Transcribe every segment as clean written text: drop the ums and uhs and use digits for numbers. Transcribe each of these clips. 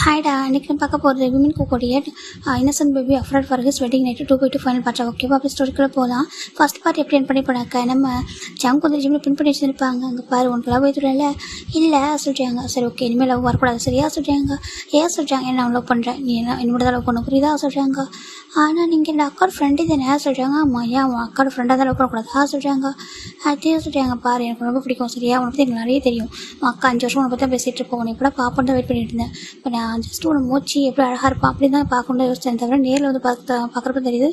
ஹாய்டா, இன்றைக்கி நான் பார்க்க போகிறது விமன் கோகோடியட் innocent baby afraid for his wedding night 2 final பார்த்தா ஓகேவா. அப்படி ஸ்டோரிக்குள்ளே போகலாம். ஃபஸ்ட் பார்ட் எப்படி என் பண்ணி போனாக்கா நம்ம ஜங்க் வந்து ஜிம்மில் பின் பண்ணி வச்சுருப்பாங்க. அங்கே பாரு உனக்கு லவ் எதுல இல்லை சொல்லிட்டாங்க. சரி ஓகே, இனிமேல் லவ் வரக்கூடாது சரியா சொல்லிட்டாங்க. ஏன் சொல்லிட்டாங்க, என்ன நான் லவ் பண்ணுறேன், நீ என்ன என்னோட தான் லவ் பண்ண புரியுதா சொல்கிறாங்க. ஆனால் நீங்கள் இந்த அக்காவோட ஃப்ரெண்டு தானே சொல்கிறாங்க. ஆமாம், ஏன் அவன் அக்காவோட ஃப்ரெண்டாக தான் லவ் பண்ணக்கூடாதா சொல்கிறாங்க. அதே சொல்கிறாங்க. பாரு எனக்கு ரொம்ப பிடிக்கும் சரியா, உனக்கு பற்றி எனக்கு நிறைய தெரியும். அக்கா 5 வருஷம் உன்னை பற்றி தான் பேசிகிட்டு இருப்போம். உன்னை எப்படா பார்ப்போம் தான் வெயிட் பண்ணிட்டு இருந்தேன். இப்போ நான் ஜஸ்ட் உன்னை மூச்சு எப்படி அழகாக இருப்பான் அப்படின்னு தான் பார்க்கணும் யோசிச்சேன். தவிர நேரில் வந்து பார்க்குறப்ப தெரியுது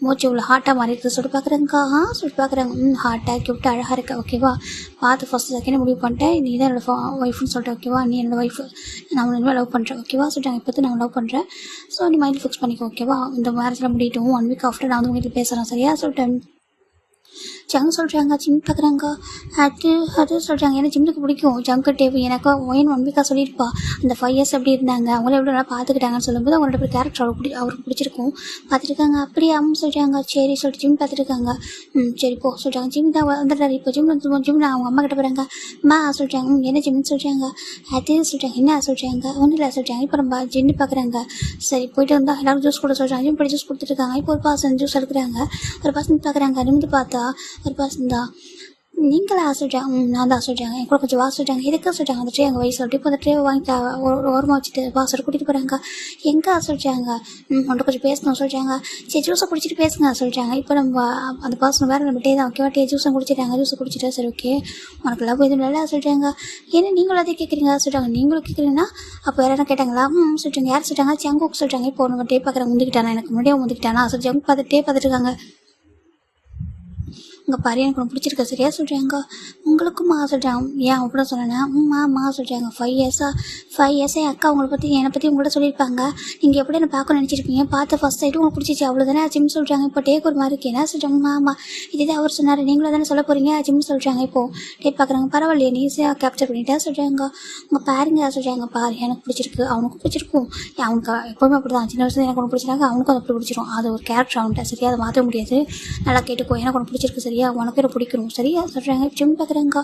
மூச்சு இவ்வளோ ஹார்ட்டாக மாறி இருக்குது சொல்லிட்டு பார்க்குறேங்க்கா. சொல்லிட்டு பார்க்குறாங்க. ஹார்ட்டாக கியூட்டாக அழகாக இருக்கா ஓகேவா. பார்த்து ஃபஸ்ட் செகண்ட் முடிவு பண்ணிட்டேன், நீ தான் என்னோட ஒய்ஃப்னு சொல்லிட்டு ஓகேவா. நீ என்னோட ஒய்ஃபு, நான் இனிமேல் லவ் பண்ணுறேன் ஓகேவா சொல்லிட்டாங்க. இப்போ நான் லவ் பண்ணுறேன். ஸோ நீ மைண்ட் ஃபிக்ஸ் பண்ணிக்கோ ஓகேவா. இந்த மேரேஜில் முடியட்டும் 1 வீக் ஆஃப்டர் நான் வந்து உங்கள் வீட்டில் பேசுகிறேன் சரியா சொல்லிட்டேன். ஜங்க் சொல்கிறாங்க. ஜிம் பார்க்குறாங்க. அது சொல்கிறாங்க. எனக்கு ஜிம்முக்கு பிடிக்கும் ஜங்கு டேவு. எனக்கு ஒயின் 1 வீக்காக சொல்லியிருப்பா அந்த 5 இயர்ஸ் எப்படி இருந்தாங்க, அவங்கள எப்படி நல்லா பார்த்துக்கிட்டாங்கன்னு சொல்லும்போது அவங்களோட ஒரு கேரக்டர் அவருக்கு பிடிச்சிருக்கும். பார்த்துருக்காங்க. அப்படியே அம்மா சொல்கிறாங்க. சரி சொல்லிட்டு ஜிம் பார்த்துருக்காங்க. சரி போ சொல்கிறாங்க. ஜிம் தான் வந்துட்டாரு. இப்போ ஜிம் நான் அவங்க அம்மா கிட்ட போகிறாங்க. அம்மா சொல்கிறாங்க. என்ன ஜிம்னு சொல்கிறாங்க. அது சொல்கிறாங்க. என்ன சொல்கிறாங்க, ஒன்றும் இல்லை சொல்கிறாங்க. இப்போ நம்ம ஜின்னு பார்க்குறாங்க. சரி போயிட்டு வந்தால் எல்லோரும் ஜூஸ் கூட சொல்கிறாங்க. ஜிம் போய் ஜூஸ் கொடுத்துருக்காங்க. இப்போ ஒரு பர்சன் ஜூஸ் எடுக்கிறாங்க. ஒரு பர்சன் பார்க்குறாங்க. நிமிந்து பார்த்தா ஒரு பர்சன் தான். நீங்களா சொல்கிறாங்க. நான் தான் சொல்கிறாங்க. என் கூட கொஞ்சம் சொல்கிறாங்க. எதுக்கு சொல்கிறாங்க. அந்த ட்ரே எங்கள் வயசு சொல்லிட்டு இப்போ அந்த ட்ரே வாங்கி ஓரமாக வச்சுட்டு வாசல் கூட்டிகிட்டு போகிறாங்க. எங்கே சொல்கிறாங்க. உன்ட்ட கொஞ்சம் பேசணும் சொல்கிறாங்க. சரி ஜூஸை குடிச்சிட்டு பேசுங்க சொல்கிறாங்க. இப்போ நம்ம அந்த பர்சன் வேறு நம்ம டே தான் ஓகேவா. டே ஜூஸை குடிச்சிட்டாங்க. ஜூஸை குடிச்சிட்டா சரி ஓகே உனக்கு லவ் எதுவும் இல்லை சொல்கிறாங்க. ஏன்னா நீங்களும் அதே கேட்குறீங்க சொல்கிறாங்க. நீங்களும் கேட்குறீங்கன்னா அப்போ வேறு என்ன கேட்டாங்களா. சொல்கிறாங்க. யார் சொல்கிறாங்க. ஜங்குக்கு சொல்கிறாங்க. இப்போ நம்ம டே பார்க்குறாங்க. முந்திக்கிட்டானா எனக்கு முன்னாடியே முந்திக்கிட்டானா சொல்லி ஜங்கு பார்த்து டே பார்த்துருக்காங்க. உங்கள் பாரு எனக்கு ஒன்று பிடிச்சிருக்க சரியா சொல்கிறாங்க. உங்களுக்கும் சொல்கிறாங்க. ஏன் அப்படி சொன்னேன்னா சொல்கிறாங்க. 5 இயர்ஸாக என் அக்கா உங்களை பற்றி என்னை பற்றி உங்கள்கிட்ட சொல்லியிருப்பாங்க. நீங்கள் எப்படி என்ன பார்க்க நினச்சிருப்பீங்க. பார்த்து ஃபஸ்ட் சைட்டு உங்களுக்கு பிடிச்சிச்சு அவ்வளோதானே ஜிம் சொல்கிறாங்க. இப்போ டேக் ஒரு மாதிரி இருக்கு என்ன சொல்கிறாங்க. ஆமாம் இதே அவர் சொன்னார். நீங்களும் தானே சொல்ல போகிறீங்க ஜிம் சொல்கிறாங்க. இப்போது டே பார்க்குறாங்க. பரவாயில்லையே நீ ஈஸியாக கேப்சர் பண்ணிட்டா சொல்கிறாங்க. உங்கள் பாருங்க சொல்கிறாங்க. பாரு எனக்கு பிடிச்சிருக்கு அவனுக்கும் பிடிச்சிருக்கும். அவனுக்கு எப்போவுமே அப்படி தான். சின்ன வயசுல எனக்கு ஒன்று பிடிச்சிருக்காங்க. அவனுக்கும் அதை பிடிச்சிரும். அது ஒரு கேரக்டர் அவன்கிட்ட சரியா. அதை மாற்ற முடியாது. நல்லா கேட்டுக்கோ. எனக்கு ஒன்று பிடிச்சிருக்கு சரியா, உனக்கு என்ன பிடிக்கணும் சரியா சொல்கிறாங்க. ஜிம் பார்க்குறாங்க.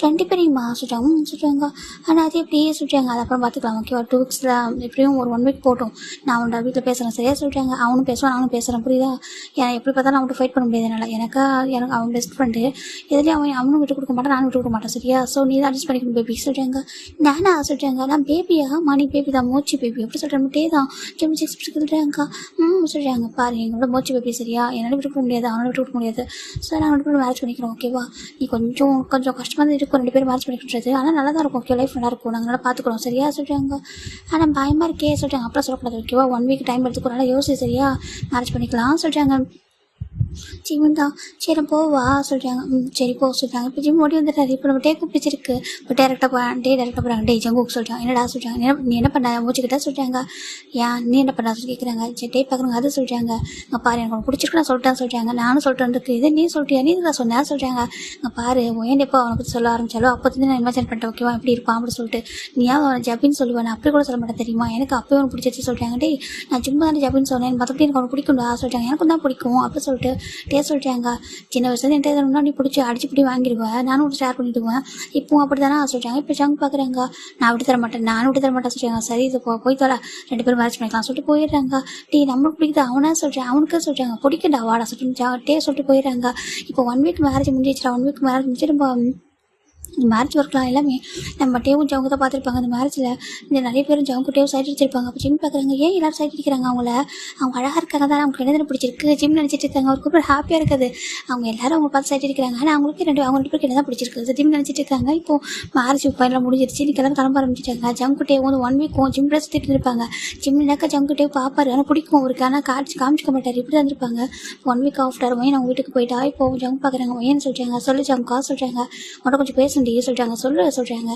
2 பேரையுமா சொல்கிறாங்க. சொல்கிறாங்க. ஆனால் அது எப்படியே சொல்கிறாங்க. அது அப்புறம் பார்த்துக்கலாம் ஓகேவா. 2 வீக்ஸில் எப்படியும் ஒரு 1 வீக் போட்டோம். நான் அவனோட வீட்டில் பேசுகிறேன் சரியா சொல்கிறாங்க. அவனும் பேசுவான் நானும் பேசுகிறேன் புரியுதா. ஏன் எப்படி பார்த்தாலும் அவன்கிட்ட ஃபைட் பண்ண முடியாது என்னால். எனக்கு அவன் பெஸ்ட் ஃப்ரெண்டு. எதுலேயும் அவனும் விட்டு கொடுக்க மாட்டான் நானும் விட்டு கொடுக்க மாட்டேன் சரியா. ஸோ நீ தான் அட்ஜஸ்ட் பண்ணிக்கணும் பேபி சொல்கிறாங்க. நானா சொல்கிறாங்க. நான் பேபியா மணி பேபி தான் மூச்சு பேபி எப்படி சொல்கிறேன் டே தான் ஜிம் 6 சொல்கிறாங்க. சொல்கிறாங்க. பாரு எங்களோட மூச்சு பேபி சரியா, என்னால் விட்டு கொடுக்க முடியாது அவனால் விட்டு கொடுக்க முடியாது. ஸோ நான் 2 பேரும் மேரேஜ் பண்ணிக்கிறோம் ஓகேவா. நீ கொஞ்சம் கஷ்டமாக தான் இருக்கும் 2 பேரும் மேரேஜ் பண்ணிக்கிறது. ஆனால் நல்லா தான் இருக்கும் ஓகே. லைஃப் நல்லாயிருக்கும். நாங்கள் நல்லா பார்த்துக்குறோம் சரியா சொல்கிறாங்க. ஆனால் பயமாக இருக்கே சொல்கிறாங்க. அப்புறம் சொல்லக்கூடாது ஓகேவா. 1 வீக் டைம் எடுத்துக்கோ நல்லா யோசி சரியா மேரேஜ் பண்ணிக்கலாம் சொல்கிறாங்க. ஜிம் தான். சரி போவா சொல்கிறாங்க. சரி போ சொல்கிறாங்க. இப்போ ஜிம் ஓடி வந்துட்டாரு. இப்போ நம்ம டேக்கு பிடிச்சிருக்கு. இப்போ டேரெக்டாக போகிறாங்க. டே ஜங்குக்கு சொல்கிறாங்க. என்னடா சொல்கிறாங்க. நீ என்ன பண்ண மூச்சுக்கிட்டா சொல்கிறாங்க. ஏன் நீ என்ன பண்ண சொல்லி கேட்குறாங்க. சரி டே பார்க்குறாங்க. அது சொல்கிறாங்க. அங்கே பாரு எனக்கு ஒன்று பிடிச்சிருக்கு நான் சொல்லிட்டேன் சொல்கிறாங்க. நானும் சொல்லிட்டு வந்துருக்கு. இது நீ சொல்லிட்டியா நீ தான் சொன்னேன் சொல்கிறாங்க. அங்கே பாரு ஏன் எப்போ அவனை பற்றி சொல்ல ஆரம்பிச்சாலோ அப்போ நான் இமேஜின் பண்ணிட்டேன் ஓகேவா எப்படி இருப்பான் அப்படி சொல்லிட்டு. நீ அவன் ஜப்பின்னு சொல்லுவேன். அப்படி கூட சொல்ல மாட்டேன் தெரியுமா. எனக்கு அப்போயே ஒன்று பிடிச்சிச்சு சொல்கிறாங்க. டே நான் ஜிம் தானே ஜப்பின்னு சொன்னேன். மற்றபடி எனக்கு அவனுக்கு பிடிக்கும்டா சொல்கிறாங்க. எனக்கும் தான் பிடிக்கும் அப்படி சொல்லிட்டு டே சொல்கிறாங்க. சின்ன வயசுல என்கிட்ட முன்னாடி பிடிச்சி அடிச்சுப்பிடி வாங்கிடுவேன். நானும் ஒரு ஷேர் பண்ணிவிடுவேன். இப்போ அப்படி தானே சொல்கிறாங்க. இப்போ ஜங்க் பார்க்குறாங்க. நான் விட்டு தர மாட்டேன் நானும் விட்டு தர மாட்டேன் சொல்கிறாங்க. சரி இது போய் தர 2 பேரும் மேரேஜ் பண்ணிக்கலாம் சொல்லிட்டு போயிடுறாங்க. டீ நம்மளுக்கு பிடிக்குது அவனா சொல்கிறேன். அவனுக்கு சொல்கிறாங்க பிடிக்கண்டா வாடா சொல்லிட்டு டே சொல்லிட்டு போயிடுறாங்க. இப்போ 1 வீக் மேரேஜ் முடிஞ்சிச்சுடா. 1 வீக் மேரேஜ் முடிச்சு நம்ம மேரேஜ் ஒர்க்லாம் எல்லாமே நம்ம டேவும் ஜவுங்க தான் பார்த்துருப்பாங்க. அந்த மேரேஜில் இந்த நிறைய பேரும் ஜவுங்க டேவும் சைட் அடிச்சிருப்பாங்க. அப்போ ஜிம் பார்க்குறாங்க. ஏன் எல்லாரும் சைட் அடிக்கிறாங்க அவங்கள. அவங்க அழகாக இருக்காங்க தான் அவங்களுக்கு என்ன பிடிச்சிருக்கு ஜிம் நினச்சிட்டு இருக்காங்க. அவருக்கு ரொம்ப ஹாப்பியாக இருக்குது. அவங்க எல்லாரும் அவங்க பார்த்து சைட் அடிக்கிறாங்க. ஆனால் அவங்களுக்கு அவங்க 2 பேருக்கு என்ன தான் பிடிச்சிருக்கு ஜிம் நினச்சிட்டு இருக்காங்க. இப்போ மேரேஜ் ஃபைனலாக முடிஞ்சிருச்சு. இன்னைக்கு எல்லாம் கிளம்ப ஆரம்பிச்சிட்டாங்க. ஜங்கு டேவும் வந்து 1 வீக்கும் ஜிம் ட்ரெஸ் திட்டு இருப்பாங்க. ஜிம்னாக்கா ஜங்கு டேவ் பார்ப்பாரு. ஆனால் பிடிக்கும் அவருக்கு. ஆனால் காமிச்சிக்க மாட்டார். இப்படி தான் இருப்பாங்க. 1 வீக் ஆஃப்டர் ஒயின் அவங்க வீட்டுக்கு போயிட்டா. இப்போ ஜங்கு பார்க்குறாங்க. ஒயன்னு சொல்கிறாங்க. சொல்லு ஜங்கா சொல்கிறாங்க. உன்ட்ட கொஞ்சம் பேச சொல்கிறாங்க. சொல்கிறாங்க.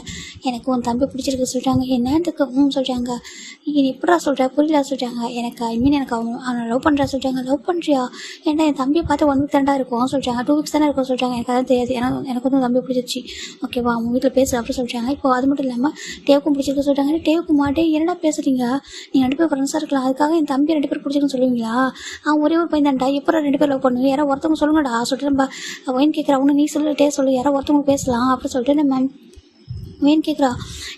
எனக்கு உன் தம்பி பிடிச்சிருக்கு சொல்கிறாங்க. என்னத்துக்கு சொல்கிறாங்க. நீ எப்படா சொல்கிற புரியல சொல்கிறாங்க. எனக்கு அவனை லவ் பண்ணுறா சொல்கிறாங்க. லவ் பண்ணுறியா. ஏன்னா என் தம்பியை பார்த்து 1 வீக் தாண்டா இருக்கும் சொல்கிறாங்க. 2 வீக்ஸ் தானே இருக்கும் சொல்கிறாங்க. எனக்கு அதான் தெரியாது. எனக்கு வந்து தம்பி பிடிச்சிருச்சு ஓகேவா. அவங்க வீட்டில் பேசு அப்படி சொல்கிறாங்க. இப்போ அது மட்டும் இல்லாமல் டேவுக்கும் பிடிச்சிருக்கு சொல்கிறாங்க. டேவுக்கு மாட்டே என்னடா பேசுகிறீங்க. நீங்கள் 2 பேர் ஃப்ரெண்ட்ஸாக இருக்கலாம். அதுக்காக என் தம்பி 2 பேர் பிடிச்சிருக்குன்னு சொல்லுவீங்களா. அவன் ஒரே ஒரு பையன் தான்டா. எப்போ 2 பேர் லவ் பண்ணுங்க. யாரோ ஒருத்தவங்க சொல்லுங்கடா சொல்லிட்டு நம்ம ஒயின் கேட்குற அவனு நீ சொல்லு டே சொல்லு யாரோ ஒருத்தவங்க பேசலாம் அப்படி சொல்லிட்டு நம்ம வேன்னு கேட்குறா.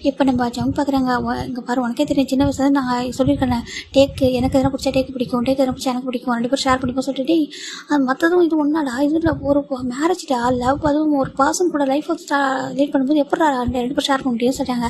இப்போ நம்ம ஜங்க் பார்க்குறாங்க. இங்கே பாரு, உனக்கே தெரியும், சின்ன வயசுல நான் சொல்லியிருக்கேன், டேக்கு எனக்கு எதனா பிடிச்சா டேக்கு பிடிக்கும், டேக்கு எதனா பிடிச்சா எனக்கு பிடிக்கும், 2 பேரும் ஷேர் பண்ணிப்போம் சொல்லிட்டு, அது மற்றதும் இது ஒன்றாடா, இதில் ஒரு மேரேஜ்டா, லவ், அதுவும் ஒரு பர்சன் கூட லைஃப் லீட் பண்ணும்போது எப்படி 2 பேரும் ஷேர் பண்ண முடியும் சொல்கிறாங்க.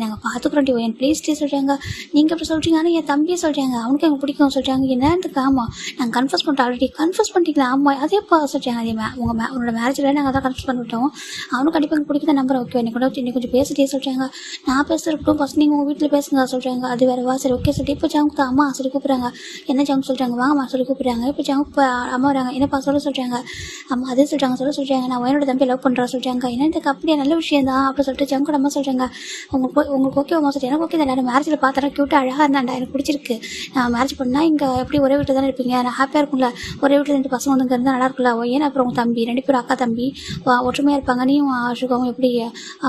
நாங்கள் பார்த்துக்குறோம் என் ப்ளீஸ் டே சொல்கிறாங்க. நீங்கள் எப்படி சொல்கிறீங்க? ஆனால் என் தம்பியை சொல்கிறாங்க, அவனுக்கு எனக்கு பிடிக்கும் சொல்கிறாங்க. என்னத்துக்கு? ஆமாம், நாங்கள் கன்ஃபர்ஸ் பண்ணிட்டோம், ஆல்ரெடி கன்ஃபர்ஸ் பண்ணிட்டீங்களா? ஆமாம், அதேப்பா சொல்கிறாங்க. அதே உன்னோட மேரேஜில் நாங்கள் தான் கன்ஃபர்ஸ் பண்ணிவிட்டோம், அவனுக்கு கண்டிப்பாக எனக்கு பிடிக்கும் தான் நம்பர். ஓகே, எனக்கு கூட இன்னும் கொஞ்சம் பேசிட்டே சொல்கிறாங்க. நான் பேசுகிறட்டும், ஃபஸ்ட் நீங்கள் உங்கள் வீட்டில் பேசுங்க சொல்கிறாங்க. அது வேறு வா, சரி ஓகே சொல்லிட்டு இப்போ ஜாமுக்கு அம்மா சொல்லி கூப்பிட்றாங்க. என்ன ஜாமுக்கு சொல்கிறாங்க? வாங்கம்மா சொல்லி கூப்பிட்றாங்க. இப்போ ஜாமுக்கு அம்மா வராங்க. என்னப்பா சொல்ல சொல்கிறாங்க? அம்மா அதே சொல்கிறாங்க, நான் என்னோட தம்பி லவ் பண்ணுறா சொல்கிறாங்க. என்னதுக்கு? அப்படியே நல்ல விஷயம் தான் அப்படி சொல்லிட்டு ஜாமுக்கு அம்மா சொல்கிறாங்க. உங்களுக்கு ஓகே அம்மா சொல்லிட்டு, எனக்கு ஓகே தான், நான் மேரேஜில் பார்த்தா க்யூட்டாக அழகாக இருந்தாண்டா, எனக்கு பிடிச்சிருக்கு. நான் மேரேஜ் பண்ணால் இங்கே எப்படி ஒரே வீட்டில் தானே இருப்பீங்க, நான் ஹாப்பியாக இருக்கும்ல, ஒரே வீட்டில் 2 பசங்க வந்து இருந்தால் நல்லா இருக்குல்ல. ஏன்னா அப்புறம் உங்கள் தம்பி 2 பேரும் அக்கா தம்பி ஒற்றுமையாக இருப்பாங்க, நீயும் சுகாவும் எப்படி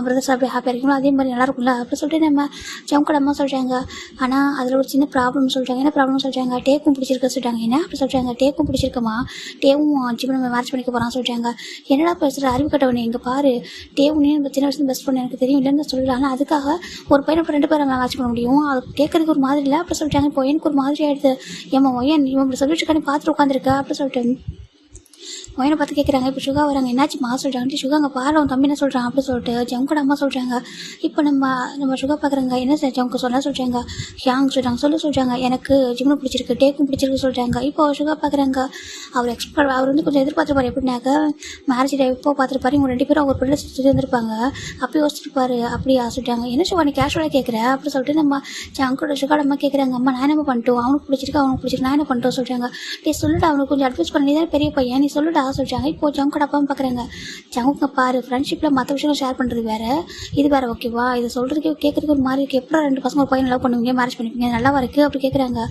பிரதர்ஸ் அப்படி ஹாப்பியாக இருக்கீங்களோ அதே மாதிரி நல்லா இருக்கும்ல அப்படி சொல்லிட்டு நம்ம ஜம்கட அம்மா சொல்கிறாங்க. ஆனால் அதில் ஒரு சின்ன ப்ராப்ளம் சொல்கிறாங்க. என்ன ப்ராப்ளம் சொல்கிறாங்க? டேக்கும் பிடிச்சிருக்க சொல்கிறாங்க. என்ன அப்படி சொல்கிறாங்க? டேக்கும் பிடிச்சிருக்கமா, டேவும் ஜிம் நம்ம மேரேஜ் பண்ணிக்க போகிறான்னு சொல்கிறாங்க. என்னடா பேசுகிற அறிவு கட்டவனே, இங்கே பாரு, டேவுனே நம்ம சின்ன வயசுல பெஸ்ட் ஃப்ரெண்ட், எனக்கு தெரியும் இல்லைன்னு சொல்லலாம். ஆனால் அதுக்காக ஒரு பையனை 2 பேரும் மேட்ச் பண்ண முடியும்? அது கேட்கறதுக்கு ஒரு மாதிரி இல்லை அப்படி சொல்லிட்டாங்க. இப்போ எனக்கு ஒரு மாதிரி ஆகிடுது. ஏமா ஒயன் இவன் இப்படி சொல்லிட்டு இருக்கானே பார்த்துட்டு உட்காந்துருக்க அப்படி சொல்லிட்டு ஒயனை பார்த்து கேட்குறாங்க. இப்போ சுகா வராங்க. என்னாச்சுமா சொல்கிறாங்க. சுகா அங்கே பாரு, அவன் தம்பி என்ன சொல்கிறான் அப்படி சொல்லிட்டு ஜம்கட அம்மா சொல்கிறாங்க. இப்போ நம்ம சுகா பார்க்குறாங்க. என்ன சார் ஜம்க்கு சொல்கிறாங்க. ஹியாங் சொல்கிறாங்க. எனக்கு ஜிம்னு பிடிச்சிருக்கு, டேக்கும் பிடிச்சிருக்கு சொல்கிறாங்க. இப்போ சுகா பார்க்குறாங்க. அவர் வந்து கொஞ்சம் எதிர்பார்த்துருப்பாரு. எப்படின்னாக்க மேரேஜ் டே இப்போ பார்த்துருப்பாரு, இவங்க 2 பேரும் ஒரு பிள்ளை சுற்றி வந்துருப்பாங்க. அப்போ யோசிச்சிருப்பாரு. அப்படியா சொல்லிட்டாங்க. என்ன சுகா நீ கேஷுவலாக கேட்குற அப்படி சொல்லிட்டு நம்ம சுகாட அம்மா கேட்குறாங்க. அம்மா நான் என்ன பண்ணிட்டோம், அவனுக்கு பிடிச்சிருக்கு நான் என்ன பண்ணிட்டோம் சொல்கிறாங்க. நீ சொல்லிட்டு அவனுக்கு கொஞ்சம் அட்வைஸ் பண்ணி தான் பெரிய பையன், நீ சொல்லிட்டு சொல்கிறாங்க. இப்போ ஜம்கட அப்பாவும் பார்க்குறாங்க. ஜம்முங்க பாரு, ஃப்ரெண்ட்ஷிப்பில் மற்ற விஷயம் ஷேர் பண்ணுறது வேறு, இது வேறு ஓகேவா? இதை சொல்கிறதுக்கு கேட்குறதுக்கு ஒரு மாதிரி இருக்குது. எப்போ 2 பசங்க ஒரு பையன் லவ் பண்ணுவீங்க, மேரேஜ் பண்ணிப்பீங்க, நல்லாவா இருக்குது அப்படி கேட்குறாங்க.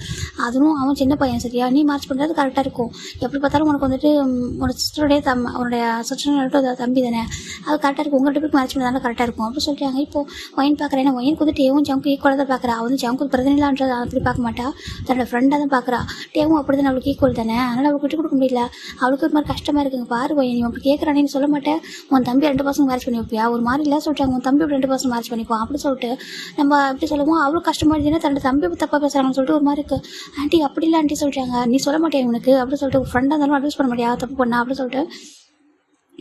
அதுவும் அவன் சின்ன பையன் சரியா, நீ மேரேஜ் பண்ணுறது கரெக்டாக இருக்கும். எப்படி பார்த்தாலும் உனக்கு வந்துட்டு உன்னோட சிஸ்டருடைய அவனுடைய சிஸ்டர் தம்பி தானே, அது கரெக்டாக இருக்கும். உங்கள் 2 பேருக்கு மேரேஜ் பண்ணதால கரெக்டாக இருக்கும் அப்படி சொல்கிறாங்க. இப்போ ஒயின் பார்க்குறேன். ஏன்னா ஒயினுக்கு வந்து டேவும் ஜம்க்கு ஈக்குவலாக தான் பார்க்குறா. அவன் வந்து ஜம்க்கு பிரதிநிலான்றது அப்படி பார்க்க மாட்டா, தன்னோட ஃப்ரெண்டாக தான் பார்க்குறா. டேவும் அப்படி தானே, அவளுக்கு ஈக்குவல் தானே, அதனால் அவளுக்கு விட்டு கொடுக்க முடியல. அவளுக்கு ஒரு மாதிரி கஷ்டமாக இருக்குங்க. பாரு நீ அப்படி கேட்குறானேன்னு சொல்ல மாட்டேன், உன் தம்பி 2 பசங்க மேரேஜ் பண்ணி வைப்பியா ஒரு மாதிரி இல்லை சொல்கிறாங்க. உன் தம்பி 2 பசங்க மேரேஜ் பண்ணிப்போம் அப்படி சொல்லிட்டு நம்ம எப்படி சொல்லுவோம். அவளுக்கு கஷ்டமாக இருந்துச்சுன்னா தன்னோட தம்பி தப்பாக பேசுகிறாங்கன்னு சொல்லிட்டு ஒரு மாதிரி இருக்குது. ஆண்டி அப்படி இல்லை ஆண்டி சொல்கிறாங்க. நீ சொல்ல மாட்டேன் உனக்கு அப்படி சொல்லிட்டு ஒரு ஃப்ரெண்டாக இருந்தாலும் அட்வைஸ் பண்ண மாட்டியா தப்பு பண்ணா அப்படி சொல்லிட்டு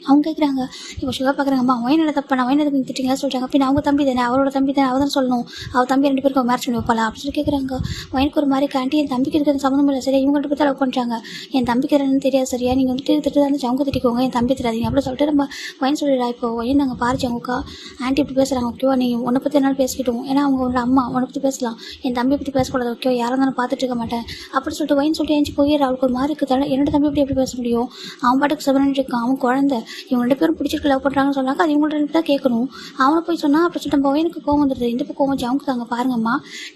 அவங்க கேட்குறாங்க. இப்போ சுகா பார்க்குறாங்க. அம்மா ஒயனில் தப்பு பண்ண ஒயனை தப்பு திட்டிங்களா சொல்கிறாங்க. பின் அவங்க தம்பி தானே, அவரோட தம்பி தானே, அவள் தான் சொல்லணும். அவள் தம்பி 2 பேருக்கு மேரேஜ் பண்ணி வைப்பாளா அப்படின்னு சொல்லி கேட்குறாங்க. ஒயனுக்கு ஒரு மாதிரி ஆண்டி என் தம்பிக்கு இருக்கிறது சம்மந்தம் இல்லை சரியா, இவங்கள்ட்ட பற்றி லவ் பண்ணுறாங்க, என் தம்பிக்கு என்னன்னு தெரியாது சரியா, நீங்கள் வந்துட்டு திட்டு வந்து ஜவுங்க திட்டிக்கோங்க, என் தம்பி தெரியாதீங்க அப்படி சொல்லிட்டு நம்ம ஒயன் சொல்லிடா. இப்போ ஒயன் நாங்கள் பாரு ஜவுங்கக்கா ஆண்டி இப்படி பேசுகிறாங்க ஓகேவா, நீ உன்னை பற்றி என்னால் பேசிக்கிட்டோம், ஏன்னா அவங்க உன்னோட அம்மா உன்னை பற்றி பேசலாம், என் தம்பியை பற்றி பேசக்கூடாது ஓகே, யாரும் இருந்தாலும் பார்த்துட்டு இருக்க மாட்டேன் அப்படி சொல்லிட்டு ஒயன் சொல்லிட்டு ஏஞ்சி போயிடுற. அவளுக்கு ஒரு மாதிரி இருக்குது. என்னோட தம்பி எப்படி பேச முடியும், அவன் பாட்டுக்கு செவனிட்டு இருக்கான், அவன் குழந்தை, இவங்க 2 பேரும் பிடிச்சிருக்கு லவ் பண்ணுறாங்கன்னு சொன்னாங்க. அது இவங்கள்ட்ட தான் கேட்கணும். அவனை போய் சொன்னால் அப்படி சொல்லிட்டு நம்ம எனக்கு கோவம் வந்துடுது. இந்த பக்கம் கோவம் ஜவுக்கு தாங்க பாருங்கம்மா,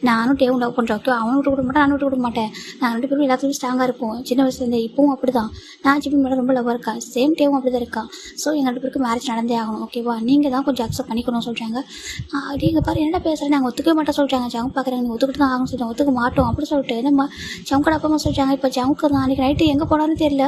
நானும் டேவும் லவ் பண்ணுறேன் ஓகே, அவனும் விட்டு கொடுக்க மாட்டேன், நானும் விட்டு கொடுக்க மாட்டேன், நாங்கள் 2 பேரும் எல்லாத்துலேயும் ஸ்ட்ராங்காக இருப்போம். சின்ன வயசுலேருந்து இப்பவும் அப்படி தான். நான் ஜிபி மேடம் ரொம்ப லவ்வாக இருக்கா, சேம் டேவும் அப்படி தான் இருக்கா. ஸோ எங்கள் 2 பேருக்கு மேரேஜ் நடந்தே ஆகணும் ஓகேவா, நீங்கள் தான் கொஞ்சம் அக்செப்ட் பண்ணிக்கணும் சொல்கிறாங்க. நீங்கள் பாரு என்னடா பேசுகிறேன், நாங்கள் ஒத்துக்க மாட்டோம் சொல்கிறாங்க. ஜவுக்கு பார்க்குறாங்க. நீங்கள் ஒத்துக்கிட்டு தான் ஆகணும் சொல்கிறாங்க. ஒத்துக்க மாட்டோம் அப்படி சொல்லிட்டு நம்ம ஜவுக்கோட அப்பா அம்மா சொல்கிறாங்க. இப்போ ஜவுக்கு நான் அன்றைக்கி நைட்டு எங்கே போனாலும் தெரியல,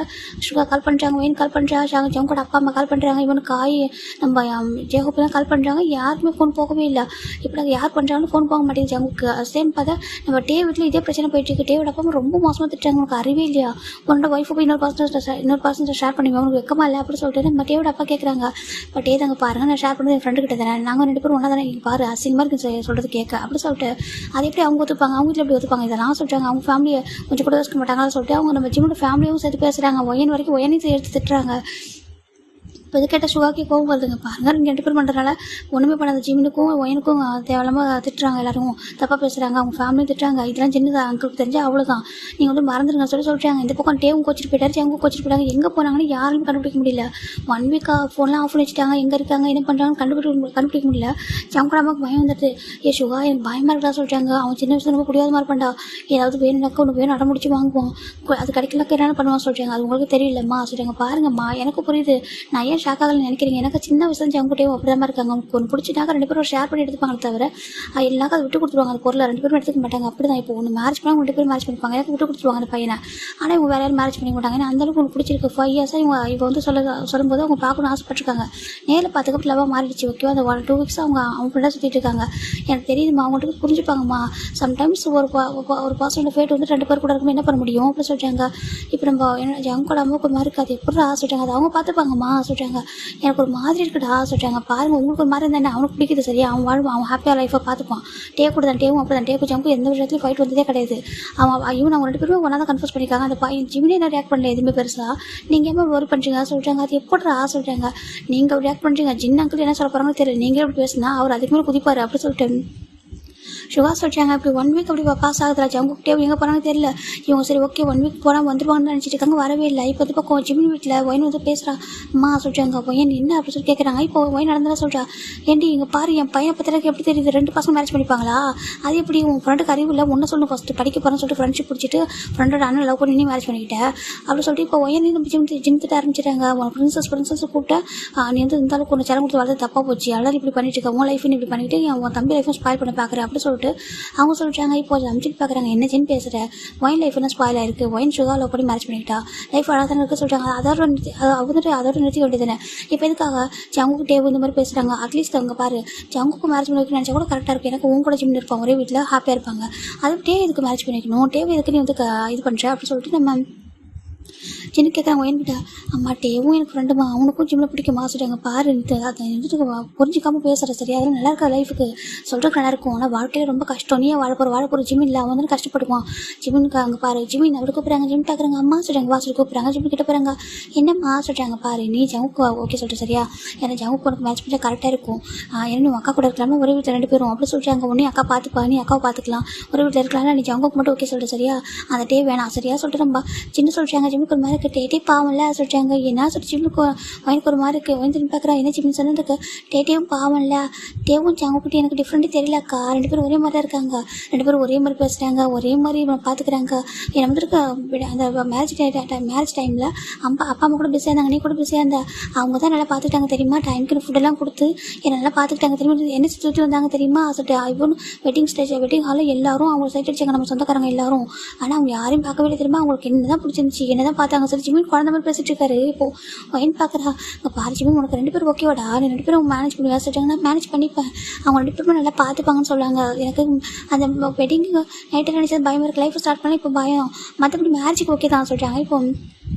சுகா கால் பண்ணுறாங்க, வெயின் கால் பண்ணுறாங்க, ஜவுக்கோட அப்பா அம்மா கால் பண்ணுறாங்க, இவனுக்கு காய் நம்ம ஜெயகோப்பு தான் கால் பண்ணுறாங்க, யாருமே ஃபோன் போகவே இல்லை. இப்போ நாங்கள் யார் பண்ணுறாங்கன்னு ஃபோன் போக மாட்டேங்குது ஜங்குக்கு. சேம் பார்த்தா நம்ம டே வீட்டில் இதே பிரச்சனை போயிட்டுருக்கு. டேவோட அப்பா ரொம்ப மோசமாக திட்டுறாங்க, உனக்கு அறிவே இல்லையா, உன்னோட ஒய்ஃபை போய் இன்னொரு பர்சன் ஷேர் பண்ணுவேன், உனக்கு வெக்கமா இல்லை அப்படி சொல்லிட்டு நம்ம டேவோட அப்பா கேட்குறாங்க. இப்போ டே தாங்க பாருங்கள், நான் ஷேர் பண்ணது என் ஃப்ரெண்டு கிட்ட தானே, நாங்கள் 2 பேரும் ஒன்றா தானே, இங்கே பாரு அசிங்கமாக இருக்கு சொல்கிறது கேட்க அப்படி சொல்லிட்டு அது எப்படி அவங்க ஒத்துப்பாங்க, அவங்க வீட்டில் எப்படி ஒத்துப்பாங்க, இதெல்லாம் சொல்கிறாங்க. அவங்க ஃபேமிலியை கொஞ்சம் கூட யோசிக்க மாட்டாங்கன்னு சொல்லிட்டு அவங்க நம்ம ஜிம்மோட ஃபேமிலியும் சேர்த்து பேசுகிறாங்க. ஒயன் வரைக்கும் ஒயனையும் எடுத்து திட்டுறாங்க. இப்போ இது கேட்டால் சுகாக்கி கோவம் வருதுங்க. பாருங்க நீங்கள் 2 பேர் பண்ணுறதுனால ஒன்றுமே பண்ணாத ஜிமினுக்கும் ஒயனுக்கும் தேவையில்லாமல் திட்டுறாங்க, எல்லாரும் தப்பாக பேசுகிறாங்க, அவங்க ஃபேமிலியும் திட்டுறாங்க. இதெல்லாம் சின்னதாக அங்களுக்கு தெரிஞ்சால் அவ்வளோதான், நீங்கள் வந்து மறந்துடுங்க சொல்கிறாங்க. இந்த பக்கம் டேவும் கோச்சிட்டு போயிட்டாரு, அவங்க கோச்சிட்டு போயிட்டாங்க. எங்கே போனாங்கன்னு யாருமே கண்டுபிடிக்க முடியல. 1 வீக்காக ஃபோன்லாம் ஆஃப் பண்ணி வச்சுட்டாங்க, எங்கே இருக்காங்க என்ன பண்ணுறாங்கன்னு கண்டுபிடிக்க முடியல. ஜவுக்கோட அம்மாவுக்கு பயம் வந்துட்டு, சுகா எனக்கு பயமாக இருக்கா சொல்கிறாங்க. அவன் சின்ன வயசுல ரொம்ப புரியாத மாதிரி பண்ணா, ஏதாவது வேணும்னாக்கா ஒன்று வேணும் அடம் முடிச்சு வாங்குவோம், அது கிடைக்கலக்க என்னென்ன பண்ணுவான்னு சொல்கிறாங்க. அது உங்களுக்கு தெரியலம்மா சொல்கிறாங்க. பாருங்கம்மா எனக்கு புரியுது, நான் ஏன் ஷாக் ஆகலன்னு நினைக்கிறீங்க? எனக்கு சின்ன வயசுல ஜங்குட்டேவும் அப்படிதான் இருக்காங்க. அவங்களுக்கு ஒன்று பிடிச்சிட்டாக்க 2 பேரும் ஷேர் பண்ணி எடுத்துப்பாங்க தவிர இல்லைனாக்கா அதை விட்டு கொடுத்துருவாங்க. அந்த பொருளை 2 பேரும் எடுத்துக்க மாட்டாங்க. அப்படி தான் இப்போ ஒன்று மேரேஜ் பண்ணால் 2 பேரும் மேரேஜ் பண்ணிப்பாங்க. எனக்கு விட்டு கொடுத்துருவாங்க அந்த பையனை. ஆனால் இவங்க வேற யாரும் மேரேஜ் பண்ணிக்க மாட்டாங்க. ஏன்னா அந்தளவுக்கு ஒன்று பிடிச்சிருக்கு. 5 இயர்ஸாக இவங்க வந்து சொல்லும்போது அவங்க பார்க்கணும்னு ஆசைப்பட்டிருக்காங்க. நேரில் பார்த்துக்க லவ்வாக மாறிடுச்சு. ஓகேவா? அந்த 2 வீக்ஸாக அவங்க ஃப்ரெண்டாக சுற்றிட்டு இருக்காங்க. எனக்கு தெரியுதுமா, அவங்கள்ட்ட புரிஞ்சுப்பாங்கம்மா. சம்டைம்ஸ் ஒரு பர்சனோட ஃபேட் வந்து 2 பேர் கூட இருக்கும், என்ன பண்ண முடியும் அப்படி சொல்லிட்டாங்க. இப்போ நம்ம ஜங்கோட அம்மாவுக்கு ஒரு மாதிரி இருக்காது, எப்படிடா சொல்லிட்டாங்க. அது அவங்க பார்த்துப்பாங்கம்மா சொல்லிட்டாங்க. எனக்கு ஒரு மாதிரி இருக்குடா சொல்லிட்டாங்க. பாருங்கள், உங்களுக்கு ஒரு மாதிரி இருந்தானே அவனுக்கு பிடிக்குது சரியா, அவன் வாழ்வான், அவன் ஹாப்பியாக லைஃபை பார்த்துப்பான். கூட தான் டேவும் அப்படி தான். டேக்கு ஜங்கும் எந்த விஷயத்துலையும் ஃபைட் வந்ததே கிடையாது. இவன் அவங்க 2 பேரும் ஒன்றா தான் கன்ஃபியூஸ் பண்ணியிருக்காங்க. அந்த பையன் ஜிமினே என்ன ரியாக்ட் பண்ணல எதுவுமே பெருசாக. நீங்கள் ஏமா ஒர்க் பண்ணுறீங்க சொல்லிட்டாங்க. அது எப்படிடா சொல்லிட்டாங்க. நீங்கள் ரியாக்ட் பண்ணுறீங்க, ஜின் அங்கிள் என்ன சொல்ல போகிறாங்கன்னு தெரியல, நீங்களே அப்படி பேசுனா அவர் அதுக்கு மேலே குதிப்பார் அப்படி சொல்லிட்டு சுகா சொல்லிட்டாங்க. இப்படி 1 வீக் அப்படி பாஸ் ஆகுதுரா. ஜங்குக்கிட்டே எங்கே போனாங்க தெரியல. இவங்க சரி ஓகே 1 வீக் போனால் வந்துருவாங்கன்னு நினச்சிட்டு இருக்காங்க. வரவே இல்லை. இப்போ வந்து பக்கம் ஜிமின் வீட்டில் ஒயின் வந்து பேசுகிறா. அம்மா சொல்லிட்டாங்க. ஒயின் என்ன அப்படி சொல்லி கேட்குறாங்க. இப்போ ஒயின் நடந்ததா சொல்கிறா. ஏன்டி இங்கே பாரு, என் பையனை பற்றி எப்படி தெரியுது, 2 பசங்க மேரேஜ் பண்ணிப்பாங்களா? அது எப்படி உன் ஃப்ரெண்டுக்கு அறிவு இல்லை, ஒன்று சொல்லணும் ஃபஸ்ட்டு படிக்க போகிறேன்னு சொல்லிட்டு ஃப்ரெண்ட்ஷிப் பிடிச்சிட்டு ஃப்ரெண்டோட அண்ணன் லவ் பண்ணி நீ மேரேஜ் பண்ணிக்கிட்டேன் அப்படி சொல்லிட்டு இப்போ ஒயின் நம்ம ஜிம்திட்ட ஆரம்பிச்சிட்டாங்க. உன் பிரின்சஸ் கூப்பிட்டு நீ வந்து இந்த அளவுக்கு ஒன்று சிலம் கொடுத்து வளர்த்து தப்பாக போச்சு, எல்லாரும் இப்படி பண்ணிட்டு இருக்க, உன் லைஃப்னு இப்படி பண்ணிட்டு உன் தம்பி லைஃப்பும் ஸ்பாயில் பண்ண பார்க்குறேன் அப்படி சொல்லிட்டு அவங்க சொல்லிட்டாங்க. இப்போ அமிச்சிட்டு பார்க்குறாங்க. என்ன ஜின் பேசுகிற, ஒயின் லைஃப் என்ன ஸ்பாயில் ஆயிருக்கு, ஒயின் சுகா லவ் பண்ணி மேரேஜ் பண்ணிக்கிட்டா, லைஃப் அழகாக தானே இருக்க சொல்லிட்டாங்க. அதோட நிறுத்தி வேண்டியதுன்னு. இப்போ எதுக்காக ஜங்குக்கு டேவு இந்த மாதிரி பேசுகிறாங்க? அட்லீஸ்ட் அவங்க பாரு, ஜங்குக்கு மேரேஜ் பண்ணி வைக்கணும்னு நினச்சா கூட கரெக்டாக இருக்கும். எனக்கு உங்க கூட ஜிம்னு இருப்பாங்க, ஒரே வீட்டில் ஹாப்பியாக இருப்பாங்க. அது டே இதுக்கு மேரேஜ் பண்ணி வைக்கணும், டேவ் எதுக்கு நீ வந்து இது பண்ணுற அப்படி சொல்லிட்டு நம்ம சின்ன கேட்குறாங்க. ஒயன்கிட்ட அம்மா டேவும் எனக்கு ஃப்ரெண்டுமா, அவனுக்கும் ஜிம்மில் பிடிக்குமா சொல்லிட்டாங்க. பாரு அதை புரிஞ்சிக்காமல் பேசுகிற சரியா, அதெல்லாம் நல்லா இருக்கா லைஃபுக்கு சொல்கிறதுக்கு நல்லா இருக்கும். ஆனால் வாழ்க்கையில் ரொம்ப கஷ்டம், நீயே வாழப்போகிற ஜிம்மின் இல்லை, அவன் வந்து கஷ்டப்படுவான். ஜிம்மினுக்கு அங்கே பாரு, ஜிம்மின் அப்படி கூப்பிட்றாங்க. ஜிம் பார்க்குறாங்க. அம்மா சொல்கிறாங்க. வா சொல்லி கூப்பிட்றாங்க. ஜிம்மி கிட்ட போகிறாங்க. என்னம்மா சொல்கிறாங்க. பாரு நீ ஜவுக்கு ஓகே சொல்லிட்டு சரியா, ஏன்னா ஜவுக்கு உனக்கு மேட்ச் பண்ணால் கரெக்டாக இருக்கும். ஏன்னா நீ அக்கா கூட இருக்கலாம்னா ஒரே வீட்டில் 2 பேரும் அப்படி சொல்லிட்டாங்க. உடனே அக்கா பார்த்துப்பா, நீ அக்காவை பார்த்துக்கலாம், ஒரே வீட்டில் இருக்கலாம்னா நீ ஜவுக்கு மட்டும் ஓகே சொல்லிட்டு சரியா, அந்த டே வேணாம் சரியா சொல்லிட்டு நம்ம சின்ன சொல்லிட்டாங்க. ஜிம்முக்கு ஒரு மாதிரி டேட்டே பாவம்ல சொல்லிட்டாங்க. என்ன சொல்லி ஜிம்முக்கு வயனுக்கு ஒரு மாதிரி இருக்குது. வயன் பார்க்குறா. என்ன ஜிம்னு சொன்னதுக்கு டேட்டையும் பாவம்ல, டேவும் ஜங்குக்குட்டி எனக்கு டிஃப்ரெண்ட்டே தெரியலக்கா, 2 பேரும் ஒரே மாதிரி தான் இருக்காங்க, 2 பேரும் ஒரே மாதிரி பேசுகிறாங்க, ஒரே மாதிரி பார்த்துக்கிறாங்க. என்ன வந்துருக்கு அந்த மேரேஜ் டைமில் அப்பா அம்மா கூட பிஸியாக இருந்தாங்க, நீ கூட பிஸியாக இருந்தா, அவங்க தான் நல்லா பார்த்துக்கிட்டாங்க தெரியுமா, டைமுக்கு ஃபுட்டெல்லாம் கொடுத்து என்னை நல்லா பார்த்துக்கிட்டாங்க தெரியுமா, என்ன சுற்றி வந்தாங்க தெரியுமா சொல்லிட்டு இவனு வெட்டிங் ஹாலில் எல்லாரும் அவங்க சைட் அடிச்சாங்க, நம்ம சொந்தக்காரங்க எல்லாரும். ஆனால் அவங்க யாரையும் பார்க்கவே இல்லை தெரியுமா, அவங்களுக்கு என்ன தான் பிடிச்சிருந்துச்சி, என்ன தான் பார்த்தாங்க. சரி ஜிமின் குழந்தை மாதிரி பேசிட்டு இருக்காரு. இப்போ ஒயின் பார்க்குறா. பாரு ஜிமின் உனக்கு 2 பேரும் ஓகேவாடா, நீ 2 பேரும் மேனேஜ் பண்ணி சொல்லிட்டாங்கன்னா மேனேஜ் பண்ணிப்பேன், அவங்க 2 பேருமே நல்லா பார்த்துப்பாங்கன்னு சொல்லுவாங்க. எனக்கு அந்த வெட்டிங் நைட்டு நினச்சது பயமாக இருக்குது, லைஃப் ஸ்டார்ட் பண்ணி இப்போ பயம், மற்றபடி மேரேஜுக்கு ஓகே தான் சொல்லிட்டாங்க. இப்போ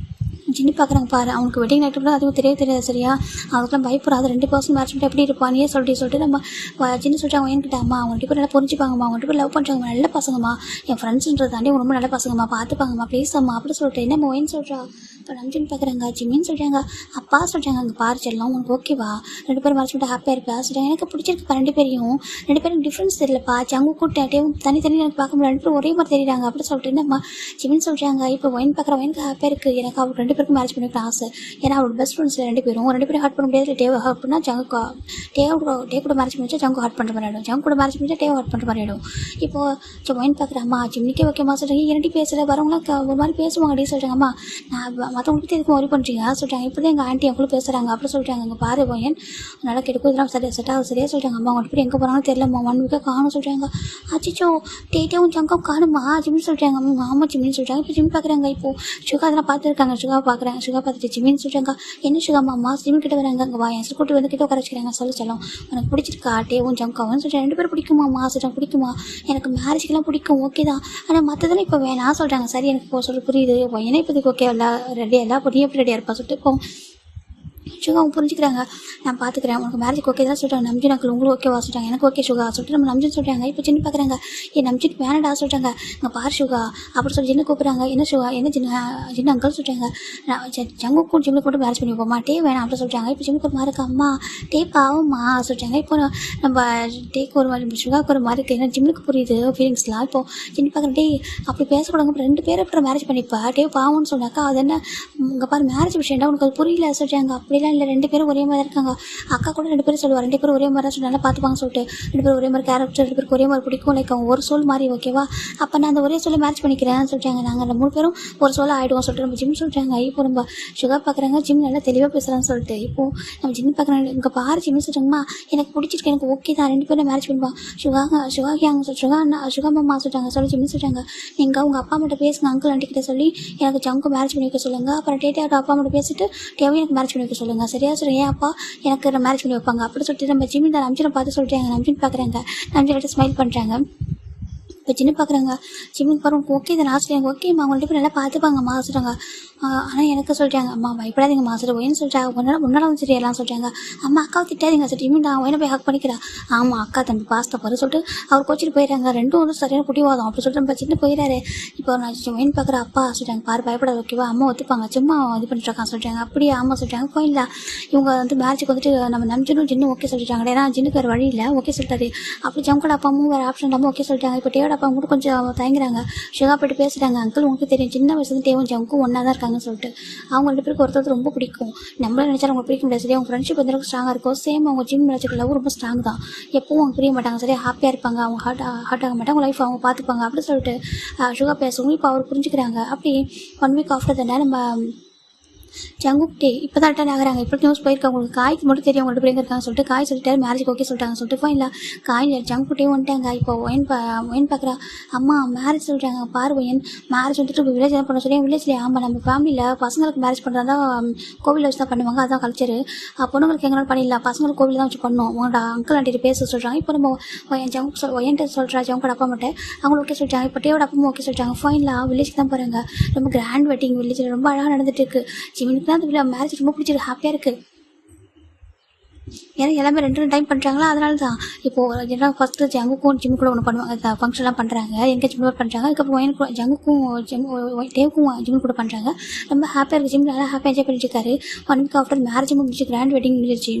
ஜின்னி பார்க்குறாங்க. பாரு அவனுக்கு வெட்டிங் நைட்டு கூட அதுவும் தெரியாது சரியா, அதுக்கெல்லாம் பயப்படாது, 2 பர்சன் மேட்ச் பண்ணிட்டு எப்படி இருப்பானே சொல்லிட்டு நம்ம ஜின்னி சொல்லிட்டாங்க. என்கிட்ட அம்மா அவங்க 2 பேரும் நல்லா புரிஞ்சுப்பாங்கம்மா, அவங்க 2 பேரும் லவ் பண்ணுறாங்க, நல்ல பசங்கம்மா, என் ஃப்ரெண்ட்ஸுன்றது தாண்டி ரொம்ப நல்ல பசங்கம்மா, பார்த்துப்பாங்கம்மா ப்ளீஸ் அம்மா அப்படி சொல்லிட்டு என்ன மொயின் சொல்கிறா. இப்போ நம்ஜின் பார்க்குறாங்க. ஜிம்மின்னு சொல்லிட்டாங்க. அப்பா சொல்லிட்டாங்க. அங்கே பாரு செல்லம் உனக்கு ஓகேவா, 2 பேரும் மேட்ச் பண்ணிட்டு ஹாப்பியாக இருப்பா சொல்லிட்டாங்க. எனக்கு பிடிச்சிருக்கு 2 பேரையும், 2 பேரும் டிஃப்ரென்ஸ் தெரியலப்பா, ஜங்கு கூட்டம் தனித்தனி எனக்கு பார்க்க முடியல, 2 பேரும் ஒரே மாதிரி தெரியுறாங்க அப்படி சொல்லிட்டு என்னம்மா ஜிம்மின்னு சொல்லிட்டாங்க. இப்போ ஒயின் பார்க்குற ஒயினுக்கு ஹாப்பியாக இருக்குது, எனக்கு அவருக்கு 2 பேருக்கும் மேரேஜ் பண்ணிக்க ஆசை, ஏன்னா அவரோட பெஸ்ட் ஃப்ரெண்ட்ஸ் 2 பேரும் ஹார்ட் பண்ண முடியாது. டேவ் ஹார்ட் பண்ணால் ஜங்கு டே கூட மேரேஜ் பண்ணிச்சா ஜங்கு ஹார்ட் பண்ணுற மாதிரி ஆகிடும், ஜங்கு கூட மேரேஜ் பண்ணிச்சா டேவ் ஹார்ட் பண்ணுற மாதிரி ஆகிடும். இப்போது ஒயின் பார்க்குற அம்மா ஜிம்மிக்கே ஓகேம்மா சொல்கிறாங்க. என்னடி பேசல வரவங்களாம் ஒரு மாதிரி பேசுவாங்க அப்படி சொல்கிறாங்க. அம்மா நான் மற்றவங்க பற்றி எதுக்கும் ஒரி பண்ணுறீங்க சொல்லிட்டாங்க. இப்போ தான் எங்கள் ஆண்டி அவங்களும் பேசுகிறாங்க அப்படி சொல்லிட்டாங்க. அங்கே பாரு ஒயன் நல்லா கெடுக்கும், இதெல்லாம் செட் ஆகும் சரியா சொல்லிட்டாங்க. அம்மா அவங்க பேர் எங்கே போகிறாங்கன்னு தெரியலம்மா, 1 வீக்காக காணும் சொல்லிட்டாங்க. அச்சிச்சோ டேட்டும் ஜங்கும் காணுமா ஜிம்னு சொல்லிட்டாங்க. ஆமாம் ஜிம்னு சொல்லிட்டாங்க. இப்போ ஜிம் பார்க்குறாங்க. இப்போது சுகா அதெல்லாம் பார்த்துருக்காங்க. சுகா பார்த்துட்டு ஜிம்மின்னு சொல்லிட்டாங்க. என்ன சுகாமா அம்மா ஜிம் கிட்ட வராங்க, அங்கே வா என் கூட்டு வந்து கிட்ட உட்கார வச்சுக்கிறாங்க. சொல்லலாம் உனக்கு பிடிச்சிருக்கா டேவும் ஜங்காவும் சொல்லிட்டு 2 பேரும் பிடிக்குமாம்மா சொல்லிட்டாங்க. பிடிக்குமா, எனக்கு மேரேஜ்க்கெல்லாம் பிடிக்கும் ஓகே தான், ஆனால் மற்றதெல்லாம் இப்போ வேணாம் சொல்கிறாங்க. சரி எனக்கு இப்போ சொல்லி புரியுது, ஏன்னா இப்போதைக்கு ஓகே எல்லாம் ரெடியாக எல்லாம் பொண்ணு எப்படி ரெடியாக இருப்பா சொல்லிட்டு இப்போ சுகா அவங்க புரிஞ்சுக்கிறாங்க. நான் பார்த்துக்கிறேன் உனக்கு மேரேஜ் ஓகே தான் சொல்லிட்டாங்க. நம்ஜின் அக்கள் உங்களுக்கு ஓகேவா சொல்லிட்டாங்க. எனக்கு ஓகே சுகா சொல்லிட்டு நம்ம நம்ஜின் சொல்லிட்டாங்க. இப்போ சின்ன பார்க்குறாங்க. நம்ஜின் வேணடா சொல்லிட்டாங்க. இங்கே பார் சுகா அப்படி சொல்லி சின்ன கூப்பிட்றாங்க. என்ன சுகா என்ன சின்ன அங்கிள் சொல்லிட்டாங்க. ஜங்குக்கும் ஜிம்முக்கு மட்டும் மேரேஜ் பண்ணி போமா, டே வேணாம் அப்படி சொல்லிட்டாங்க. இப்போ ஜிம்முக்கு ஒரு மாதிரி இருக்கா. அம்மா டே பாவம்மா சொல்லிட்டாங்க. இப்போ நம்ம டேக்கு ஒரு மாதிரி சுகாவுக்கு ஒரு மாதிரி இருக்குது, ஏன்னா ஜிம்முக்கு புரியுது ஃபீலிங்ஸ்லாம். இப்போ சின்ன பார்க்குறேன். டே அப்படி பேசக்கூடாது, 2 பேரும் அப்புறம் மேரேஜ் பண்ணிப்பா டே பாவம்னு சொன்னாக்கா அது என்ன இங்கே பாரு மேரேஜ் விஷயம்டா உனக்கு அது புரியல சொல்லிட்டாங்க. அப்படி அப்படிலாம் இல்லை, 2 பேரும் ஒரே மாதிரி இருக்காங்க. அக்கா கூட 2 பேரும் சொல்லுவா, 2 பேரும் ஒரே மாதிரி தான் சொல்லி நல்லா பார்த்துப்பாங்க சொல்லிட்டு, 2 பேரும் ஒரே மாதிரி கேரக்டர், 2 பேருக்கு ஒரே மாதிரி பிடிக்கும், லைக் அவங்க ஒரு சோல் மாதிரி, ஓகேவா? அப்போ நான் அந்த ஒரே சொல்ல மேட்ச் பண்ணிக்கிறேன்னு சொல்லிட்டாங்க. நாங்கள் 3 பேரும் ஒரு சோலாக ஆகிடுவோம் சொல்லிட்டு நம்ம ஜிம் சொல்லிட்டாங்க. இப்போ நம்ம சுகா பார்க்குறாங்க, ஜிம் நல்லா தெளிவாக பேசுகிறான்னு சொல்லிட்டு. இப்போது நம்ம ஜிம் பார்க்குறாங்க, இங்கே பாரு ஜிம் சொல்லிட்டாங்கம்மா, எனக்கு பிடிச்சிருக்கு, எனக்கு ஓகே தான், 2 பேரும் மேரேஜ் பண்ணுவாங்க. சுகாங்க சுகா மாமா சொல்லிட்டாங்க. சொல்லி ஜிம் சொல்லிட்டாங்க, நீங்கள் உங்கள் அப்பா மட்டும் பேசுங்க, அங்கிள் ஆண்டி கிட்ட சொல்லி எனக்கு ஜங்கு மேரேஜ் பண்ணி வைக்க சொல்லுங்கள். அப்புறம் டேட்டாவோட அப்பா மட்டும் பேசிட்டு டேவையும் எனக்கு மேரேஜ் பண்ணி வைக்க சொல்லுங்கள். சரியா சொல்லுங்கள், ஏன் அப்பா எனக்கு மேரேஜ் பண்ணி வைப்பாங்க அப்படி சொல்லிட்டு நம்ம ஜிம் தான் நம்ஜினை பார்த்து சொல்லிட்டாங்க. நம்ஜின் பார்க்குறாங்க, நம்ஜின் ஸ்மைல் பண்ணுறாங்க. இப்போ ஜின்னு பார்க்குறாங்க, ஜிம்முக்கு பாருங்க ஓகே தான் லாஸ்ட் எனக்கு ஓகேம்மா, அவங்கள்ட்ட போய் நல்லா பார்த்துப்பாங்கம்மா சொல்கிறாங்க. ஆனால் எனக்கு சொல்லிட்டாங்க, அம்மா பயப்படாதீங்கம்மா சரி ஒயின்னு சொல்லிட்டாங்க, முன்னாடி சரி எல்லாம் சொல்லிட்டாங்க. அம்மா அக்காவை திட்டாதீங்க சரி ஜிம்மி நான் ஒயினை போய் ஹக் பண்ணிக்கிறா. ஆமாம் அக்கா தம்பி பாஸ்தா பாரு சொல்லிட்டு அவர் கோச்சிட்டு போயிடறாங்க. 2 வந்து சரியான பிடிவாதம் அப்படி சொல்லிட்டு நம்ம சின்ன போயிடாரு. இப்போ நான் ஒயின் பார்க்குற அப்பா சொல்லிட்டாங்க, பாரு பயப்படாது ஓகேவா, அம்மா ஒத்துப்பாங்க, சும்மா இது பண்ணிட்டு இருக்கான் சொல்லிட்டாங்க. அப்படியே அம்மா சொல்லிட்டாங்க. கோயிலில் இவங்க வந்து மேரேஜுக்கு வந்துட்டு நம்ம நம்ஜினும் ஜின்னு ஓகே சொல்லிட்டாங்க. ஏன்னா ஜின்னுக்கு வேறு வழி இல்லை, ஓகே சொல்லிட்டாரு. அப்படி ஜம்கோட அப்பாவும் வேறு ஆப்ஷன் இல்லாமல் ஓகே சொல்லிட்டாங்க. இப்போ டேவோட அப்பா கூட கொஞ்சம் தயங்குறாங்க. சுகா போய்ட்டு பேசுகிறாங்க, அங்கிள் உங்களுக்கு தெரியும் சின்ன வயசுல டேவும் ஜம்க்கும் ஒன்றா தான் இருக்காங்கன்னு சொல்லிட்டு. அவங்க 2 பேருக்கு ஒருத்தர் ரொம்ப பிடிக்கும், நம்மள நினைச்சா அவங்க பிடிக்க முடியாது. சரி அவங்க ஃப்ரெண்ட்ஷிப் வந்து ஸ்ட்ராங்காக இருக்கும். சேம் அவங்க ஜிம் நினைச்சிட்டு லவ் ரொம்ப ஸ்ட்ராங் தான், எப்பவும் அவங்க பிரிய மாட்டாங்க, சரியா ஹாப்பியாக இருப்பாங்க, அவங்க ஹார்ட் ஆக மாட்டாங்க, அவங்க லைஃப் அவங்க பார்த்துப்பாங்க அப்படி சொல்லிட்டு சுகா பேசுவோம். இப்போ அவர் புரிஞ்சுக்கிறாங்க. அப்படி 1 வீக் ஆஃப்டர் தானே நம்ம ஜங்குக் இப்போ தான் ரிட்டர்ன் ஆகிறாங்க. இப்போ நியூஸ் போயிருக்காங்க, உங்களுக்கு காய்க்கு மட்டும் தெரியும் அவங்க 2 பேரும் இருக்காங்க சொல்லிட்டு காய் சொல்லிட்டாரு, மேரேஜுக்கு ஓகே சொல்லிட்டாங்க சொல்லிட்டு ஃபைன் இல்லை காய் ஜங்குக்கிட்டே வந்துட்டாங்க. இப்போ ஒயின் பார்க்குறா, அம்மா மேரேஜ் சொல்கிறாங்க, பாரு ஒயின் மேரேஜ் வந்துட்டு வில்லேஜ் தான் பண்ண சொல்லி வில்லேஜ்லேயே. ஆமாம் நம்ம ஃபேமிலியில் பசங்களுக்கு மேரேஜ் பண்ணுறதா கோவிலில் வச்சு தான் பண்ணுவாங்க, அதான் கல்ச்சரு. பொண்ணுங்களுக்கு எங்கனாலும் பண்ணிடலாம், பசங்களுக்கு கோவில் தான் வச்சு பண்ணோம். உங்களோட அங்கிள் ஆண்டிட்டு பேச சொல்கிறாங்க. இப்போ நம்ம ஒயன்ட்டு சொல்கிறா ஜங்கோட அப்பா மட்டும் அவங்க ஓகே சொல்லிட்டாங்க. இப்போ டேவோட அப்பாவும் ஓகே சொல்லிட்டாங்க. ஃபைனில் வில்லேஜ்க்கு தான் போகிறாங்க. ரொம்ப கிராண்ட் வெட்டிங் வில்லேஜில் ரொம்ப அழகாக நடந்துட்டு இருக்கு. ஜிமினுக்கு தான் அந்த மேரேஜ் ரொம்ப பிடிச்சிருக்கு, ஹாப்பியாக இருக்குது. ஏன்னா எல்லாமே 2 டைம் பண்ணுறாங்களா, அதனால தான். இப்போது ஏன்னா ஃபஸ்ட்டு ஜங்குக்கும் ஜிம்மு கூட ஒன்று பண்ணுவாங்க, ஃபங்க்ஷன்லாம் பண்ணுறாங்க, எங்கேஜ்மெண்ட் பண்ணுறாங்க. அதுக்கப்புறம் ஒயனுக்கும் ஜங்குக்கும் டேவுக்கும் ஜிம்மு கூட பண்ணுறாங்க. ரொம்ப ஹாப்பியாக இருக்குது. ஜிம் நல்லா ஹாப்பியாக என்ஜாய் பண்ணிட்டு இருக்காரு. 1 வீக் ஆஃப்டர் மேரேஜ் முடிஞ்சு கிராண்ட் வெட்டிங் முடிஞ்சிருச்சு.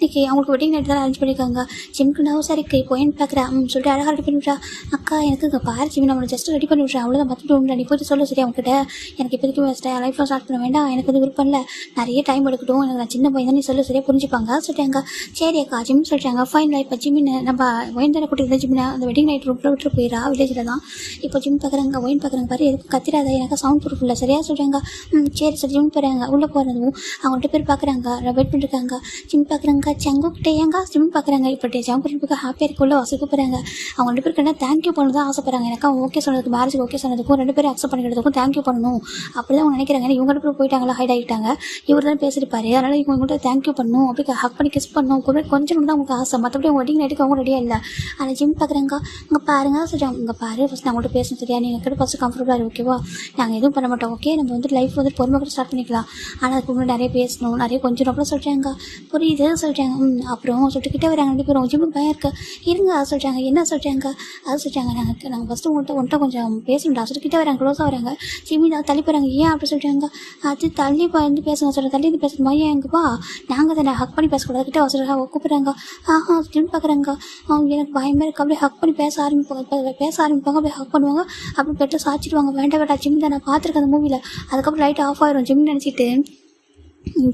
இன்றைக்கி அவங்களுக்கு வெட்டிங் நைட் தான் அரேஞ்ச் பண்ணியிருக்காங்க. ஜிம்க்கு நர்வஸாக இருக்குது. இப்போ ஏன் பார்க்குறேன் சொல்லிட்டு அழகாக ரெடி பண்ணி விட்றா. அக்கா எனக்கு இங்கே பாரு ஜிம் நம்மளை ஜஸ்ட் ரெடி பண்ணி விட்றேன், அவ்வளோதான் மற்ற உண்டு, நீ போய்ட்டு சொல்ல சரி அவங்ககிட்ட, எனக்கு இப்போதைக்கு லைஃப்லாம் ஸ்டார்ட் பண்ண வேண்டாம், எனக்கு அது விருப்பம் இல்லை, நிறைய டைம் எடுக்கட்டும், எனக்கு நான் சின்ன பையன் தான், நீ சொல்ல சரியாக புரிஞ்சுப்பாங்க சொல்லிட்டாங்க. சரி அக்கா ஜிம் சொல்லிட்டாங்க. ஃபைனலாக இப்போ ஜிம்மின்னு நம்ம ஒயின் தானே கூட்டிட்டு ஜிம்மில் அந்த வெட்டிங் நைட் ரூமில் விட்டு போயிடா வில்லேஜில் தான். இப்போ ஜிம் பார்க்குறாங்க, ஒயின் பார்க்குறாங்க, பாரு எதுக்கு கத்திராத, எனக்கு சவுண்ட் ப்ரூஃப் இல்லை சரியாக சொல்கிறாங்க. சரி சரி ஜிம் போகிறாங்க. உள்ளே போகிறதும் அவங்க 2 பேர் பார்க்குறாங்க, வெயிட் பண்ணிருக்காங்க. ஜிம் பார்க்குறாங்க, ஜங்குக்கிட்டே ஜிம் பார்க்குறாங்க. இப்போ ஜங்குக்கு ஹாப்பியாக இருக்குள்ள வசூக்கு போகிறாங்க. அவங்க 2 பேருக்கு என்ன தேங்க்யூ பண்ண தான் ஆசைப்படுறாங்க. எனக்கு அவங்க ஓகே சொன்னதுக்கு மேரேஜுக்கு ஓகே சொன்னதுக்கும் 2 பேரும் அக்செப்ட் பண்ணிக்கிறதுக்கும் தேங்க்யூ பண்ணணும் அப்படி தான் அவங்க நினைக்கிறாங்க. ஏன்னா இவங்க 2 பேரும் போயிட்டாங்களா, ஹைட் ஆகிட்டாங்க, இவர் தான் பேசியிருப்பாரு, அதனால் இவங்கள்ட்ட தேங்க்யூ பண்ணணும், அப்படி ஹக் பண்ணி கிஸ் பண்ணணும், கொஞ்சம் தான் அவங்களுக்கு ஆசை, மற்றபடி அவங்க வெட்டிங் நைட்டுக்கு அவங்க ரெடியாக இல்லை. ஆனால் ஜிம் பார்க்குறாங்க, இங்கே பாருங்க சொல்கிறாங்க, இங்கே பாரு ஃபஸ்ட் நான் அவங்கள்ட்ட பேசணும் சரியா, நீங்கள் கிட்ட ஃபஸ்ட்டு கம்ஃபர்டபுளாக ஓகேவா, நாங்கள் எதுவும் பண்ண மாட்டோம் ஓகே, நம்ம வந்து லைஃப் வந்து பொறுமை கூட ஸ்டார்ட் பண்ணிக்கலாம், ஆனால் அதுக்கு முன்னாடி நிறைய பேசணும், நிறைய கொஞ்சம் அப்புறம் சொல்கிறாங்க. புரியுது சொல்கிறாங்க. அப்புறம் சொல்லிட்டு கிட்டே வராங்க 2 பேரும். ஜிம்முக்கு பயம் இருக்கு, இருங்க சொல்கிறாங்க. என்ன சொல்கிறாங்க, அது சொல்கிறாங்க, நாங்கள் ஃபஸ்ட்டு உங்கள்கிட்ட கொஞ்சம் பேசணும்டா சொல்லிட்டு கிட்டே வராங்க, க்ளோஸாக வராங்க. ஜிம்மி நான் தள்ளி போகிறாங்க. ஏன் அப்படி சொல்கிறாங்க, அது தள்ளி வந்து பேசுங்க சொல்கிறேன், தள்ளி இருந்து பேசுகிறோம் ஏன் எங்கப்பா, நாங்கள் தானே ஹக் பண்ணி பேசக்கூடாது, கிட்டே சொல்கிறாங்க, கூப்பிட்றாங்க. ஜிம் பார்க்குறாங்க, அவங்க எனக்கு பயமாக இருக்குது, அப்படியே ஹக் பண்ணி பேச ஆரம்பிப்பாங்க, அப்படியே ஹக் பண்ணுவாங்க, அப்படி பெற்று சாச்சிடுவாங்க. வேண்டாம் ஜிம் தான் நான் பார்த்துருக்கேன் அந்த மூவியில். அதுக்கப்புறம் லைட் ஆஃப் ஆயிரும் ஜிம் நினச்சிட்டு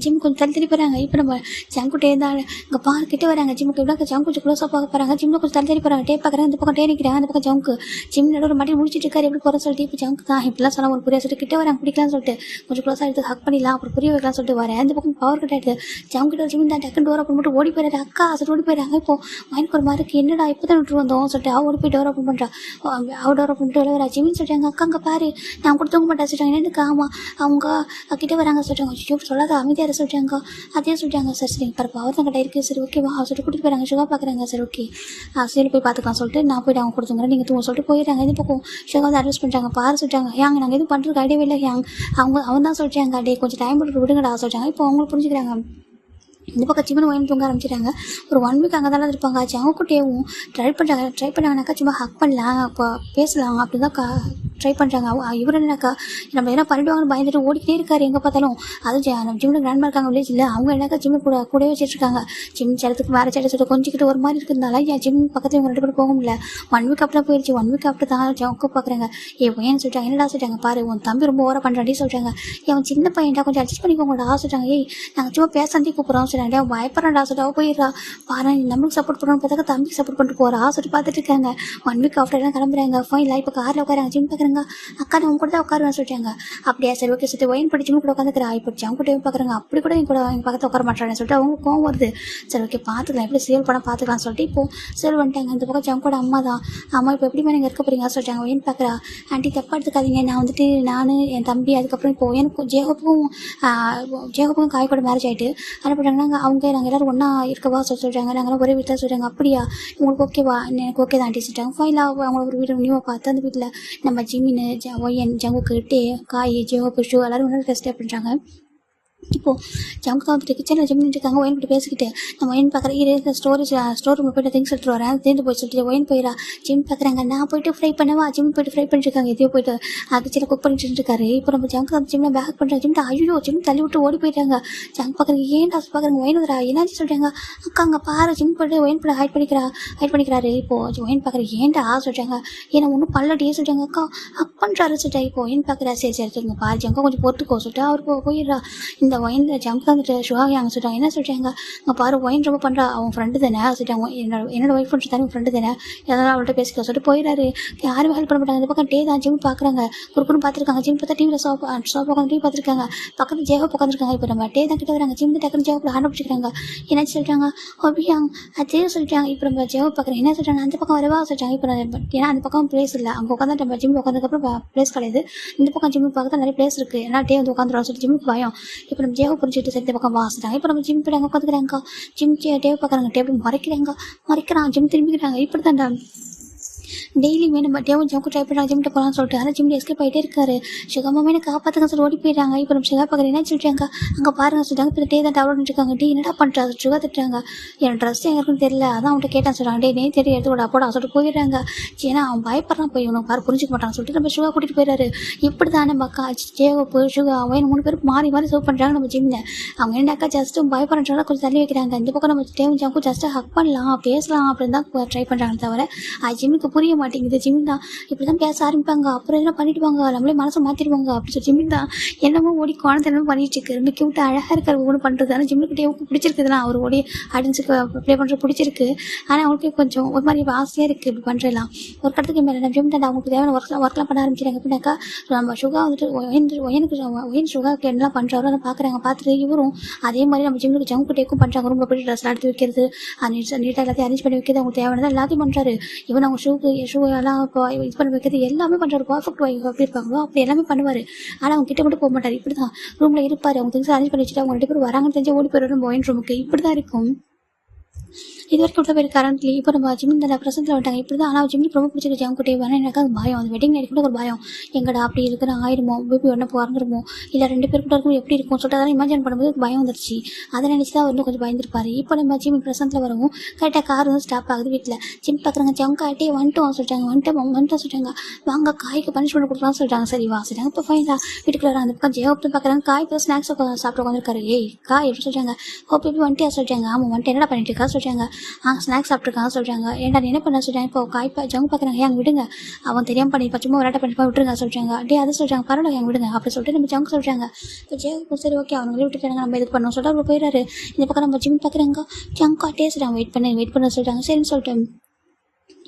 ஜிம் கொஞ்சம் தள்ளி போகிறாங்க. இப்போ நம்ம ஜங்குட்டே தான் இங்கே பார்க்கிட்டே வராங்க. ஜிம்முக்கு இவ்வளோ ஜங்கு கொஞ்சம் க்ளோஸாக பார்க்க போகிறாங்க. ஜிம்மில் கொஞ்சம் தள்ளி போகிறாங்க. டே பார்க்குறாங்க, இந்த பக்கம் டே நிற்கிறாங்க, அந்த பக்கம் ஜங்கு ஜிம் நடுவில் மாட்டி முடிச்சிட்டு இருக்காரு. எப்படி போகிற சொல்லிட்டு இப்போ ஜங்கு தான் இப்படிலாம் சொன்னால் ஒரு புரிய சொல்லிட்டு கிட்டே வராங்க, பிடிக்கலாம்னு சொல்லிட்டு கொஞ்சம் க்ளோஸாக எடுத்து ஹக் பண்ணிடலாம், அப்புறம் புரிய வைக்கலாம்னு சொல்லிட்டு வரேன். அந்த பக்கம் பவர் கட் ஆகிடுது. ஜங்கிட்ட ஜிம் தான் டக்குன்னு டோர் ஓப்பன் பண்ணிட்டு ஓடி போயிடுறாரு. அக்கா சொல்லிட்டு ஓடி போயிடுறாங்க. இப்போ மைனுக்கு ஒரு மாதிரி இருக்குது, என்னடா இப்போ தான் விட்டு வந்தோம் சொல்லிட்டு அவள் ஓடி போய் டோர் ஓப்பன் பண்ணுறா. அவள் டோர் ஓப்பன் பண்ணிட்டு விளையாடுறா. ஜிம்னு சொல்லிட்டாங்க, அக்கா அங்கே பாரு நான் கூட தூங்க மாட்டேன் சொல்லிட்டாங்க. என்னக்கு ஆமாம் அவங்க கிட்டே வராங்க சொல்லிட்டாங்க. ஐயோ சொல்லாத அமைதியாக சொல்லிட்டாங்க. அதே சொல்லிட்டாங்க. சார் சரி பரப்பா அவர் தான் கிட்ட இருக்குது, சரி ஓகேவா சொல்லிட்டு கூட்டிட்டு போயிறாங்க. சுகா பார்க்குறாங்க, சரி ஓகே சரி போய் பார்த்துக்கலாம் சொல்லிட்டு நான் போய்ட்டு அவங்க கொடுத்துங்க நீங்கள் தூங்க சொல்லிட்டு போயிடுறாங்க. இது பக்கம் சுகா வந்து அட்வைஸ் பண்ணிட்டாங்க, பாரு சொல்லிட்டாங்க, ஏங்க நாங்கள் எதுவும் பண்ணுறதுக்கு ஐடியாவே இல்லை, அவன் தான் சொல்லிட்டாங்க, டே கொஞ்சம் டைம் போட்டு விடுங்கடா சொல்லிட்டாங்க. இப்போ அவங்களும் புரிஞ்சுக்கிறாங்க. இந்த பக்கம் சிவன் ஒயின் தூங்க ஆரம்பிச்சிட்டாங்க. ஒரு 1 வீக் அங்கே தான் இருப்பாங்க. அவங்க கூட்டேவும் ட்ரை பண்ணாங்கனாக்கா சும்மா ஹக் பண்ணலாம், இப்போ பேசலாம் அப்படி தான் ட்ரை பண்ணுறாங்க. இவர் என்னக்கா நம்ம எதனா பண்ணிடுவாங்கன்னு பயந்துட்டு ஓடிக்கிட்டே இருக்காரு எங்கே பார்த்தாலும். அதுவும் நம்ம ஜிம்மில் கிராண்ட்மா இருக்காங்க வில்லேஜில், அவங்க என்னக்கா ஜிம்மு கூடவே வச்சுருக்காங்க. ஜிம் சேலத்துக்கு வேறு சேலை சொல்லிட்டு கொஞ்சிக்கிட்டு ஒரு மாதிரி இருக்கிறதுனால என் ஜிம் பக்கத்தில் இவங்க 2 பேரும் போக முடியல. 1 வீக் அப்புறம் போயிடுச்சு. 1 வீக் அப்புறம் தான் ஜவுக்கு பார்க்குறாங்க. ஏன்னு சொல்லிட்டாங்க. என்னடா சொல்லிட்டாங்க, பாரு உன் தம்பி ரொம்ப ஓவரா பண்ணுறாடி சொல்கிறாங்க. அவன் சின்ன பையன்டா, கொஞ்சம் அட்ஜஸ்ட் பண்ணிக்கோங்கடா சொல்லிட்டாங்க. நாங்கள் சும்மா பேசாந்தே கூப்பிட்றோம் சொல்லிட்டாங்க. அவன் பயப்படுறான்டா சொல்லிட்டு அவள் போயிடுறா. பாரு நம்மளுக்கு சப்போர்ட் பண்ணுறோம் பார்த்தா தம்பிக்கு சப்போர்ட் பண்ணிட்டு போகிறா சொல்லிட்டு பார்த்துட்டு இருக்காங்க. 1 வீக் ஆஃப்டர் எல்லாம் கிளம்புறாங்க. ஃபைனலாக இப்போ காரில் உட்காராங்க. ஜிம் பார்க்குறாங்க. அக்கா நான் உங்க கூட தான் உட்காருவேன் சொல்லிட்டாங்க. அப்படியே சரி ஓகே சொல்லிட்டு ஒயின் படி ஜிம் கூட உட்காந்துக்கிறா. இப்போ ஜம் கூட பார்க்குறாங்க. அப்படி கூட என் கூட எங்கள் பக்கத்தில் உட்கார மாட்டான்னு சொல்லிட்டு அவங்க கோவம் வருது. சரி ஓகே பார்த்துக்கலாம், எப்படி சேல் பண்ண பார்த்துக்கலாம் சொல்லிட்டு இப்போ சேல் பண்ணிட்டாங்க. இந்த பக்கம் ஜம் கூட அம்மா தான். அம்மா இப்போ எப்படி நீங்கள் இருக்க போறீங்க சொல்லிட்டாங்க. ஒயின் பார்க்குறா. ஆண்டி தப்பா எடுத்துக்காதீங்க, நான் வந்துட்டு நான் என் தம்பி அதுக்கப்புறம் இப்போ எனக்கு ஜேகப்புக்கும் காய் கூட மேரேஜ் ஆகிட்டு என்ன பண்ணுறாங்கன்னா அவங்க நாங்கள் எல்லோரும் ஒன்றா இருக்கவா சொல்கிறாங்க. நாங்களாம் ஒரே வீட்டில் சொல்கிறாங்க. அப்படியா உங்களுக்கு ஓகேவா, எனக்கு ஓகே தான் ஆண்டி சொல்லிட்டாங்க. ஃபைனலாக அவங்க ஒரு வீடு நியூவாக பார்த்து அந்த வீட்டில் நம்ம ஜிமின்னு ஒயன் ஜங்குக்கு டே காய் ஜேகப்பு ஷூ எல்லோரும் ஒன்றா டெஸ்ட் பண்ணுறாங்க. இப்போது ஜம்க்கு வந்துட்டு கிச்சனில் ஜிம் இருக்காங்க. ஒயின் கிட்ட பேசிக்கிட்டு நம்ம ஒயின் பார்க்குற ஸ்டோர் ரூமில் போய்ட்டு திங்ஸ் எடுத்துட்டு வரேன் தேர்ந்து போய் சொல்லிட்டு ஒயின் போயிடா. ஜிம் பார்க்குறாங்க. நான் போய்ட்டு ஃப்ரை பண்ணவா, ஜிம் போய்ட்டு ஃப்ரை பண்ணிட்டு இருக்காங்க. எதையோ போய்ட்டு கிச்சனில் குக் பண்ணிட்டு இருக்காரு. இப்போ நம்ம ஜங்க் வந்து ஜிம்மில் பேக் பண்ணுறாங்க. ஜிம் ஐயோ ஜிம் தள்ளி விட்டு ஓடி போயிட்டாங்க. ஜங்க் பார்க்குறீங்க. ஏன்டா பார்க்குறாங்க. ஒயின் வரா என்னாச்சு சொல்கிறாங்க. அக்கா அங்கே பாரு ஜிம் போய்ட்டு ஒயின் போட ஹைட் பண்ணிக்கிறாரு. இப்போது ஒயின் பார்க்குறேன் ஏன்டா சொல்கிறாங்க. ஏன்னா ஒன்றும் பல்லடியே சொல்கிறாங்க. அக்கா அப்பன்றாரு சொல்லிட்டா. இப்போ ஒயின் பார்க்குறா. சரி சொல்லுங்க பாரு ஜங்கா கொஞ்சம் பொறுத்துக்கோ சொல்லிட்டு அவர் போயிடுறா. இந்த ஒயினில் ஜம்ப் வந்துட்டு ஷுவாங்க சொல்லிட்டாங்க. என்ன சொல்கிறாங்க. அங்கே பாரு ஒயின் ரொம்ப பண்ணுறா, அவன் ஃப்ரெண்டு தானே சொல்லிட்டாங்க. என்னோட ஒய்ஃப் பண்ணுறது தானே ஃப்ரெண்டு தானே, எதனால் அவள்கிட்ட பேசிக்க சொல்லிட்டு போயிடாரு. யாரும் ஹெல்ப் பண்ண மாட்டாங்க. இந்த பக்கம் டே தான் ஜிம் பார்க்குறாங்க. குறுக்குன்னு பார்த்துருக்காங்க. ஜிம் பார்த்தா டிவியில் ஷாப் உட்காந்து டிவி பார்த்துருக்காங்க. பக்கத்தில் ஜேகப் உட்காந்துருக்காங்க. இப்போ நம்ம டே தான் கிட்ட வராங்க. ஜிம் டக்குன்னு ஜேகப்பில் ஹேண்ட் பிடிச்சிக்கிறாங்க. என்ன சொல்லிட்டாங்க அப்படியாங்க அதே சொல்லிட்டாங்க. இப்போ நம்ம ஜேகப் பார்க்குறேன். என்ன சொல்கிறாங்க. அந்த பக்கம் வரவா சொல்லிட்டாங்க. இப்போ ஏன்னா அந்த பக்கம் பிளேஸ் இல்லை. அங்கே உட்காந்து நம்ம ஜிம் உட்காந்ததுக்கப்புறம் பிளேஸ் கிடையாது. இந்த பக்கம் ஜிம் பார்க்க நிறைய பிளேஸ் இருக்குது. ஏன்னா டே வந்து உட்காந்துருவா சொல்லிட்டு ஜிம்முக்கு பயம். இப்போ நம்ம ஜேகப் புரிஞ்சுட்டு சரி இந்த பக்கம் வாசிட்டாங்க. இப்போ நம்ம ஜிம் போய்ட்டு அங்கே உட்காந்துக்கிறாங்க. ஜிம் டேவ் பார்க்குறாங்க. டேபிள் மறைக்கிறான். ஜிம் திரும்பிக்கிறாங்க. இப்படி தான்டா டெய்லியுமே நம்ம டேவும் ஜம்க்கு ட்ரை பண்ணுறாங்க. ஜிம்கிட்ட போகலான்னு சொல்லிட்டு ஆனால் ஜிம்ல எஸ்கேப் ஆகிட்டே இருக்காரு. சுகமாமே எனக்கு காப்பாற்றுங்க சொல்லி ஓடி போயிடுறாங்க. இப்போ நம்ம சுகா பார்க்குறேன். என்ன சொல்லிட்டாங்க. அங்கே பாருங்க சொல்லிட்டாங்க. இப்போ டே தான் டவுன் இருக்காங்க. டே என்னடா பண்ணுறாங்க சுகா திட்டுறாங்க. என் ட்ரெஸ் எங்கே இருக்குன்னு தெரியல, அதான் அவன்கிட்ட கேட்டான்னு சொல்கிறாங்க. டே தெரிய எடுத்து விட போடா சொல்லிட்டு போயிடுறாங்க. ஏன்னா அவன் பயப்படுறான். போய் இவனுக்கு பாரு புரிஞ்சிக்க மாட்டான்னு சொல்லிட்டு நம்ம சுகா கூட்டிகிட்டு போயிடாரு. இப்படி தான் நம்ம ஜேகப்பு ஷுகா அவன் 3 பேருக்கு மாறி சர்வ் பண்ணுறாங்க நம்ம ஜிம்மில். அவங்க என்னக்கா ஜஸ்ட்டு பயப்படுறாங்க கொஞ்சம் தள்ளி வைக்கிறாங்க. இந்த பக்கம் நம்ம டேவும் ஜம்க்கும் ஜஸ்ட்டு ஹக் பண்ணலாம் பேசலாம் அப்படின்னு தான் ட்ரை பண்ணுறாங்க. தவிர ஜிம்முக்கு புரிய மாட்டேங்குது. ஜிம் தான் இப்படி தான் பேச ஆரம்பிப்பாங்க. அப்புறம் எதனா பண்ணிடுவாங்க, நம்மளே மனசை மாற்றிடுவாங்க அப்படி சொல்லி ஜிம் தான் என்னமோ ஓடி குழந்தை பண்ணிட்டு இருக்கு. ரொம்ப க்யூட்டாக அழகாக இருக்கார் ஒவ்வொன்று பண்ணுறது. ஆனால் ஜிம்முக்கிட்டே பிடிச்சிருக்குதுலாம் அவர் ஓடி ஆடியன்ஸுக்கு ப்ளே பண்ணுறது பிடிச்சிருக்கு. ஆனால் அவங்களுக்கு கொஞ்சம் ஒரு மாதிரி ஆசையாக இருக்குது இப்படி பண்ணுறலாம். ஒரு கடத்துக்கு மேலே நம்ம ஜிம் தான் அவங்களுக்கு தேவையான ஒர்க்லாம் பண்ண ஆரம்பிச்சிட்டாங்க. எப்படின்னாக்கா நம்ம சுகா வந்துட்டு ஒயின் சுகாவுக்கு என்னெல்லாம் பண்ணுறாரோ அதை பார்க்குறாங்க. பார்த்துட்டு இவரும் அதே மாதிரி நம்ம ஜிம்முக்கு ஜம்கிட்டேக்கும் பண்ணுறாங்க. ரொம்ப போய் ட்ரெஸ்லாம் எடுத்து வைக்கிறது, நீட்டாக எல்லாத்தையும் அரேஞ்ச் பண்ணி வைக்கிறது, அவங்களுக்கு தேவையானது எல்லாத்தையும் பண்ணுறாரு. இவன் அவங்க ஷூ எல்லாம் இப்போ இது பண்ணி வைக்கிறது எல்லாமே பண்ணுறாரு. பர்ஃபெக்ட் ஒய்ஃப் எப்படி இருப்பாங்களோ அப்படி எல்லாமே பண்ணுவார். ஆனால் அவங்க கிட்ட மட்டும் போக மாட்டார். இப்படி தான் ரூமில் இருப்பார். அவங்க திங்ஸ் அரேஞ்ச் பண்ணி வச்சுட்டு அவங்க 2 பேரும் வராங்கன்னு தெரிஞ்சு ஓடி போயிடுவார் ஒயின் ரூமுக்கு. இப்படி தான் இருக்கும் இது வரைக்கும் உள்ள பேர் கரண்ட்லி. இப்போ நம்ம ஜிம் இந்த ப்ரெசென்ட்டில் வந்துட்டாங்க. இப்படி தான். ஆனால் ஜிம்மில் ரொம்ப பிடிச்சிருக்கு ஜம்கிட்டே வேணா. எனக்கு அது பயம். அந்த வெட்டிங் நைட் கூட ஒரு பயம். எங்கடா அப்படி இருக்கிற ஆயிரமோ பேபி ஒன்று பிறந்துருமோ இல்லை 2 பேர் கூட இருக்கும் எப்படி இருக்கும் சொல்லிட்டு அதெல்லாம் இமேஜின் பண்ணும்போது பயம் வந்துருச்சு. அதை நினச்சி தான் இன்னும் கொஞ்சம் பயந்துருப்பாரு. இப்போ நம்ம ஜிம் ப்ரெசென்ட்டில் வரவும் கரெக்டாக கார் வந்து ஸ்டாப் ஆகுது. வீட்டில் ஜிம் பார்க்குறாங்க. ஜம்காட்டே வந்துட்டோம் சொல்லிட்டாங்க. வந்துட்டோம் சொல்லிட்டாங்க. வாங்க காய்க்கு பனிஷ்மெண்ட் கொடுக்கலாம்னு சொல்லிட்டாங்க. சரி வா சொல்லிட்டாங்க. இப்போ ஃபைனலாக வீட்டுக்குள்ள அந்த பக்கம் ஜெயப்னு பார்க்குறாங்க. காய் இப்போ ஸ்நாக்ஸ் சாப்பிட்டு உட்காந்துருக்காரு. ஏய் காய் எப்படி சொல்லிட்டாங்க. ஹோப் எப்படி வந்துட்டியா சொல்லிட்டாங்க. ஆமாம் வந்துட்டு என்னடா பண்ணிட்டு இருக்கா சொல்லிட்டாங்க. ஸ்நாக்ஸ் சாப்பிட்ருக்காங்க சொல்கிறாங்க. ஏன்டா என்ன பண்ண சொல்கிறாங்க. இப்போ காய்ப்பா ஜங்கு பார்க்குறாங்க. ஏன் விடுங்க அவன் தெரியாமல் பண்ணிப்பா சும்மா விளையாட்ட பண்ணிப்பா விட்டுருங்க சொல்கிறாங்க. அப்படியே அதை சொல்கிறாங்க. பரவாயில்ல எங்க விடுங்க அப்படி சொல்லிட்டு நம்ம ஜங்கு சொல்கிறாங்க. இப்போ ஜெயக்கு சரி ஓகே அவங்களே விட்டுட்டாங்க நம்ம இதுக்கு பண்ணோம் சொல்லிட்டு அவர் போயிடாரு. இந்த பக்கம் நம்ம ஜிம் பார்க்குறாங்க. ஜங்கு அட்டே சொல்கிறாங்க வெயிட் பண்ண சொல்கிறாங்க. சரின்னு சொல்லிட்டு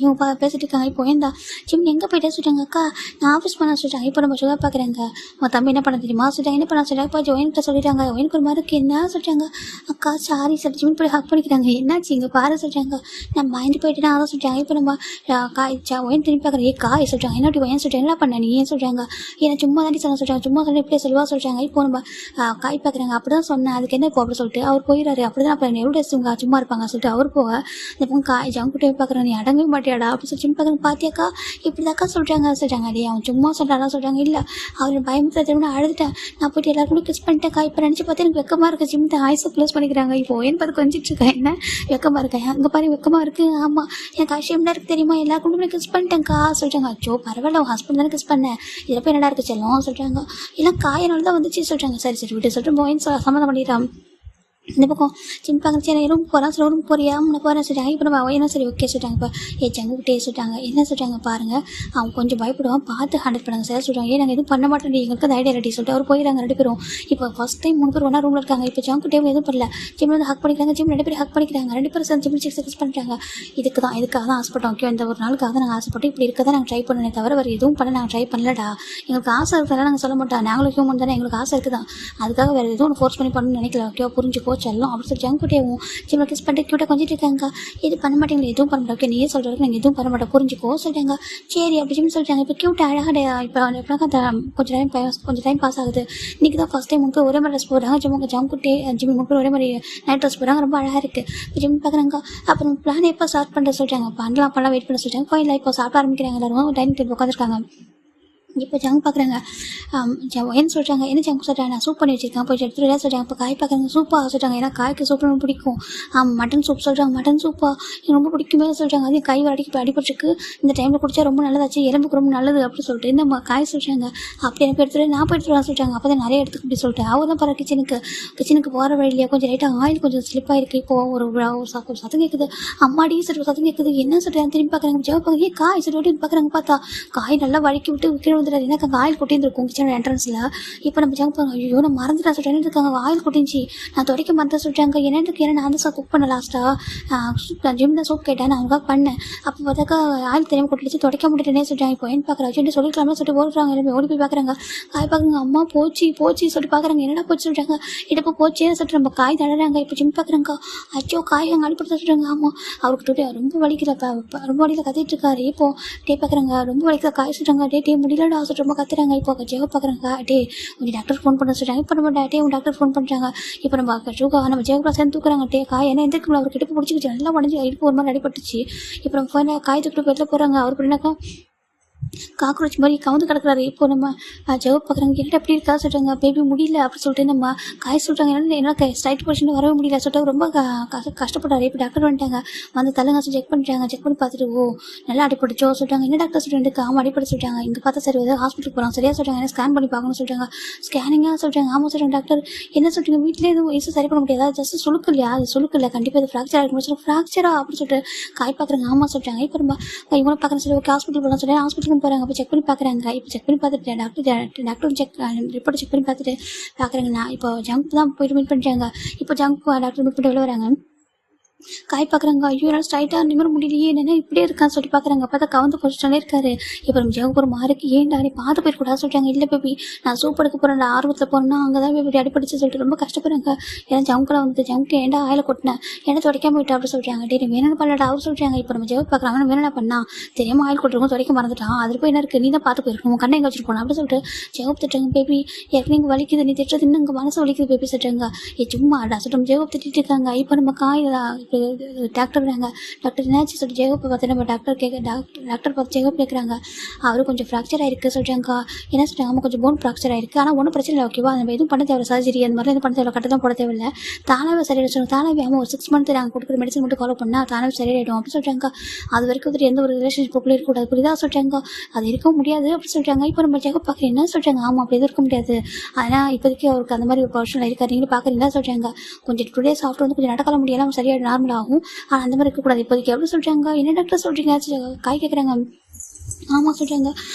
இவங்க பேசிட்டு இருக்காங்க. இப்போ ஏன்டா ஜிம் எங்கே போயிட்டே சொல்லிட்டாங்க. அக்கா நான் ஆஃபீஸ் பண்ண சொல்லிட்டாங்க. இப்போ நம்ம சுகா பார்க்குறாங்க. உன் தம்பி என்ன பண்ண தெரியுமா சொல்லிட்டாங்க. என்ன பண்ண சொல்லிட்டாங்க. இப்போ ஜோயின்கிட்ட சொல்லிட்டாங்க. ஒயினுக்கு ஒரு மாதிரி என்ன சொல்லிட்டாங்க. அக்கா சாரி சார் ஜிம் போய் ஹக் பண்ணிக்கிறாங்க. என்னாச்சு இங்கே பாரு சொல்லிட்டாங்க. நான் பயந்து போயிட்டுனா அதான் சொல்லிட்டாங்க. இப்போ நம்ம ஒயின் திரும்பி பார்க்குறேன். காய் சொல்லிட்டாங்க. என்ன ஒயின் சொல்லிட்டாங்க. என்ன பண்ண நீ ஏன் சொல்கிறாங்க. ஏன்னா சும்மா தாண்டி சொல்லிட்டாங்க. சும்மா சொல்லி இப்படியே சொல்லுவா சொல்லிட்டாங்க. இப்போ நம்ம காய் பார்க்குறாங்க. அப்படி தான் சொன்னேன் அதுக்கு என்ன இப்போ அப்படி சொல்லிட்டு அவர் போயிடாரு. அப்படி தான் அப்போ எவ்வளோ டேஸ்ட் சும்மா இருப்பாங்க சொல்லிட்டு அவர் போக இந்த பக்கம் காய் ஜங்குட்டே பார்க்குறேன். நீ அடங்கவே மாட்டேன் பார்க்குறியாடா அப்படின்னு சொல்லி பார்க்குறேன். பார்த்தியாக்கா இப்படி தாக்கா சொல்கிறாங்க அடே அவன் சும்மா சொல்கிறாரா சொல்கிறாங்க. இல்லை அவர் பயமுறுத்த திரும்ப அழுதுட்டேன். நான் போயிட்டு எல்லாருக்கும் கிஸ் பண்ணிட்டேன்க்கா. இப்போ நினச்சி பார்த்து எனக்கு வெக்கமாக இருக்குது. ஜிம் ஆய்ஸை க்ளோஸ் பண்ணிக்கிறாங்க. இப்போ ஏன்னு பார்த்து கொஞ்சிட்டு இருக்கேன். என்ன வெக்கமாக இருக்கேன் அங்கே பாரு வெக்கமாக இருக்குது. ஆமாம் எனக்கு அஷேம்லாம் இருக்குது தெரியுமா, எல்லாருக்கும் கிஸ் பண்ணிட்டேன்க்கா சொல்கிறாங்க. அச்சோ பரவாயில்ல உன் ஹஸ்பண்ட் தானே கிஸ் பண்ணேன், இதில் போய் என்னடா இருக்குது செல்லம் சொல்கிறாங்க. இல்லை காயனால தான் வந்துச்சு சொல்கிறாங்க. சரி சரி விட்டு சொல்லிட்டு போயின்னு சம்மந்தம் பண்ணிடுறான். இந்த பக்கம் சின்ன பார்க்க சரி ரூம் போகிறான். சரி ரூம் போறியா முன்ன போகிறேன் சொல்லிட்டாங்க. இப்போ நம்ம என்ன சரி ஓகே சொல்லிட்டாங்க. இப்போ ஜங்குக்கிட்டே சொல்லிட்டாங்க. என்ன சொல்லிட்டாங்க பாருங்கள், அவன் கொஞ்சம் பயப்படுவான், பார்த்து ஹேண்டில் பண்ணாங்க சார் சொல்கிறாங்க. ஏன் நாங்கள் எதுவும் பண்ண மாட்டேன், எங்களுக்கு அந்த ஐடியா ரெடி சொல்லிட்டு அவர் போயிடறாங்க 2 பேரும். இப்போ ஃபஸ்ட் டைம் 3 பேர் ஒன்றா ரூமில் இருக்காங்க. இப்போ ஜங்குக்கிட்டே எதுவும் பண்ணல, ஜிம் வந்து ஹக் பண்ணிக்கிறாங்க. ஜிம் 2 பேரும் ஹக் பண்ணிக்கிறாங்க. 2 பேரும் சேர்ந்து ஜிம் எக்ஸசைஸ் பண்ணுறாங்க. இதுக்காக தான் ஆசைப்பட்டோம். ஓகே இந்த ஒரு நாளுக்காக தான் நாங்கள் ஆசைப்பட்டோம். இப்படி இருக்க தான் நாங்கள் ட்ரை பண்ணனே தவிர வேறு எதுவும் பண்ண நாங்கள் ட்ரை பண்ணலடா. எங்களுக்கு ஆசை இருக்கிறதா நாங்கள் சொல்ல மாட்டோம், நாங்களும் ஹியூமன் தானே, எங்களுக்கு ஆசை இருக்குது தான். அதுக்காக வேறு எதுவும் ஃபோர்ஸ் பண்ணி பண்ணணும்னு நினைக்கல. ஓகே புரிஞ்சுக்கோ செல்லும் அப்படி சொல்லி ஜங்குக்கிட்டேவும் ஜிம்ல கிஸ் பண்ணிட்டு க்யூட்டாக கொஞ்சிட்டு இருக்காங்க. இது பண்ண மாட்டேங்களா, எதுவும் பண்ண மாட்டோம். ஓகே நீயே சொல்கிறதுக்கு நாங்கள் எதுவும் பண்ண மாட்டோம் புரிஞ்சுக்கோ சொல்லிட்டாங்க. சரி அப்படி ஜிம் சொல்லிட்டாங்க. இப்போ க்யூட்டாக அழகாக இப்போ கொஞ்சம் டைம் பாஸ் ஆகுது. இன்றைக்கி தான் ஃபஸ்ட் டைம் முன்பு ஒரே மாதிரி ட்ரெஸ் போடுறாங்க. ஜங்குக்கிட்டே ஜிம் முன்பு ஒரே மாதிரி நைட் ட்ரெஸ் போடுறாங்க. ரொம்ப அழகாக இருக்குது. ஜிம் பார்க்குறாங்க. அப்புறம் பிளான் எப்போ ஸ்டார்ட் பண்ணுற சொல்லிட்டாங்க. பண்ணலாம் வெயிட் பண்ண சொல்லிட்டாங்க. கோயிலில் இப்போ சாப்பிட ஆரம்பிக்கிறாங்க. எல்லாரும் டைனிங் டேபிள் உட்காந்துருக்காங்க. இப்போ ஜங்க் பார்க்குறாங்க. என்ன சொல்கிறாங்க, என்ன ஜங்க் சொல்கிறாங்க, நான் சூப் பண்ணி வச்சுருக்கேன் போய் எடுத்துகிட்டு சொல்கிறாங்க. இப்போ காய் பார்க்குறாங்க. சூப்பாக சொல்கிறாங்க. ஏன்னா காய்க்கு சூப் ரொம்ப பிடிக்கும். மட்டன் சூப் சொல்கிறாங்க. மட்டன் சூப்பா எனக்கு ரொம்ப பிடிக்குமே சொல்கிறாங்க. அதையும் கை அடிபட்டுருக்கு, இந்த டைமில் குடிச்சா ரொம்ப நல்லதாச்சு, எலும்புக்கு ரொம்ப நல்லது அப்படின்னு சொல்லிட்டு இந்த காய் சொல்கிறாங்க. அப்படி எனக்கு எடுத்துகிட்டு நான் போய் எடுத்துகிட்டு சொல்கிறாங்க. அப்போ தான் நிறைய எடுத்துக்க அப்படி சொல்லிட்டு அவர் தான் பரவாயில்ல கிச்சனுக்கு போகிற வழியிலையா கொஞ்சம் லைட்டாக ஆயில் கொஞ்சம் ஸ்லிப்பாக இருக்குது. இப்போது ஒரு சத்தம் கேட்குது. அம்மாடி சரி சத்தம் கேட்குது. என்ன சொல்கிறாங்க திரும்பி பார்க்குறாங்க. ஜெவப்பாங்க ஏன் காய் சரி ஓட்டி பார்க்குறாங்க. பார்த்தா காய் நல்லா வழுக்கி விட்டு கீழே வந்துடுறாரு. எனக்கு அங்கே ஆயில் கொட்டியிருந்துருக்கும் கிச்சனோட என்ட்ரன்ஸில். இப்போ நம்ம ஜங்க் பண்ணோம். ஐயோ நான் மறந்துட்டேன் சொல்லிட்டு இருக்காங்க. ஆயில் கொட்டிச்சு நான் துடைக்க மறந்து சொல்லிட்டாங்க. என்னென்னு ஏன்னா நான் தான் குக் பண்ணேன் லாஸ்ட்டாக ஜிம் தான் சூப் கேட்டேன், நான் அவங்களுக்காக பண்ணேன். அப்போ பார்த்தாக்கா ஆயில் தெரியாமல் கொட்டிச்சு, துடைக்க முடியட்டேனே சொல்லிட்டாங்க. இப்போ என்ன பார்க்குறேன் சொல்லிட்டு சொல்லிக்கலாம்னு சொல்லிட்டு ஓடுறாங்க. எல்லாமே ஓடி போய் பார்க்குறாங்க. காய் பார்க்குறாங்க. அம்மா போச்சு சொல்லிட்டு பார்க்குறாங்க. என்னடா போச்சு சொல்லிட்டாங்க. இடுப்பு போச்சே சொல்லிட்டு நம்ம காய் தடறாங்க. இப்போ ஜிம் பார்க்குறாங்க. அச்சோ காய் அங்கே அடிப்படுத்த சொல்கிறாங்க. ஆமாம் அவருக்கு ரொம்ப வலிக்கல, ரொம்ப வலியில் கத்திட்டு இருக்காரு. இப்போ டே பார்க்குறாங்க. ரொம்ப வலிக்கிற காய் சொல்கிறாங்க. டே முடியலடா சொல்லிட்டு ரொம்ப கத்துறாங்க. இப்போ ஜெவ பார்க்குறாங்க. டே கொஞ்சம் டாக்டர் ஃபோன் பண்ண சொல்கிறாங்க. இப்போ நம்ம உங்க டாக்டர் ஃபோன் பண்ணுறாங்க. இப்போ நம்ம ஜெவக்குள்ள சேர்ந்து தூக்குறாங்க. டே காய் என்ன எந்திரிக்கல, அவருக்கு இடுப்பு பிடிச்சிக்கிச்சு, நல்லா உடஞ்சி இடுப்பு ஒரு மாதிரி அடிபட்டுச்சு. இப்போ நம்ம ஃபோனில் காய் தூக்கிட்டு வெளில போகிறாங்க. அவர் பின்னாக்கா காக்ரோச் மாதிரி கவுந்து கிடக்குறாரு. இப்போ நம்ம ஜெவ பார்க்குறாங்க. என்னட்டு எப்படி இருக்கா சொல்கிறாங்க. பேபி முடியல அப்படி சொல்லிட்டு நம்ம காய் சொல்கிறாங்க. என்ன ஸ்ட்ரைட் பொசிஷனில் வரவே முடியல சொல்லிட்டு ரொம்ப கஷ்டப்பட்டாரு. இப்போ டாக்டர் வந்துட்டாங்க. வந்து தலைங்காசம் செக் பண்ணிட்டாங்க. செக் பண்ணி பார்த்துட்டு ஓ நல்லா அடிப்பட்டுச்சோ சொல்லிட்டாங்க. என்ன டாக்டர் சொல்லிட்டு ஆமாம் அடிப்பட்டு சொல்லிட்டாங்க. இங்கே பார்த்தா சரி ஏதாவது ஹாஸ்பிட்டலுக்கு போகிறாங்க சரியா சொல்கிறாங்க. என்ன ஸ்கேன் பண்ணி பார்க்கணும்னு சொல்லிட்டாங்க. ஸ்கேனிங்காக சொல்கிறாங்க. ஆமாம் சொல்கிறாங்க. டாக்டர் என்ன சொல்கிறீங்க, வீட்டிலே எதுவும் வயசு சரி பண்ண முடியாது, ஜஸ்ட் சுழுக்கு இல்லையா, அது சுழுக்கு இல்லை, கண்டிப்பாக அது ஃப்ராக்சர் ஆகிருக்கும் சொல்லி ஃப்ராக்சரா அப்படி சொல்லிட்டு காய் பார்க்குறாங்க. ஆமாம் சொல்கிறாங்க. இப்போ நம்ம இவங்க பார்க்குறேன் சரி ஓகே ஹாஸ்பிட்டல் போகலாம் சொல்லி ஹாஸ்பிட்டலுக்கு போகிறாங்க. அப்போ செக் பண்ணி பார்க்குறாங்க. இப்போ செக் பண்ணி பார்த்துட்டு டாக்டர் ரிப்போர்ட் செக் பண்ணி பார்த்துட்டு பார்க்குறாங்க. நான் இப்போ ஜங்க் தான் போயிட்டு மீட் பண்ணிட்டாங்க. இப்போ ஜங்க் டாக்டர் மீட் பண்ணிட்டு வெளில வராங்க. காய் பார்க்குறாங்க. ஐயோ நான் ஸ்ட்ரைட்டாக நிமிர முடியலையே, என்னென்ன இப்படியே இருக்கான்னு சொல்லி பார்க்குறாங்க. பார்த்தா கவுந்து பொசிஷனே இருக்காரு. இப்போ நம்ம ஜெவக்கு ஒரு மாறுக்கு ஏன்டா நீ பார்த்து போயிடக்கூடாது சொல்லிட்டாங்க. இல்லை பேபி நான் சூப் எடுக்க போகிறேன், ஆர்வத்தில் போகிறேன்னா அங்கே தான் பேபி அடிப்படிச்சு சொல்லிட்டு ரொம்ப கஷ்டப்படுறாங்க. ஏன்னா ஜவுக்கில் வந்து ஜவுக்கு ஏன்டா ஆயில் கொட்டினேன், என்ன துடைக்காம போயிட்டா அப்படி சொல்கிறாங்க. டே நீ வேணும்னு பண்ணலடா அவர் சொல்கிறாங்க. இப்போ நம்ம ஜெவ பார்க்குறாங்க. வேணும்னா பண்ணா தெரியாமல் ஆயில் கொட்டுருக்கோம், துடைக்க மறந்துட்டான், அதில் போய் என்ன இருக்குது, நீ தான் பார்த்து போயிருக்கணும், உன் கண்ணை எங்கே வச்சுட்டு போனா அப்படி சொல்லிட்டு ஜெவப் திட்டுறாங்க. பேபி ஏற்கனவே இங்கே வலிக்குது, நீ திட்டுறது இன்னும் இங்கே மனசு வலிக்குது பேபி சொல்கிறாங்க. சும்மா சொல்லிட்டு நம்ம ஜெவப் திட்டிட்டு இருக்காங்க. இப்போ நம்ம காய் டாக்டர் வராங்க. டாக்டர் என்னாச்சு சொல்லிட்டு ஜெகப்பை பார்த்து நம்ம டாக்டர் பார்த்து ஜெகப் கேட்குறாங்க. அவரு கொஞ்சம் ஃப்ராக்சர் ஆயிருக்கு சொல்கிறாங்க. என்ன சொல்கிறாங்க, ஆமாம் கொஞ்சம் போன் ஃப்ராக்சர் ஆயிருக்கு, ஆனால் ஒன்றும் பிரச்சனை இல்லை ஓகேவா, நம்ம எதுவும் பண்ண தேவை சர்ஜரி அந்த மாதிரி எதுவும் பண்ண தேவை, கட்ட தான் போட தேவையில்லை, தானாவே சரியாயிடும் சொல்லுங்கள். தானாவே ஆமாம் ஒரு 6 மந்த் நாங்கள் கொடுக்குற மெடிசன் மட்டும் ஃபாலோ பண்ணால் தானாவே சரியாயிடும் அப்படி சொல்கிறாங்க. அது வரைக்கும் வந்துட்டு எந்த ஒரு ரிலேஷன்ஷிப்புக்குள்ளே இருக்கக்கூடாது புரியுதா சொல்கிறாங்க. அது இருக்க முடியாது அப்படி சொல்கிறாங்க. இப்போ நம்ம ஜெகப் பார்க்குறேன் என்ன சொல்கிறாங்க. ஆமாம் அப்படி எதுவும் இருக்க முடியாது, ஆனால் இப்போதைக்கு அவருக்கு அந்த மாதிரி ஒரு பர்சனல் இருக்காரு, நீங்களும் பார்க்குறீங்களா சொல்கிறாங்க. கொஞ்சம் 2 days ஆஃப்டர் வந்து கொஞ்சம் நடக்கலாம் முடியலாம், சரியாக நார்மல் ஆகும், ஆனால் அந்த மாதிரி இருக்கக்கூடாது இப்போதைக்கு எப்படி சொல்கிறாங்க. என்ன டாக்டர் சொல்கிறீங்க காய் கேட்குறாங்க. ஆமாம் சொல்கிறாங்க.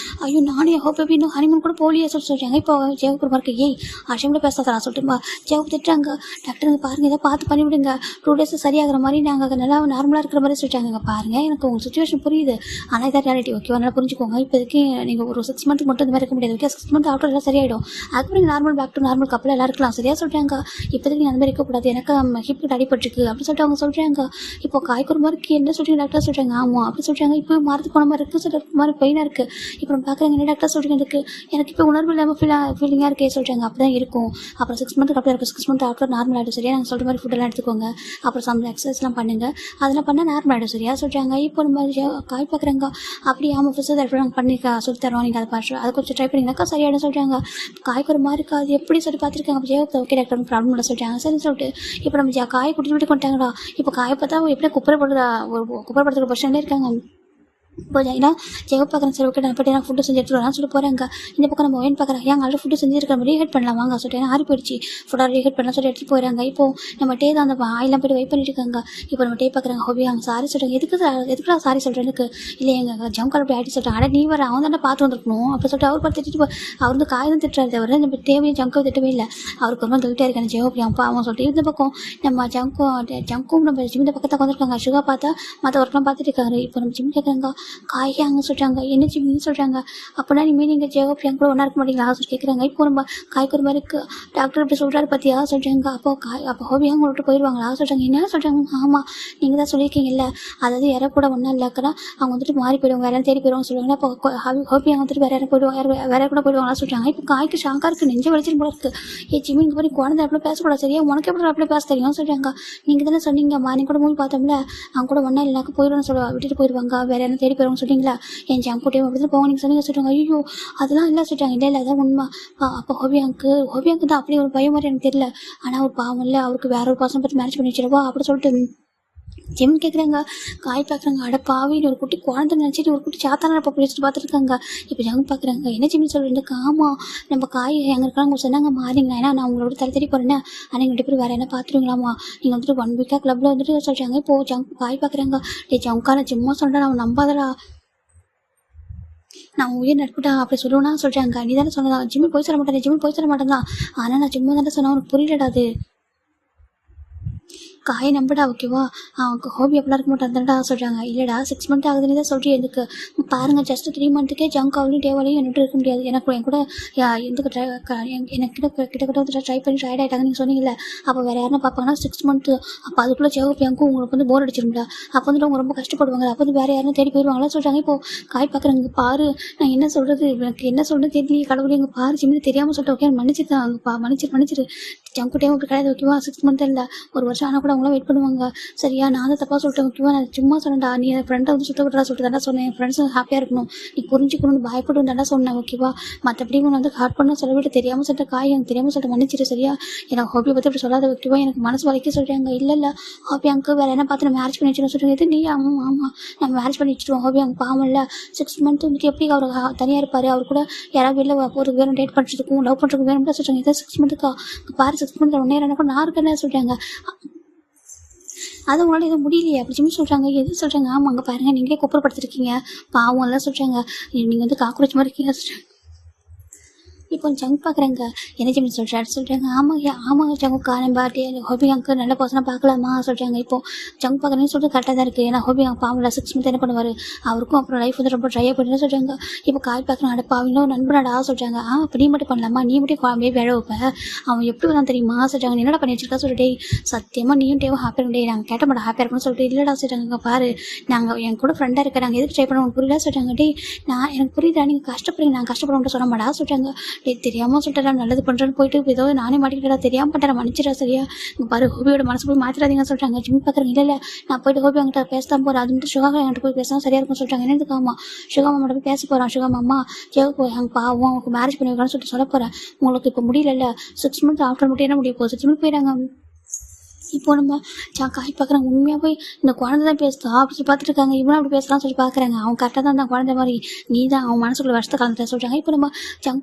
ஐயோ நானே ஹோப் இன்னும் ஹனிமூன் கூட போலியே சொல்கிறாங்க. இப்போ ஜெயகுரு மார்க்கு ஏய் அஷமில் பேசாதரா சொல்லிட்டுமா ஜெயகு திட்டுறாங்க. டாக்டர் பாருங்கள் இதை பார்த்து பண்ணிவிடுங்க, 2 days சரியாகிற மாதிரி நாங்கள் நல்லா நார்மலாக இருக்கிற மாதிரி சொல்லிட்டாங்க. பாருங்கள் எனக்கு உங்கள் சுச்சுவேஷன் புரியுது, ஆனால் இதான் ரியாலிட்டி ஓகேவா, நல்லா புரிஞ்சுக்கோங்க. இப்போதைக்கு நீங்கள் ஒரு 6 month மட்டும் இந்த மாதிரி இருக்க முடியாது ஓகே, 6 month ஆஃப்டர் எல்லாம் சரியாயிடும், அதுக்கப்புறம் நீங்கள் நார்மல் பேக் டு நார்மல் கப்பல் எல்லாம் இருக்கலாம் சரியா சொல்கிறாங்க. இப்போதைக்கு நீங்கள் அந்த மாதிரி இருக்கக்கூடாது, எனக்கு ஹிப்க்கு அடிபட்டுருக்கு அப்படின்னு சொல்லிட்டு அவங்க சொல்கிறாங்க. இப்போ காய்கறி மார்க்கு என்ன சொல்கிறீங்க டாக்டர் சொல்கிறாங்க. ஆமாம் அப்படி சொல்கிறாங்க. இப்போ மாறத்து போன மாதிரி இருக்குது சொல்கிற மாதிரி எனக்கு பெயினாக இருக்குது. இப்போ நம்ம பார்க்குறாங்க என்ன டாக்டர் சொல்கிறீங்க இதுக்கு எனக்கு இப்போ உணர்வு இல்லாமல் ஃபீலிங்காக இருக்கே சொல்கிறாங்க. அப்படி தான் இருக்கும். அப்புறம் 6 மந்த்துக்கு அப்புறம் இருக்கும். 6 மந்த் ஆஃப்டர் நார்மல் ஆகிடும் சரியா. நாங்கள் சொல்கிற மாதிரி ஃபுட்டெல்லாம் எடுத்துக்கோங்க. அப்புறம் சம் எக்ஸசைஸ்லாம் பண்ணுங்கள். அதெல்லாம் பண்ணால் நார்மல் ஆகிடும் சரியா சொல்கிறாங்க. இப்போ நம்ம காய் பார்க்குறாங்க. அப்படி ஆமாம் ஃபிசியோதெரப்பி நாங்கள் பண்ணி சொல்லி தரோம். நீங்கள் அதை பார்த்து அதை கொஞ்சம் ட்ரை பண்ணிங்கனாக்கா சரியாயிடும் சொல்கிறாங்க. காய்க்கு ஒரு மாதிரி இருக்காது எப்படி சொல்லி பார்த்துருக்காங்க. அப்போ ஜெயத்தை ஓகே டாக்டர் ப்ராப்ளம் இல்லை சொல்கிறாங்க. சரி சொல்லிட்டு இப்போ நம்ம காயை குட்டி கொண்டாங்களா. இப்போ காயை பார்த்தா எப்படி குப்பைப்படுத்துகிற பொசிஷன்லேயே இருக்காங்க. இப்போ ஏன்னா ஜெகப் பார்க்குறேன் சரி ஓகே நான் போய்ட்டு நான் ஃபுட்டு செஞ்சு எடுத்துட்டு வரலாம்னு சொல்லிட்டு போகிறாங்க. இந்த பக்கம் நம்ம ஒயின் பார்க்குறேன் ஏன் ஆல்ரெடி ஃபுட்டு செஞ்சுருக்க ரீஹெட் பண்ணலாம் வாங்க சொல்லிட்டு ஏன்னா ஆறி போயிடுச்சு ஃபுட்டாக ரீஹெட் பண்ணலாம் சொல்லி எடுத்துகிட்டு போயிடறாங்க. இப்போ நம்ம டே தான் அந்த ஆயிலாம் போய்ட்டு வெயிட் பண்ணிட்டு இருக்காங்க. இப்போ நம்ம டே பார்க்குறாங்க ஹோபி அவங்க சாரி சொல்கிறாங்க. எதுக்குடா சாரி சொல்கிறேன் எனக்கு இல்லை எங்கள் ஜம்கால் அப்படி ஆட்டி சொல்லிட்டு அட நீ வர அவன் தானே பார்த்து வந்துருக்கணும் அப்படி சொல்லிட்டு அவர் பார்த்து திட்டு அவர் வந்து காய் தான் திட்டுறாரு தவிர நம்ம தேவையும் ஜம்காவை திட்டவே இல்லை. அவருக்கு ரொம்ப கில்ட்டாக இருக்காங்க ஜெயோபி அப்பா அவன் சொல்லிட்டு இந்த பக்கம் நம்ம ஜங்கும் நம்ம ஜிம் இந்த பக்கத்தை வந்துருக்காங்க. சுகா பார்த்தா மற்ற ஒர்க்லாம் பார்த்துட்டு இருக்காரு. இப்போ நம்ம ஜிம் கேட்குறாங்க காய் அங்கே சொல்கிறாங்க என்ன ஜிம்னு சொல்கிறாங்க. அப்படின்னா இனிமேல் நீங்கள் ஜெயோபி என் கூட ஒன்றா இருக்க மாட்டீங்களா சொல்லி கேட்குறாங்க. இப்போ நம்ம காய்க்கு ஒரு மாதிரி டாக்டர் இப்படி சொல்கிறாரு பார்த்தியா சொல்கிறாங்க. அப்போ ஹோபி அவங்க விட்டு போயிடுவாங்களா சொல்கிறாங்க. என்ன சொல்கிறாங்க ஆமாம் நீங்கள் தான் சொல்லியிருக்கீங்கல்ல அதாவது யாரை கூட ஒன்றா இல்லைக்கனா அவங்க வந்துட்டு மாறி போயிடுவாங்க வேற தேடி போயிடுவாங்க சொல்லுவாங்க. அப்போ ஹோபி அவங்க வந்துட்டு வேற யாரும் போயிடுவாங்க வேற கூட போயிடுவாங்களா சொல்கிறாங்க. இப்போ காய்க்கு ஷாக்காக இருக்குது நெஞ்சு வலிச்சிட்டு போல இருக்குது. ஜிம்மி இங்கே போய் குழந்தை அப்படியே பேசக்கூடாது சரியா உனக்கு எப்படி அப்படியே பேச தெரியும் சொல்கிறாங்க. நீங்கள் தானே சொன்னீங்க மார்னிங் கூட மூவி பார்த்தோம்ல அவங்க கூட ஒன்றா இல்லைனாக்க போயிடுவான்னு சொல்லுவா விட்டுட்டு போயிடுவாங்க வேற யாரும் தேடி போயிடுவாங்க சொல்லிங்களா. என் ஜங்கூட்டையும் அப்படி தான் போவாங்க நீங்கள் சொன்னீங்க சொல்கிறாங்க. ஐயோ அதெல்லாம் இல்லை சொல்கிறாங்க. இல்லை அதான் உண்மை. அப்போ ஹோபியாங்க்கு தான் அப்படி ஒரு பயம் மாதிரி எனக்கு தெரியல ஆனால் அவர் பாவம் இல்லை அவருக்கு வேற ஒரு பர்சன் பற்றி மேரேஜ் பண்ணி வச்சிருவா அப்படி சொல்லிட்டு ஜிம் கேட்குறாங்க. காய் பார்க்குறாங்க அட பாவின்னு ஒரு குட்டி குழந்தை நினச்சிட்டு ஒரு குட்டி சாத்தான இப்போ பிடிச்சிட்டு பார்த்துருக்காங்க. இப்போ ஜம் பார்க்குறாங்க என்ன ஜிம்னு சொல்லிட்டு ஆமாம் நம்ம காய் எங்கே இருக்காங்க சொன்னாங்க மாறிங்களா ஏன்னா நான் உங்களோட தேடி போகிறேன்னா ஆனால் நீங்கள் 2 பேரும் வேறு என்ன பார்த்துருங்களாமா நீங்கள் வந்துட்டு 1 வீக்காக கிளப்பில் வந்துட்டு சொல்கிறாங்க. இப்போது ஜங்க் காய் பார்க்குறாங்க டே ஜங்கான ஜிம்மா சொல்கிறேன் அவன் நம்பாதடா நான் உயிர் நட்புட்டா அப்படி சொல்லுவேன்னா சொல்கிறாங்க. நீ தானே சொன்னதான் ஜிம்மி போய் சொல்ல மாட்டேன் தான் ஆனால் நான் ஜிம்மா தானே சொன்னேன் அவனுக்கு புரியலடாது காயை நம்படா ஓகேவா அவனுக்கு ஹோபி எப்படிலாம் இருக்க மாட்டான்டா சொல்கிறாங்க. இல்லைடா 6 மந்த் ஆகுதுன்னு தான் சொல்கிறேன் எதுக்கு பாருங்கள் ஜஸ்ட் 3 மந்த்துக்கே ஜங்காவிலையும் டேவாலையும் என்னட்டு இருக்க முடியாது எனக்கு என் கூட எதுக்கு எனக்கு கிட்ட ட்ரை பண்ணி ட்ரைட் ஆகிட்டாங்க நீங்கள் சொன்னீங்கல்ல அப்போ வேறு யாரும் பார்ப்பாங்கன்னா 6 மந்த்து அப்போ அதுக்குள்ளே ஜெகப்பியாங்கும் உங்களுக்கு வந்து போர் அடிச்சிருந்தா அப்போ வந்துட்டு அவங்க ரொம்ப கஷ்டப்படுவாங்க அப்போ வந்து வேறு யாரும் தேடி போயிடுவாங்களா சொல்கிறாங்க. இப்போ காய் பார்க்குறாங்க பாரு நான் என்ன சொல்கிறது எனக்கு என்ன சொல்கிறது தெரியல கடவுள் எங்கள் பாரு ஜிம்னு தெரியாமல் சொல்லிட்டு ஓகே மன்னிச்சிரு ஜங்குட்டையும் அப்படி கிடையாது ஓகேவா 6 மந்த் இல்லை 1 வருஷம் ஆனால் கூட அவங்களாம் வெயிட் பண்ணுவாங்க சரியா. நான் தான் தப்பாக சொல்லிட்டேன் ஓகேவா நான் சும்மா சொன்னேன்டா நீ என் ஃப்ரெண்டை வந்து சுத்தப்பட்டா சொல்லிட்டு தானே சொன்னேன் என் ஃப்ரெண்ட்ஸும் ஹாப்பியாக இருக்கணும் நீ புரிஞ்சுக்கணும்னு பயப்பட்டு தானே சொன்னேன் ஓகேவா மற்றபடி உன்னை வந்து ஹார்ட் பண்ண சொல்லிவிட்டு தெரியாமல் சொல்லிட்டு காய் எனக்கு தெரியாமல் சொல்லிட்டு மன்னிச்சிரு சரியா. எனக்கு ஹாபியை பற்றி அப்படி சொல்லாத ஓகேவா எனக்கு மனசு வலிக்க சொல்கிறாங்க. இல்லை ஹாபி அங்கு வேறு என்ன பார்த்து நான் மேரேஜ் பண்ணி வச்சுருவோம் சொல்லுறது நீ ஆமாம் நம்ம மேரேஜ் பண்ணி வச்சுருவோம் ஹாபி அங்கே பாவம் இல்லை 6 மந்த் வந்துட்டு எப்படி அவர் தனியாக இருப்பார் அவர் கூட யாராவது வெளில ஒரு வேணும் டேட் பண்ணுறதுக்கும் லவ் பண்ணுறதுக்கும் வேணும் சொல்கிறாங்க. இதை 6 மந்த்துக்கா பாரு 6 மந்த் 1 இயர் கூட நான் இருக்கேன்னு சொல்கிறாங்க. அது உங்களால் எதுவும் முடியலையே அப்படி ஜிம் சொல்கிறாங்க. எது சொல்கிறாங்க ஆமாம் அங்கே பாருங்கள் நீங்களே குப்பைப்படுத்திருக்கீங்க பாவம் எல்லாம் சொல்கிறாங்க நீங்கள் வந்து காக்ரோச் மாதிரி இருக்கீங்க சொல்கிறாங்க. இப்போ ஜங்க் பார்க்குறாங்க என்ன ஜிம் சொல்கிறாங்க. ஆமாங்க ஜங்குக்கா நம்ம ஹோபி அங்கு நல்ல பர்சனாக பார்க்கலாமா சொல்கிறாங்க. இப்போ ஜங்க் பார்க்குறேன்னு சொல்லிட்டு கரெக்டாக தான் இருக்குது ஏன்னா ஹோபி அங்கே பாவம் 6 மந்த் என்ன பண்ணுவார் அவருக்கும் அப்புறம் லைஃப் வந்து ரொம்ப ட்ரை பண்ணுன்னு சொல்கிறாங்க. இப்போ காய் பார்க்குறேன் அட பாவினோ நண்பனாடா சொல்கிறாங்க. அப்போ நீ மட்டும் பண்ணலாமா நீ மட்டும் பேபி அழ வைப்பேன் அவன் எப்படி தான் தெரியுமா சொல்கிறாங்க. என்னடா பண்ணி வச்சிருக்கா சொல்லிட்டு சத்தியமாக நீயும் டேவும் ஹாப்பியாக டே நாங்கள் கேட்ட மாட்டோம் ஹாப்பியாக இருக்கணும்னு சொல்லிட்டு இல்லைடா சொல்கிறாங்க. பாரு நாங்கள் என் கூட ஃப்ரெண்டாக இருக்க நாங்கள் எதுக்கு ட்ரை பண்ண உங்களுக்கு புரியல சொல்கிறாங்க. டே நான் எனக்கு புரியுதா நீங்கள் கஷ்டப்படுறீங்க நான் கஷ்டப்படுவோம்ட்டு சொல்ல மாட்டா சொல்கிறாங்க. தெரியாமல் சொல்லிட்டு நல்லது பண்ணுறேன்னு போயிட்டு ஏதோ நானே மாட்டிக்கிட்டா தெரியாமல் பண்ணிட்டேன் மன்னிச்சிடா சரியா. பாரு ஹோபியோட மனசு போய் மாற்றிடாதீங்க சொல்கிறாங்க. ஜிம் பார்க்குறேன் இல்லை நான் போயிட்டு ஹோபி அவங்ககிட்ட பேசதான் போகிறேன் அது வந்துட்டு சுகா என்கிட்ட போய் பேசினா சரியாக இருக்கும் சொல்கிறாங்க. என்னதுக்கு ஆமாம் சுகா மாமாட்ட போய் பேச போகிறான். சுகா மாமா போய் அங்கே பாவம் அவங்களுக்கு மேரேஜ் பண்ணி வைக்கலாம்னு சொல்லிட்டு சொல்ல போகிறேன். உங்களுக்கு இப்போ முடியல 6 மந்த் ஆஃப்டர் மட்டும் என்ன முடிய போகுது 6 மந்த் போயிடாங்க. இப்போ நம்ம காய் பார்க்குறாங்க உண்மையாக போய் இந்த குழந்தை தான் பேசுதா அப்படி பார்த்துட்டு இருக்காங்க. இவனும் அப்படி பேசலாம் சொல்லி பார்க்குறாங்க. அவன் கரெக்டாக தான் அந்த குழந்தை மாதிரி நீ தான் அவன் மனசுக்குள்ள வருஷத்தை கலந்துட்ட சொல்கிறாங்க. இப்போ நம்ம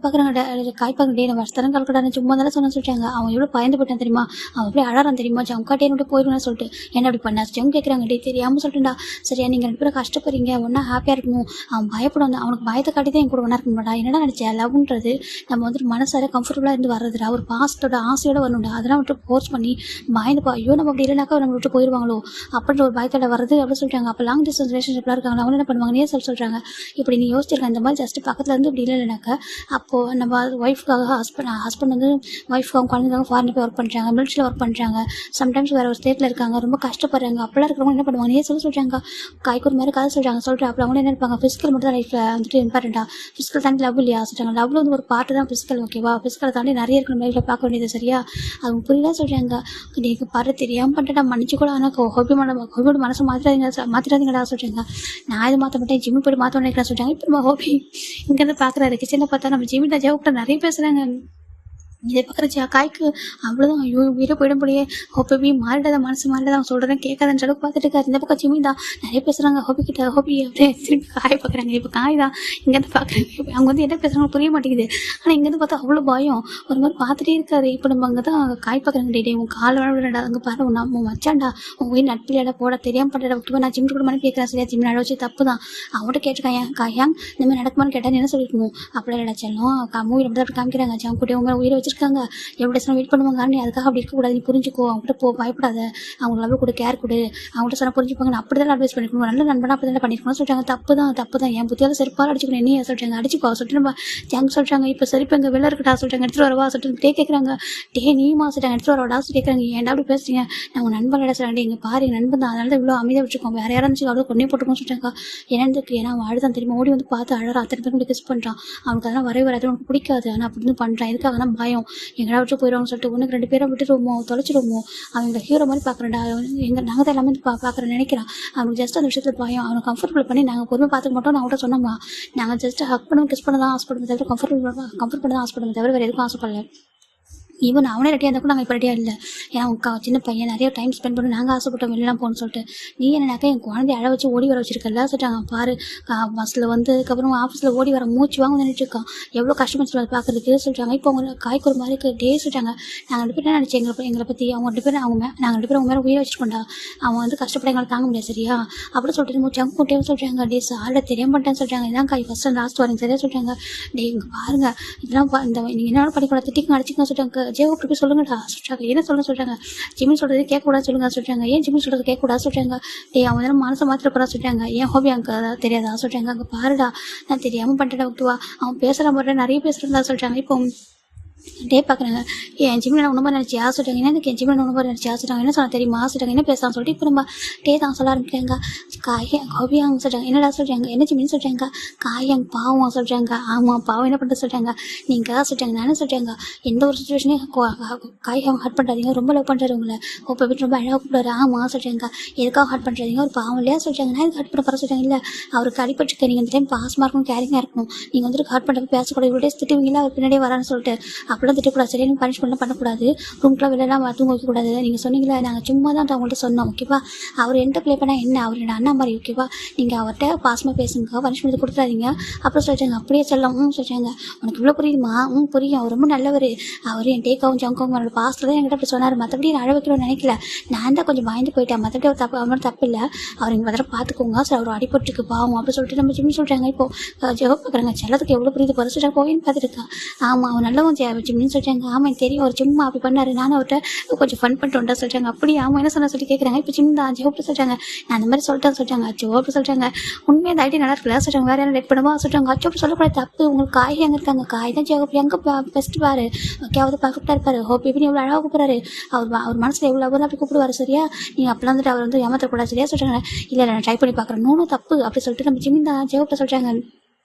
பார்க்குறாங்க காய் பார்க்க டே வருஷத்தரம் கலக்கடான்னு சும்மா தானே சொல்கிறாங்க. அவன் எவ்வளோ பயந்து போயிட்டான் தெரியுமா அவன் எப்படி அழறான் தெரியுமா ஜங்காட்டே விட்டு போயிருக்கணும்னு சொல்லிட்டு என்ன அப்படி பண்ணா கேட்குறாங்க. டே தெரியாமல் சொல்லிட்டுண்டா சரியா நீங்கள் 2 பேரும் கஷ்டப்படுறீங்க ஒன்றா ஹாப்பியாக இருக்கணும் அவன் பயப்படும் அவனுக்கு பயத்தை காட்டி தான் என் கூட ஒன்றா இருக்க மாட்டா என்னடா நினச்சேன் லவ்ன்றது நம்ம வந்துட்டு மனசார கம்ஃபர்டபுளாக இருந்து வர்றதுடா ஒரு பாசத்தோட ஆசையோட வரணும்டா அதெல்லாம் வந்துட்டு ஃபோர்ஸ் பண்ணி பயந்து ஐயோ நம்ம அப்படி இல்லைனாக்கா நம்ம விட்டு போயிடுவாங்களோ அப்படின்ற ஒரு பயத்தோட வருது அப்படின்னு சொல்லிட்டாங்க. அப்போ லாங் டிஸ்டன்ஸ் ரிலேஷன்ஷிப்லாம் இருக்காங்க, அவங்க என்ன பண்ணுவாங்கன்னே சொல்கிறாங்க. இப்படி நீ யோசிச்சிருக்கேன் இந்த மாதிரி ஜஸ்ட் பக்கத்தில் இருந்து இப்படி இல்லைனாக்கா அப்போது நம்ம ஒய்ஃப்காக ஹஸ்பண்ட் வந்து ஒய்ஃப்காக குழந்தைக்காக ஃபாரின் போய் ஒர்க் பண்ணுறாங்க, மிலிட்ரியில் ஒர்க் பண்ணுறாங்க, சம்டைம்ஸ் வேறு ஒரு ஸ்டேட்டில் இருக்காங்க, ரொம்ப கஷ்டப்படுறாங்க. அப்போலாம் இருக்கிறவங்க என்ன பண்ணுவாங்க சொல்கிறாங்க, காய்கறி மாதிரி கதை சொல்கிறாங்க. அப்போ அவங்க என்ன இருப்பாங்க, ஃபிசிக்கல் மட்டும் தான் லைஃப்பில் வந்துட்டு இம்பார்ட்டண்ட்டாக, ஃபிசிக்கல் தாண்டி லவ் இல்லையா சொல்கிறாங்க. லவ்வில் வந்து ஒரு பார்ட்டு தான் ஃபிசிக்கல், ஓகேவா? ஃபிசிக்கலை தாண்டி நிறைய இருக்கிற லைஃப்பில் பார்க்க வேண்டியது, சரியா? அவங்க புரியல சொல்கிறாங்க. நீங்கள் பாரு தெரியாமல் பண்ணிட்டா மன்னிச்சு கூட, ஆனால் ஹோபியோட மனசை மாற்றிடாதீங்கடா சொல்கிறாங்க. நான் இது மாற்ற மாட்டேன், ஜிம்மி போய் மாற்ற நினைக்கிறேன் சொல்கிறாங்க. இப்போ நம்ம ஹோபி இங்கேருந்து பார்க்குறாரு, கிச்சனில் பார்த்தா நம்ம ஜிம்மி ஜெயக்கிட்ட நிறைய பேசுகிறாங்க. இதை பார்க்குற காய்க்கு அவ்வளோதான், ஐயோ உயிரை போயிட முடியே, ஹோபி மாறிடாத மனசு மாறிடாத, அவன் சொல்கிறேன் கேட்காதன்ற அளவுக்கு பார்த்துட்டு இருக்காரு. இந்த பக்கம் ஜிம்மி தான் நிறைய பேசுகிறாங்க ஹோபி கிட்ட. ஹோபி அப்படியே திருப்பி காய் பார்க்குறாங்க. இப்போ காய் தான் இங்கேருந்து பார்க்குறாங்க. அவங்க வந்து என்ன பேசுகிறாங்க புரிய மாட்டேங்குது. ஆனால் இங்கேருந்து பார்த்தா அவ்வளோ பயம், ஒரு மாதிரி பார்த்துட்டே இருக்காரு. இப்போ நம்ம அங்கே தான் காய் பார்க்குறாங்க. டே உன் கால் விடா, அங்கே பாரு நம்ம மச்சான்டா, உன் உயிர் நட்பில் போட தெரியாமல் பண்ணுற முக்கியமாக நான் ஜிம்மி கூட மணி கேட்குறேன், சரியா? ஜிம்மி நட வச்சு தப்பு தான், அவங்கள்ட்ட கேட்டிருக்கான் காயாங் இந்த மாதிரி நடக்குமான்னு கேட்டால் என்ன சொல்லிருக்கணும்? அப்படியே நினைச்சாலும் மூவியில் மட்டும் அப்படி காமிக்கிறாங்க. ஜாம் கூட்டி உங்க உயிரை வச்சிருக்காங்க, எவ்வளோ சொன்னால் வெயிட் பண்ணுவாங்க, நீ அதுக்காக அப்படி இருக்கக்கூடாது, நீ புரிஞ்சுக்கோ, அவங்ககிட்ட பயப்படாத, அவங்க லவ் கொடு, கேர் கொடு, அவங்கள்ட்ட சொன்னால் புரிஞ்சுப்பாங்க, அப்படி தான் அட்வைஸ் பண்ணிக்கணும், நல்ல நண்பனா அப்படி தான் பண்ணிருக்கணும் சொல்கிறாங்க. தப்பு தான் என் புத்தியால் செருப்பால் அடிச்சுக்கணும், என்ன சொல்கிறாங்க, அடிச்சுக்கோ சொல்லிட்டு நம்ம ஜாங் சொல்கிறாங்க. இப்போ செருப்பு எங்கள் வெளில இருக்கட்டா சொல்கிறாங்க, எடுத்துகிட்டு வரவா சொல்லிட்டு கேட்குறாங்க. நீமா சொல்கிறாங்க, எடுத்துகிட்டு வரவா டாக்டர் கேட்குறாங்க. ஏன்டா அப்படி பேசுறீங்க, நான் உங்கள் நண்பன் இடம் சொல்கிறாங்க. எங்கள் பாரு நண்பன் தான், அதனால தான் இவ்வளோ அமைதியாக வச்சுக்கோங்க, வேறு யாரும் இருந்துச்சு அவ்வளோ கொண்டே போட்டுக்கோன்னு சொல்கிறாங்க. என்னதுக்கு, ஏன்னா அவன் அழுதான் தெரியுமா, ஓடி வந்து பார்த்து அழகாக அத்தனை பேர் கிஸ் பண்ணுறான், அவனுக்கு அதெல்லாம் வராது, அவனுக்கு பிடிக்காது, ஆனால் அப்படி வந்து பண்ணுறான், எதுக்காக தான் பயம், எங்கடா விட்டு போயிடுவாங்க சொல்லிட்டு ஒன்றுக்கு 2 பேரை விட்டுருவோமோ தொலைச்சிடுவோமோ, அவங்க ஹீரோ மாதிரி பார்க்குறேன்டா, நாங்கள் தான் எல்லாமே பார்க்குறேன்னு நினைக்கிறான். அவனுக்கு ஜஸ்ட் அந்த விஷயத்தில் பயம், அவனை கம்ஃபர்டபுள் பண்ணி நாங்கள் பொறுமை பார்த்துக்க மாட்டோம். நான் அவங்கள்ட்ட சொன்னோம்மா, நாங்கள் ஜஸ்ட் ஹக் பண்ண கிஸ் பண்ண தான் ஆசைப்படுமே தவிர கம்ஃபர்ட் பண்ண தான் ஆசைப்படுமே தவிர வேறு எதுக்கும் ஆசைப்படல. ஈவன் அவனே ரெடியாக இருந்தால் கூட நாங்கள் இப்போ ரெடியாக இல்லை, ஏன்னா உங்கள் சின்ன பையன் நிறைய டைம் ஸ்பெண்ட் பண்ணி நாங்கள் ஆசைப்பட்டோம் வெளிலாம் போகணும்னு சொல்லிட்டு. நீ என்னன்னாக்கா என் குழந்தைய அழ வச்சு ஓடி வர வச்சிருக்கல சொல்லிட்டாங்க. பாரு பஸ்ஸில் வந்து அதுக்கப்புறம் ஆஃபீஸில் ஓடி வர மூச்சு வாங்க நினைச்சிருக்கான், எவ்வளோ கஷ்டமாக சொல்லி பார்க்குறதுக்கு சொல்லிட்டாங்க. இப்போ அவங்க காய்கறி மாதிரி டே சொல்லிட்டாங்க. நாங்கள் 2 பேரும் நினச்சி எங்களை பற்றி அவங்க 2 பேரும் நாங்கள் 2 பேரும் அவங்க மேலே உயிரை வச்சுருக்கோண்டா, அவன் வந்து கஷ்டப்பட எங்களை தாங்க முடியாது, சரியா? அப்படி சொல்லிட்டு மூச்சாங்க கூட்டேன்னு சொல்கிறாங்க. டே சாரில் தெரிய மாட்டேன்னு சொல்கிறாங்க. இதான் காய் ஃபஸ்ட் அண்ட் லாஸ்ட் வரீங்க, சரியா சொல்கிறாங்க. டே இங்கே பாருங்கள், இதெல்லாம் இந்த நீங்கள் என்ன படிக்கூட திட்டிங்க அடிச்சிங்க சொல்லிட்டாங்க. ஜெயோ போய் சொல்லுங்கடா சொல்கிறாங்க. என்ன சொல்கிறாங்க, ஜிம்மி சொல்கிறது கேட்கக்கூடாது சொல்லுங்க சொல்கிறாங்க. ஏன் ஜிம்மி சொல்கிறது கேட்கக்கூடாது சொல்கிறாங்க? அவங்க வந்து மனசை மாற்றிட போகிறா சொல்கிறாங்க. ஏன் ஹோபி அங்கே தெரியாதா சொல்கிறாங்க. அங்கே பாருடா நான் தெரியாமல் பண்ணிட்டேன் ஓகேவா, அவன் பேசுகிற மாதிரி நிறைய பேசுகிறதா சொல்கிறாங்க. இப்போ டே பார்க்குறாங்க. என் ஜிம்மி நான் உணவு நினச்சி சொல்லிட்டாங்க. என்ன என் ஜிம்மி உணவு நினச்சி சொல்லிட்டாங்க. என்ன சொன்ன தெரியுமா சொல்லிட்டாங்க. என்ன பேசலாம் சொல்லிட்டு இப்போ நம்ம டே தான் சொல்ல ஆரம்பிக்கிறாங்க. ஹோபியாங்க சொல்கிறாங்க. என்னடா சொல்கிறாங்க, என்ன ஜிம்மின்னு சொல்கிறாங்க. காயாங்க பாவம் சொல்கிறாங்க. ஆமாம் பாவம் என்ன பண்ணுறது சொல்கிறாங்க. நீங்கள் சொல்கிறாங்க. நானே சொல்கிறாங்க, எந்த ஒரு சுச்சுவேஷனையும் காயாக ஹார்ட் பண்ணுறாதீங்க, ரொம்ப லவ் பண்ணுறாரு உங்களை, இப்போ வீட்டு ரொம்ப அழகாக கூப்பிடாரு. ஆமாம் சொல்கிறாங்க. எதுக்காக ஹார்ட் பண்ணுறாதீங்க, ஒரு பாவம் இல்லையா சொல்கிறாங்க. நான் எதுக்கு ஹார்ட் பண்ண போகிற சொல்கிறாங்க. இல்லை அவருக்கு அடிப்பட்டுருக்கு, நீங்கள் இந்த டைம் பாசமாக இருக்கணும், கேரிங்காக இருக்கணும், நீங்கள் வந்துட்டு ஹார்ட் பண்ணுறது பேசக்கூடாது, இவ்வளோ திட்டுவீங்களா அவர் பின்னாடியே வரான்னு சொல்லிட்டு அப்படிலாம் திட்டக்கூடாது, சரியான பனிஷ்மெண்ட்லாம் பண்ணக்கூடாது, ரூம்க்குலாம் வெளியெல்லாம் தூங்க வைக்கக்கூடாது. நீங்கள் சொன்னீங்களா, நாங்கள் சும்மா தான் அவங்கள்ட்ட சொன்னோம் ஓகேவா. அவர் என்கிட்ட ப்ளே பண்ணால் என்ன, அவர் என்னோட அண்ணா மாதிரி ஓகேவா, நீங்கள் அவர்கிட்ட பாசமாக பேசுங்க, பனிஷ்மெண்ட் கொடுத்துறாதீங்க அப்புறம் சொல்லிட்டாங்க. அப்படியே சொல்லலாம் சொல்லிட்டாங்க. உனக்கு இவ்வளோ புரியுதுமா? புரியும், அவர் ரொம்ப நல்லவர், அவர் என் டேக்காவும் ஜங்காவும் அவரோட பாஸ்ட்டில் தான் என்கிட்ட அப்படி சொன்னார், மற்றபடி நான் அழ வைக்கணும்னு நினைக்கல, நான் தான் கொஞ்சம் பயந்து போயிட்டேன், மற்றபடி அவர் அவனோட தப்பு இல்லை, அவர் இங்கே வந்து பார்த்துக்கோங்க சார், அவர் அடிபட்டுருக்கு பாவம் அப்படி சொல்லிட்டு நம்ம ஜிம்மி சொல்கிறாங்க. இப்போது ஜெவ பார்க்குறாங்க, செல்லத்துக்கு எவ்வளோ புரியுது குறை சொல்லிட்டா போயின்னு பார்த்துருக்கா. ஆமாம் அவன் நல்லவன் ஜிம்மின்னு சொல்லிட்டாங்க. ஆமாம் தெரியும், அவர் சும்மா அப்படி பண்ணார், நானும் அவர்கிட்ட கொஞ்சம் ஃபன் பண்ணிட்டு வந்தா சொல்கிறாங்க. அப்படி ஆமாம் என்ன சொன்ன சொல்லி கேட்குறாங்க. இப்போ ஜிம் தான் ஜெவப்பு சொல்கிறாங்க. நான் அந்த மாதிரி சொல்லிட்டேன் சொல்கிறாங்க. ஜெவப்பு சொல்கிறாங்க. உண்மையாக அந்த ஐடியா நல்லா இருக்குல்ல சொல்கிறாங்க. வேறு யாரும் லேட் பண்ணுவா சொல்கிறாங்க. அச்சோப்பு சொல்லக்கூடாது தப்பு, உங்களுக்கு காய் அங்கே இருக்காங்க, காய் தான் ஜெவப்பு எங்கே பெஸ்ட்டு பாரு ஓகேவது பர்ஃபெக்டாக இருப்பார், ஹோப் எப்படி எவ்வளோ அழகாக கூப்பிட்றாரு, அவர் மனசில் எவ்வளோ அவர் அப்படி கூப்பிடுவார், சரியா? நீங்கள் அப்போலாம் வந்துட்டு அவர் வந்து ஏமாற்றக்கூடாது, சரியா சொல்கிறாங்க. இல்லை நான் ட்ரை பண்ணி பார்க்குறேன், நோனும் தப்பு அப்படி சொல்லிட்டு நம்ம ஜிம் தான் ஜெவப்பில் சொல்கிறாங்க.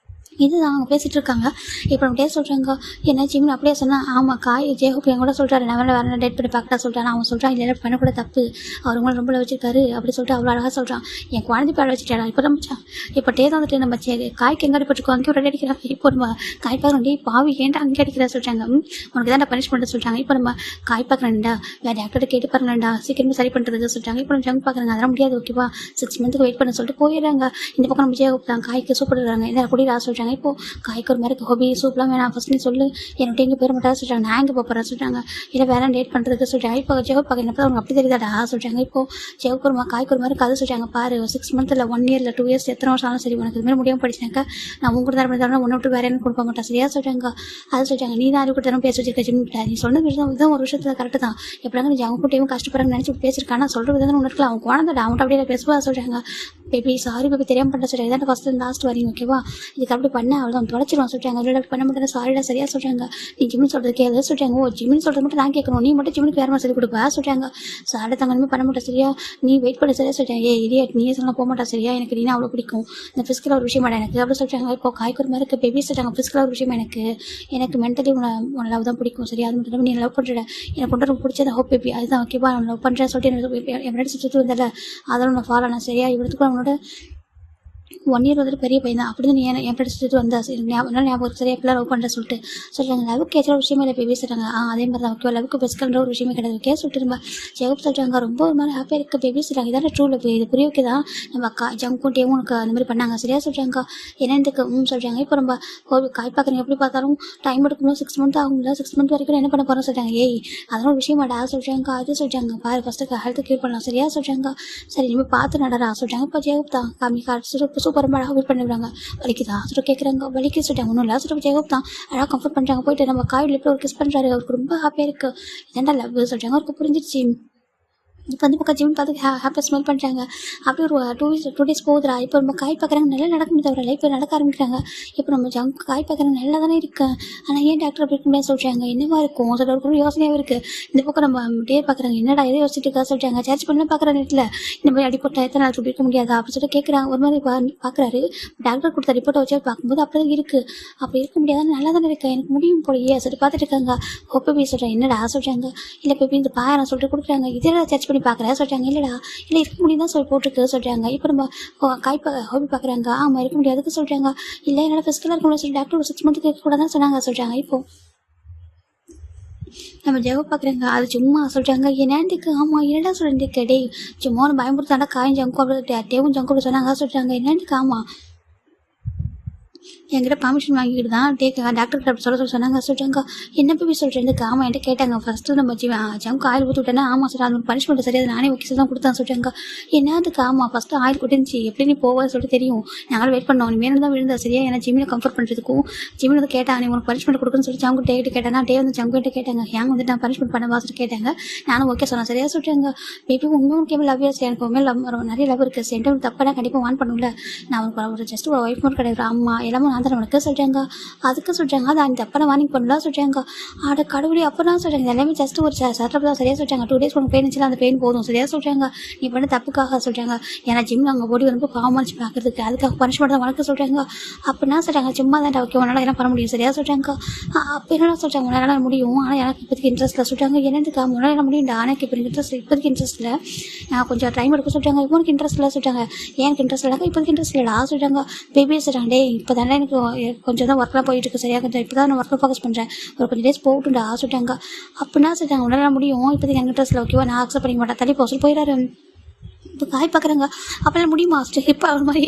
இதுதான் அவங்க பேசிகிட்டு இருக்காங்க. இப்போ நம்ம டே சொல்கிறாங்க. என்ன ஜிம்னு அப்படியே சொன்னால், ஆமாம் காய் ஜெயஹோப் என் கூட சொல்கிறாரு, நான் வேறு டேட் பண்ணி பார்க்கட்டா சொல்கிறான். அவன் சொல்கிறான் இல்லை பண்ணக்கூட தப்பு, அவர் உங்களை ரொம்ப வச்சிருக்காரு அப்படி சொல்லிட்டு அவ்வளோ அழகாக சொல்கிறான். என் குழந்தை பேட வச்சுட்டா இப்போ தான் இப்போ டே தான் வந்துட்டு நம்ம காய்க்கு எங்கே அடிப்பட்டுருக்கோம் அங்கே ஒரு அடிக்கிறாங்க. இப்போ நம்ம காய் பார்க்குறோம், பாவி ஏன்டா அங்கே அடிக்கிறா சொல்கிறாங்க. உனக்கு தான் பனிஷ்மெண்ட் சொல்கிறாங்க. இப்போ நம்ம காய் பார்க்குறேன்டா, வேறு டாக்டர்கிட்ட கேட்டு பாருங்கடா சீக்கிரமே சரி பண்ணுறதுக்கு சொல்கிறாங்க. இப்போ நம்ம ஜங்க் பார்க்குறாங்க, அதெல்லாம் முடியாது ஓகேவா, 6 மந்த்துக்கு வெயிட் பண்ண சொல்லிட்டு போயிடுறாங்க. இந்த பக்கம் நம்ம ஜெயஹோப் தான் காய்க்கு சூப்பர் இருக்காங்க. என்ன குடிடா சொல்கிறாங்க. சொல்கிறாங்க. இப்போது காய்க்கு ஒரு மாதிரி ஹோபி சூப்லாம் வேணாம் ஃபஸ்ட் நீ சொல்லு, என்னோட எங்கே போயிட மாட்டா சொல்கிறாங்க. நான் எங்கே போகிறேன் சொல்கிறாங்க. இல்லை வேற டேட் பண்ணுறதுக்கு சொல்கிறாங்க. இப்போ ஜெவ பார்க்க என்ன அவங்க அப்படி தெரியுதாடா சொல்கிறாங்க. இப்போது ஜெவக்குருமா காய்க்குருமா கதை சொல்கிறாங்க. பாரு 6 months இல்லை 1 year இல்லை 2 years எத்தனை வருஷம் ஆனாலும் சரி உனக்கு இதுமாதிரி முடியாமல் படிச்சினாக்கா நான் உங்க கூட தரணும் ஒன்று விட்டு வேற என்ன கொடுக்க மாட்டேன் சரியா சொல்கிறாங்க. அது சொல்கிறாங்க. நீ தான் கூட தரம் பேச வச்சிருக்க ஜிம்கிட்ட நீ சொன்ன விஷயம் இதுதான் ஒரு விஷயத்தில் கரெக்டு தான். எப்படிங்க நீ அவங்க கூட்டையும் கஷ்டப்படுறாங்க நினச்சி பேசியிருக்கானா சொல்கிற விதம் ஒன்று இருக்கலாம். அவங்க குழந்தை அவன்கிட்ட அப்படியே பேசுவா சொல்கிறாங்க. பேபி சாரி பேபி தெரியாமல் பண்ண சொல்கிறாங்க. இதான் ஃபஸ்ட்டு லாஸ்ட் வரீங்க ஓகேவா, இதுக்கு அப்படி பண்ண அவ்வளோ தொலைச்சிருவான் சொல்கிறாங்க. இல்லை அப்படி பண்ண மாட்டேன் சாரிடா சரியா சொல்கிறாங்க. நீ ஜிம்னு சொல்கிறது கேளு சொல்கிறாங்க. ஓ ஜிம்னு சொல்கிறது மட்டும் நான் கேட்கணும், நீ மட்டும் ஜிம்முக்கு வேறு மாதிரி சொல்லி கொடுப்பா சொல்கிறாங்க. சாரி தங்கமே பண்ண மாட்டேன் சரியா, நீ வெயிட் பண்ண சரியா சொல்கிறாங்க. இதே நீயே சொல்லலாம் போக மாட்டா சரியா, எனக்கு நீனா அவ்வளோ பிடிக்கும், இந்த ஃபிசிக்கலாக ஒரு விஷயம் எனக்கு அப்படி சொல்கிறாங்க. இப்போ காய்கறி மாதிரி இருக்குது பேபி சொல்கிறாங்க. ஃபிசிக்கலாக ஒரு விஷயம் எனக்கு மென்டலி உன்னை லவ் தான் பிடிக்கும் சரியா, அது மட்டும் நீ லவ் பண்ணுற எனக்கு கொண்டு ரொம்ப பிடிச்சது ஹோப் பேபி அதுதான் ஓகேவா, நான் லவ் பண்ணுறேன் சொல்லிட்டு என்னோட சுற்றி வந்தால அதெல்லாம் நான் ஃபாலோ ஆனேன் சரியா. இவருக்கு அவனோட 1 year வந்துட்டு பெரிய பையன் தான். அப்படி தான் நீ என் படிச்சுட்டு வந்தா சரி ஞாபகம் சரியா எப்படிலாம் லவ் பண்ணுற சொல்லிட்டு சொல்கிறாங்க. லவ்க்கு ஏற்ற ஒரு விஷயமே இல்லை பேபி சொல்கிறாங்க. அதே மாதிரி தான் ஓகே லவ்க்கு பெஸ்ட்ன்ற ஒரு விஷயமே கிடையாது ஓகே சொல்லிட்டு நம்ம ஜெகப் சொல்கிறாங்க. ரொம்ப ஒரு மாதிரி ஹாப்பியாக இருக்க பேபி சொல்கிறாங்க. இதான ட்ரூ லவ் இது புரிய வைக்க தான் நம்ம ஜங்கும் டேவும் உனக்கு அந்த மாதிரி பண்ணாங்க சரியா சொல்கிறாங்க. என்னதுக்கு சொல்கிறாங்க. இப்போ நம்ம காய் பார்க்குறீங்க எப்படி பார்த்தாலும் டைம் எடுக்கணும் 6 months ஆகுங்களா 6 months வரைக்கும் என்ன பண்ண போகிறோம் சொல்கிறாங்க. அதெல்லாம் ஒரு விஷயம் மாட்டா சொல்கிறாங்க. அது சொல்கிறாங்க. பாரு ஃபஸ்ட்டு ஹெல்த் கேர் பண்ணலாம் சரியா சொல்கிறாங்க. சரி இனிமேல் பார்த்து நடரா சொல்கிறாங்க. இப்போ ஜெகப் தான் காமி காட்டு சூப்பர் அழகாக வெயிட் பண்ணிடுறாங்க. வலிக்குதா சொல்லிட்டு கேட்குறாங்க. வலிக்கு சொல்லிட்டாங்க. ஒன்றும் இல்லை சொல்லிட்டு ஜெகப் தான் அழகாக கம்ஃபர்ட் பண்ணுறாங்க. போயிட்டு நம்ம காயில் எப்படி ஒரு கிஸ் பண்ணுறாரு. அவருக்கு ரொம்ப ஹாப்பியாக இருக்குது. இதெண்டா லவ் சொல்கிறாங்க. அவருக்கு புரிஞ்சிருச்சு. இப்போ வந்து பக்கம் ஜிம் பார்த்து ஹாப்பியாக ஸ்மெல் பண்ணுறாங்க. அப்படி ஒரு 2 days போகுதுரா. இப்போ நம்ம காய் பார்க்குறாங்க நல்லா நடக்க முடியாது லைஃப் நடக்க ஆரம்பிக்கிறாங்க. இப்போ நம்ம ஜங்க் காய் பார்க்குறாங்க நல்லா தானே இருக்கேன், ஆனால் ஏன் டாக்டர் அப்படி இருக்க முடியாது சொல்கிறாங்க. என்னவா இருக்கும் சொல்கிற யோசனையாகவே இருக்குது. இந்த பக்கம் நம்ம டே பார்க்குறாங்க. என்னடா எதை யோசிச்சுட்டு இருக்கா சொல்கிறாங்க. சர்ச் பண்ண பார்க்குற நேரத்தில் இந்த மாதிரி அடிப்பட்ட எத்தனை நாள் இருக்க முடியாதா அப்படின்னு சொல்லிட்டு கேட்குறாங்க. ஒரு மாதிரி பார்க்குறாரு. டாக்டர் கொடுத்த ரிப்போர்ட்டை வச்சு பார்க்கும்போது அப்படி தான் இருக்குது. அப்படி இருக்க முடியாதுன்னு நல்லா தானே இருக்கேன், எனக்கு முடியும் போலையே சொல்லிட்டு பார்த்துட்டு இருக்காங்க. பேபி சொல்கிறேன். என்னடா சொல்கிறாங்க. இல்லை பேபி இந்த பாயரம் சொல்லிட்டு கொடுக்குறாங்க. இதெல்லாம் சர்ச் பண்ணி பார்க்குறேன் சொல்கிறாங்க. இல்லைடா இல்லை இருக்க முடியும் தான் சொல்லி போட்டுருக்கு சொல்கிறாங்க. இப்போ நம்ம ஹோபி பார்க்குறாங்க. ஆமாம் இருக்க முடியாதுக்கு சொல்கிறாங்க. இல்லை என்னோட ஃபிசிக்கலாக இருக்க முடியாது சொல்லி டாக்டர் ஒரு 6 months கேட்கக்கூடாது தான் சொன்னாங்க சொல்கிறாங்க. இப்போ நம்ம ஜெவ பார்க்குறாங்க. அது சும்மா சொல்கிறாங்க. என்னதுக்கு ஆமாம் என்னடா சொல்லிட்டு டே சும்மா ஒன்று பயன்படுத்தாண்டா காயும் ஜங்கும் அப்படி டேவும் ஜங்கும் அப்படி சொன்னாங்க சொல்கிறாங்க. என்னதுக்கு ஆமாம் என்கிட்ட பர்மிஷன் வாங்கிக்கிட்டு தான் டாக்டர் கிட்ட சொல்ல சொன்னாங்க சொல்கிறாங்க. என்ன போய் சொல்கிறேன் ஆமாம் என்கிட்ட கேட்டாங்க. ஃபஸ்ட்டு நம்ம ஜங்கு ஆயில் ஊற்றி விட்டேன்னா ஆமாம் சார் அது பனிஷ்மெண்ட் சரியாது நானே ஓகே தான் கொடுத்தேன் சொல்கிறாங்க. என்னதுக்கு ஆமாம் ஃபஸ்ட்டு ஆயில் கொட்டிருந்துச்சு எப்படி நீ போவேன்னு சொல்லிட்டு தெரியும், நாங்களும் வெயிட் பண்ணோம், நீ வேணும் தான் விழுந்தா சரியா, ஏன்னா ஜிம்மில் கம்ஃபர்ட் பண்ணுறதுக்கும் ஜிம்மில் வந்து கேட்டாங்க நீ உனக்கு பனிஷ்மெண்ட் கொடுக்குன்னு சொல்லி ஜங்கு டேட்டு கேட்டேன்னா டே வந்து ஜங்குகிட்ட கேட்டாங்க ஏங்க வந்து நான் பனிஷ்மெண்ட் பண்ண வாசிட்டு கேட்டாங்க. நானும் ஓகே சொன்னேன் சரியா சொல்கிறாங்க. பேபி உங்களுக்கு லவ் இயர்ஸ் எனக்கு உண்மையில நிறைய லவ் இருக்குது சென்டர் தப்பாக கண்டிப்பாக வான் பண்ணல, நான் உனக்கு ஒரு ஜஸ்ட் ஒரு ஒய்ஃப் மட்டும் கிடையாது அம்மா எல்லாமே நான் தான் உனக்கு சொல்கிறாங்க. அதுக்கு சொல்கிறாங்க. அது அந்த அப்போ நான் வார்னிங் பண்ணலாம் சொல்கிறாங்க. ஆட கடவுளே அப்போ தான் சொல்கிறாங்க. எல்லாமே ஜஸ்ட் ஒரு சட்டப் தான் சரியாக சொல்கிறாங்க. 2 days உனக்கு பெயின் இருந்துச்சு அந்த பெயின் போதும் சரியாக சொல்கிறாங்க. நீ பண்ண தப்புக்காக சொல்கிறாங்க. ஏன்னா ஜிம்மில் அங்கே ஓடி வந்து பாவமாச்சு பார்க்குறதுக்கு அதுக்காக பனிஷ்மெண்ட் தான் வளர்க்க சொல்கிறாங்க. அப்படின்னா சொல்கிறாங்க சும்மா தான் ஓகே உன்னால் என்ன பண்ண முடியும் சரியாக சொல்கிறாங்க. அப்போ என்ன சொல்கிறாங்க உன்னால் முடியும் ஆனால் எனக்கு இப்போதைக்கு இன்ட்ரெஸ்ட்டில் சொல்கிறாங்க. என்னதுக்கு உன்னால் என்ன முடியும் எனக்கு இப்போ இப்போதைக்கு இன்ட்ரெஸ்ட் இல்லை, நான் கொஞ்சம் டைம் எடுக்க சொல்கிறாங்க. இப்போ உனக்கு இன்ட்ரெஸ்ட் இல்லை சொல்கிறாங்க. எனக்கு இன்ட்ரெஸ்ட் இல்லைங்க இப்போதைக்கு இன்ட்ரெஸ்ட் இல்லைடா சொல்கிறாங்க. பேபியே சொல்கிறாங்க. டே இப்போ தானே எனக்கு கொஞ்சம் தான் ஒர்க்லாம் போயிட்டு இருக்கு சரியாக கொஞ்சம் இப்போ தான் நான் ஒர்க்கில் ஃபோக்கஸ் பண்ணுறேன், ஒரு கொஞ்சம் டேஸ் போட்டுண்டா சொல்லிட்டாங்க. அப்படின்னா சொல்லிட்டாங்க உன்னால் முடியும் இப்போதைக்கு எனக்கு இன்ட்ரெஸ்ட்டில் ஓகேவா நான் அக்செப்ட் பண்ணிக்க மாட்டேன் தள்ளி போக சொல்லி போயிடாரு. இப்போ காய் பார்க்குறாங்க. அப்போல்லாம் முடியுமா இப்போ ஒரு மாதிரி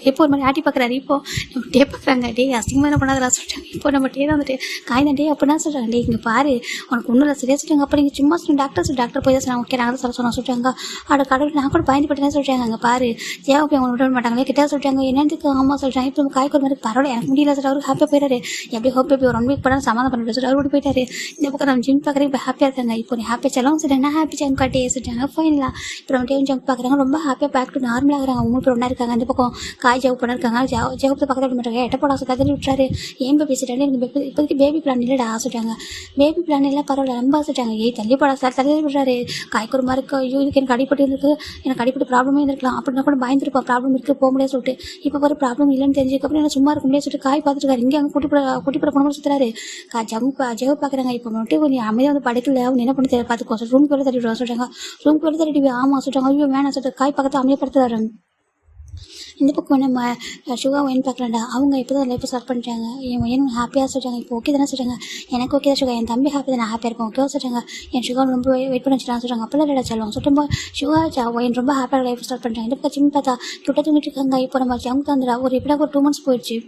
இப்போ ஒரு மாதிரி ஆட்டி பார்க்குறாரு. இப்போ நம்ம டே பார்க்குறாங்க. டே அசிங்கமாக என்ன பண்ணாதா சொல்லிட்டாங்க. இப்போ நம்ம டே தான் வந்துட்டு காய் தான் டே அப்படின்னா சொல்கிறாங்க. டே இங்கே பாரு உனக்கு ஒன்றும் இல்லை சரியாக சொல்லிட்டாங்க. அப்போ நீங்கள் சும்மா சொல்லி டாக்டர் போய் தான் சொன்னாங்க ஓகே நாங்கள் தான் சொல்ல சொல்லிட்டாங்க. அதோட கடவுள் நான் கூட பயந்து பட்டுதான் சொல்லிட்டாங்க. அங்கே பாரு ஜேவப்பி அவங்க விட மாட்டாங்களே கிட்டே சொல்லிட்டாங்க. என்னதுக்கு ஆமாம் சொல்லிட்டாங்க. இப்போ நம்ம காய்க்கு ஒரு மாதிரி பரவாயில்ல எனக்கு முடியல சொல்லிட்டு அவருக்கு ஹாப்பியாக போயிடாரு. எப்படி ஹோப் பேபி ஒரு 1 week பண்ணால் சமாதானம் பண்ணிட்டு சொல்லி அவர் போயிட்டாரு. இந்த பக்கம் நம்ம ஜிம் பார்க்குறேன் இப்போ ஹாப்பியாக இருக்காங்க. இப்போ நீ ஹாப்பியாக செல்லாம் சரி என்ன ஹாப்பி ஜங்க் காட்டே சொல்லிட்டாங்க. ஃபைனலாக இப்போ நம்ம டே ஜங்க் பார்க்குறாங்க. ரொம்ப ஹாப்பியாக பேக் டு நார்மலாக இருக்கிறாங்க. அவங்களுக்கு ஒன்றா இருக்காங்க. அந்த பக்கம் காய் ஜவு பண்ணிருக்காங்க. ஜவுப்பத்தை பக்கத்தில் மாட்டாங்க எட்ட போட கதறி விட்டுறாரு. ஏன் பேசிட்டாரு எனக்கு இப்போதைக்கு பேபி பிளான் இல்லைடா சொல்லிட்டாங்க. பேபி பிளான் எல்லாம் பரவாயில்ல ரொம்ப சொல்லிட்டாங்க. தள்ளி போடா சார் தள்ளி விடுறாரு. காய்க்கு ஒரு மாதிரி இருக்கு. ஐயோ இதுக்கு எனக்கு அடிப்பட்டு இருக்கு, எனக்கு அடிப்பட்டு ப்ராப்ளமே இருந்திருக்கலாம் அப்படின்னா கூட பயந்துருப்பா ப்ராப்ளம் இருக்குது போக முடியாது சொல்லிட்டு. இப்போ ஒரு ப்ராப்ளம் இல்லைன்னு தெரிஞ்சதுக்கப்புறம் என்ன சும்மா இருக்க முடியாது சொல்லிட்டு காய் பார்த்துட்டு இருக்காரு. இங்கே அங்கே குட்டிப்பட போன சுற்றுறாரு. ஜவு பார்க்குறாங்க. இப்போ மட்டும் கொஞ்சம் அமைதியாக வந்து படைக்கல அவங்க என்ன பண்ணி பார்த்துக்கோ ரூமுக்கு வெளியே தள்ளி விடுவா சொல்கிறாங்க. ரூமுக்கு வெளியே தள்ளிடுவி ஆமாம் சொல்கிறாங்க. ஐயோ வேணாம் சொல்லிட்டு காய் பக்கத்தில் அமைதிப்படுத்துறாரு. இந்த பக்கம் நம்ம சுகா ஒயின் பார்க்கலாம்டா அவங்க இப்போ தான் லைஃப் ஸ்டார்ட் பண்ணுறாங்க. என் ஒயின் ஹாப்பியாக சொல்கிறாங்க. இப்போ ஓகே தானே சொல்கிறாங்க. எனக்கு ஓகே தான் சுகா என் தம்பி ஹாப்பி தான் நான் ஹாப்பியாக இருப்பேன் ஓகேவா சொல்கிறாங்க. என் சுகா ரொம்ப வெயிட் பண்ணி வச்சுலாம் சொல்கிறாங்க. அப்போல்லாம் இல்லை சொல்லுவாங்க சொல்லும்போ சுகா ஒயின் ரொம்ப ஹாப்பியாக லைஃப் ஸ்டார்ட் பண்ணுறாங்க. இந்த பக்கம் சின்ன பார்த்தா கிட்ட தூங்கிட்டு இருக்காங்க. இப்போ நம்ம ஜங்க் தந்துடா ஒரு எப்படியா ஒரு 2 months போயிடுச்சு.